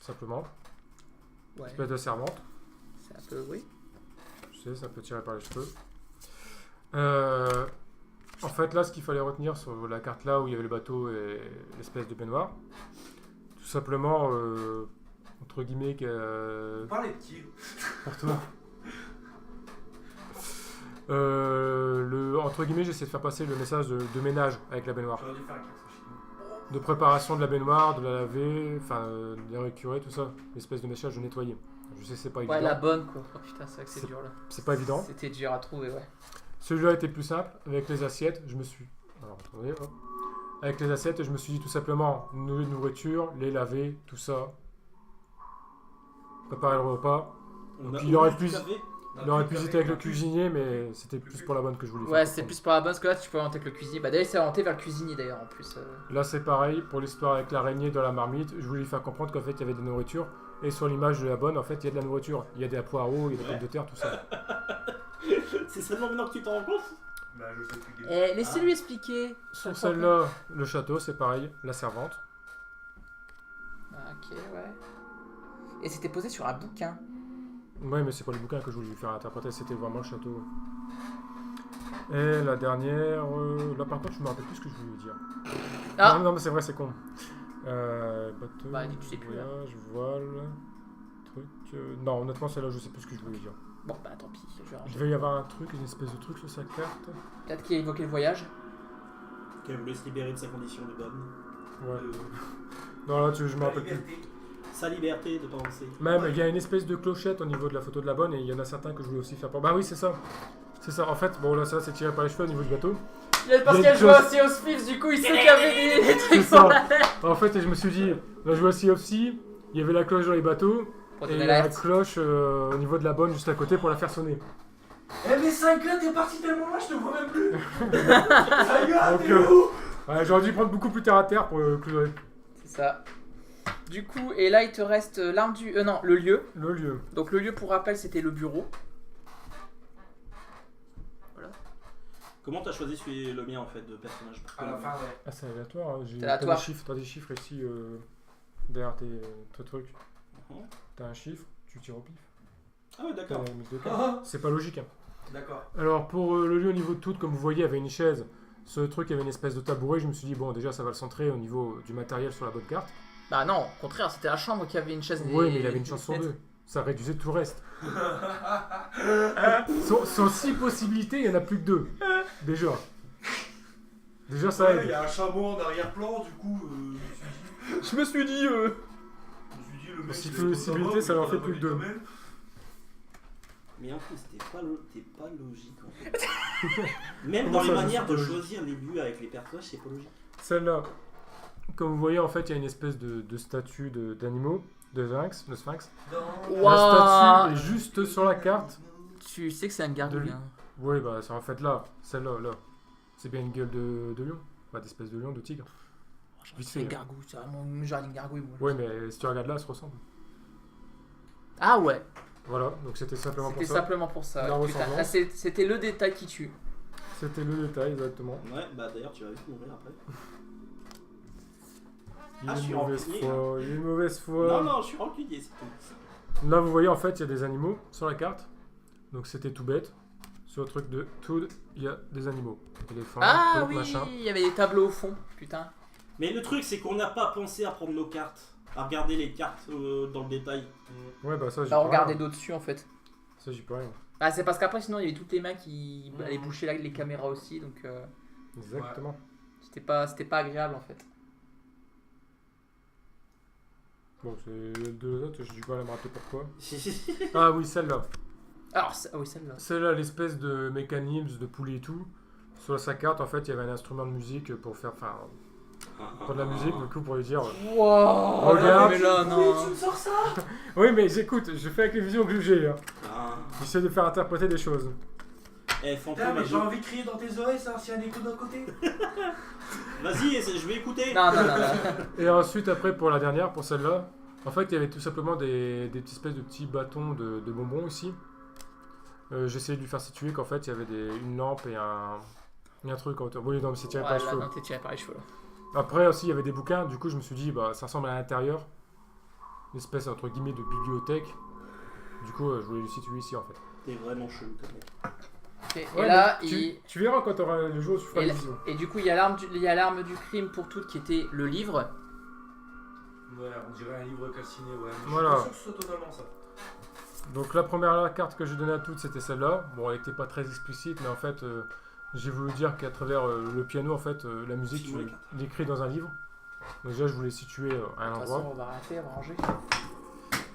simplement. Ouais, Espèce de servante. c'est un peu, oui. Je sais, ça peut tirer par les cheveux. En fait, là, ce qu'il fallait retenir sur la carte là où il y avait le bateau et l'espèce de baignoire, tout simplement, entre guillemets, Parlez de qui pour toi. Entre guillemets, j'essaie de faire passer le message de ménage avec la baignoire. J'aurais dû faire un classe chinois. De préparation de la baignoire, de la laver, enfin, de la récurer, tout ça. L'espèce de message de nettoyer. Je sais, c'est pas évident. Ouais, la bonne, quoi. Oh putain, c'est vrai que c'est C'est- dur, là. C'est pas évident. C'était dur à trouver, ouais. Celui-là était plus simple. Avec les assiettes, je me suis. Alors, attendez, hop. Avec les assiettes, je me suis dit tout simplement nourriture, les laver, tout ça. Préparer le repas. Donc, il aurait pu hésiter avec le cuisinier, mais c'était plus pour la bonne que je voulais faire. Ouais, c'était plus pour la bonne, parce que là, tu peux orienter avec le cuisinier. Bah, d'ailleurs, c'est orienté vers le cuisinier, d'ailleurs, en plus. Là, c'est pareil. Pour l'histoire avec l'araignée dans la marmite, je voulais lui faire comprendre qu'en fait, il y avait des nourritures. Et sur l'image de la bonne, en fait, il y a de la nourriture. Il y a des poireaux, il y a des Ouais. pommes de terre, tout ça. C'est seulement maintenant que tu t'en rends compte. Bah, je sais plus. Ah. Laissez-lui expliquer. Sur celle-là, le château, c'est pareil. La servante. Ah, ok, ouais. Et c'était posé sur un bouquin. Ouais, mais c'est pas le bouquin que je voulais lui faire interpréter, c'était vraiment le château. Et la dernière, là par contre, je me rappelle plus ce que je voulais dire. Ah Non, mais c'est vrai, c'est con. Bateau, Bah, tu sais plus, là. voyage, voile, truc. Non, honnêtement, celle-là, je sais plus ce que je voulais dire. Bon, bah, tant pis, je vais Il ranger. devait y avoir un truc, une espèce de truc sur sa carte. Peut-être qu'il a évoqué le voyage. Qu'elle voulait se libérer de sa condition de bonne. Ouais. De- Non, là, je me rappelle plus. Sa liberté de penser. Même, il y a une espèce de clochette au niveau de la photo de la bonne, et il y en a certains que je voulais aussi faire pour. Bah oui, c'est ça. C'est ça. En fait, bon, là, ça, c'est tiré par les cheveux au niveau du bateau. Parce Il y a qu'elle une joue chose- aussi au Spiffs, du coup, il sait qu'il y avait des C'est trucs ça. sur la tête. En fait, je me suis dit, là, je vois Sea of Sea, il y avait la cloche dans les bateaux, Pour et donner la l'alerte. cloche au niveau de la bonne juste à côté pour la faire sonner. Eh, mais 5 là, t'es parti tellement loin, je te vois même plus. Ça Donc, t'es où Ouais, j'aurais dû prendre beaucoup plus terre à terre pour clôturer C'est ça. Du coup, et là, il te reste l'arme du. Non, le lieu. le lieu. Donc, le lieu, pour rappel, c'était le bureau. Comment t'as choisi le mien en fait de personnage? À la fin, ouais. Ah, c'est aléatoire, hein. C'est aléatoire. T'as des chiffres ici derrière tes trucs. Mhm. T'as un chiffre, tu tires au pif. Ah ouais, T'as d'accord. la mise de carte. Ah, C'est pas logique. Hein. d'accord. Alors, pour le lieu au niveau de tout, comme vous voyez, il y avait une chaise. Ce truc, il y avait une espèce de tabouret. Je me suis dit, bon, déjà, ça va le centrer au niveau du matériel sur la bonne carte. Bah, non, au contraire, c'était la chambre qui avait une chaise. Oui, mais il avait une chance sur deux. Ça réduisait tout le reste. Sur 6 possibilités, il n'y en a plus que 2. Déjà. Déjà, ça Il y aide. a un chameau en arrière-plan, du coup, Je me suis dit. je me suis dit, le mec. Si il tu est veux trop possibilité, ça sympa, leur fait mais plus que quand 2. même. Mais en plus, t'es pas logique en fait. Même Comment dans les ça, je manières suis de pas logique choisir les lieux avec les personnages, c'est pas logique. Celle-là, comme vous voyez, en fait, il y a une espèce de statue d'animaux, de sphinx. Dans Waouh. La statue est juste sur la carte. Tu sais que c'est un gargouille. De lui. Hein. Oui, bah, c'est en fait là, celle-là, là. C'est bien une gueule de lion. Pas d'espèce de lion, de tigre. Vite C'est fait. un gargouille, c'est vraiment une jardine gargouille. Moi. Oui, mais si tu regardes là, elles se ressemblent. Ah ouais, Voilà, donc c'était simplement pour c'était ça. simplement pour ça. La ouais. Putain, ressemblance. là, c'était le détail qui tue. C'était le détail, exactement. Ouais, bah d'ailleurs, tu vas vite mourir après. Il Ah, est je suis une mauvaise rancunier, foi, il est une mauvaise foi. Non, non, je suis rancunier, c'est tout. Là, vous voyez, en fait, il y a des animaux sur la carte. Donc c'était tout bête. Sur le truc de Toad, il y a des animaux. Éléphants, Ah trucs, oui, machin. il y avait des tableaux au fond, putain. Mais le truc, c'est qu'on n'a pas pensé à prendre nos cartes, à regarder les cartes dans le détail. Ouais, bah ça, j'ai Bah, on pas- regardait d'au-dessus en fait. Ça, j'y peux rien. Ah, c'est parce qu'après, sinon, il y avait toutes les mains qui allaient boucher les caméras aussi, donc Exactement. c'était pas agréable en fait. Bon, c'est les deux autres, j'ai du mal à me rappeler pourquoi. Ah oui, celle-là. Alors, oui, celle-là. Celle-là, l'espèce de mécanisme, de poulie et tout. Sur sa carte, en fait, il y avait un instrument de musique pour faire. Enfin, pas de la musique, du coup, pour lui dire. Wow, Regarde. mais là, non. Tu me sors ça? Oui, mais j'écoute, je fais avec les visions que j'ai. Hein. Ah. J'essaie de faire interpréter des choses. Eh, Putain, fantôme, mais j'ai envie de crier dans tes oreilles, ça, s'il y a un écho d'un côté. vas-y, je vais écouter. Non. Et ensuite, après, pour la dernière, pour celle-là, en fait, il y avait tout simplement des petites espèces de petits bâtons de bonbons ici. J'essayais de lui faire situer qu'en fait, il y avait une lampe et un truc en hauteur. Oui, non, mais c'est tiré par les cheveux. Non, t'es tiré par les cheveux. Après aussi il y avait des bouquins, du coup je me suis dit bah ça ressemble à l'intérieur, une espèce entre guillemets de bibliothèque. Du coup je voulais le situer ici en fait. T'es vraiment chelou, ton mec. Okay. Ouais, Et là, tu verras quand tu auras le jour, tu feras et, la vision. et du coup, il y a l'arme du crime pour toutes qui était le livre. Ouais, on dirait un livre calciné, ouais. Mais Voilà. je suis pas sûr que ce soit totalement ça. Donc la première carte que j'ai donnée à toutes c'était celle-là. Bon elle était pas très explicite mais en fait j'ai voulu dire qu'à travers le piano en fait la musique tu l'écris dans un livre. Donc déjà je voulais situer à un De toute endroit. façon, on va arrêter, on va ranger.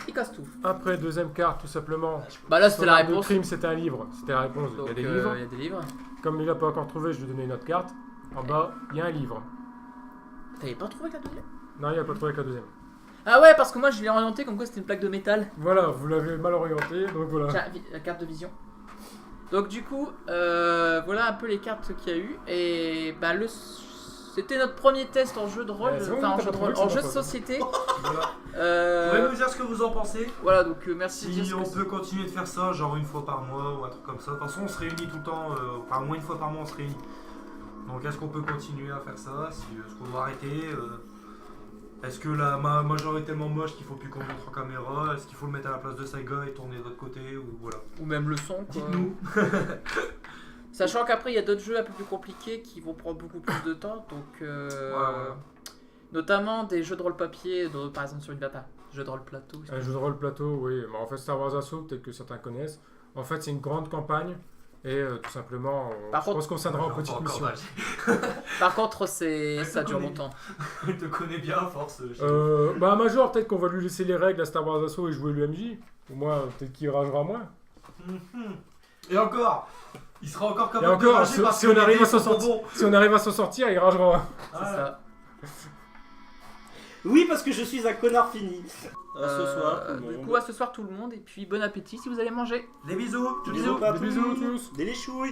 Il casse tout. Après deuxième carte tout simplement. Bah là, c'était la Le réponse. crime c'était un livre, c'était la réponse. Donc, Il y a des livres. il y a des livres. Comme il n'a pas encore trouvé je lui ai donné une autre carte. En bas il y a un livre. T'avais pas trouvé la deuxième? Non il n'a pas trouvé avec la deuxième. Ah ouais, parce que moi, je l'ai orienté comme quoi c'était une plaque de métal. Voilà, vous l'avez mal orienté, donc voilà. Tiens, la carte de vision. Donc du coup, voilà un peu les cartes qu'il y a eu. Et bah c'était notre premier test en jeu de rôle, C'est bon, enfin en t'as jeu de pas rôle, trouvé, en c'est jeu de pas ça. société. Voilà. Vous pouvez nous dire ce que vous en pensez? Voilà, donc merci de dire Si ce on que peut continuer de faire ça, genre une fois par mois ou un truc comme ça. De toute façon, on se réunit tout le temps, enfin au moins une fois par mois, on se réunit. Donc, est-ce qu'on peut continuer à faire ça? Est-ce qu'on doit arrêter? Est-ce que la major est tellement moche qu'il faut plus qu'on montre en caméra? Est-ce qu'il faut le mettre à la place de Saiga et tourner de l'autre côté? Ou voilà. ou même le son. Quoi. Dites-nous. Sachant qu'après il y a d'autres jeux un peu plus compliqués qui vont prendre beaucoup plus de temps, donc Voilà. notamment des jeux de rôle papier, par exemple sur une data, jeu de rôle plateau. Un jeu de rôle plateau, oui. Mais en fait, Star Wars Assault, peut-être que certains connaissent. En fait, c'est une grande campagne. Et tout simplement, Par je contre- pense qu'on s'adresse en Encore petite mission. mal. Par contre, ça te dure connaît. longtemps. Il te connaît bien à force. Bah, Major, peut-être qu'on va lui laisser les règles à Star Wars Assault et jouer l'UMJ. Au moins, peut-être qu'il ragera moins. Et encore, il sera encore Et capable de encore, rager parce si que on les arrive dés à s'en sont sortir, bons. si on arrive à s'en sortir, il ragera. C'est Ouais. ça. Oui, parce que je suis un connard fini. À ce soir, tout le Du monde. coup, à ce soir tout le monde, et puis bon appétit si vous allez manger. Des bisous. Bisous, pas Des bisous tous. tous. Des léchouilles.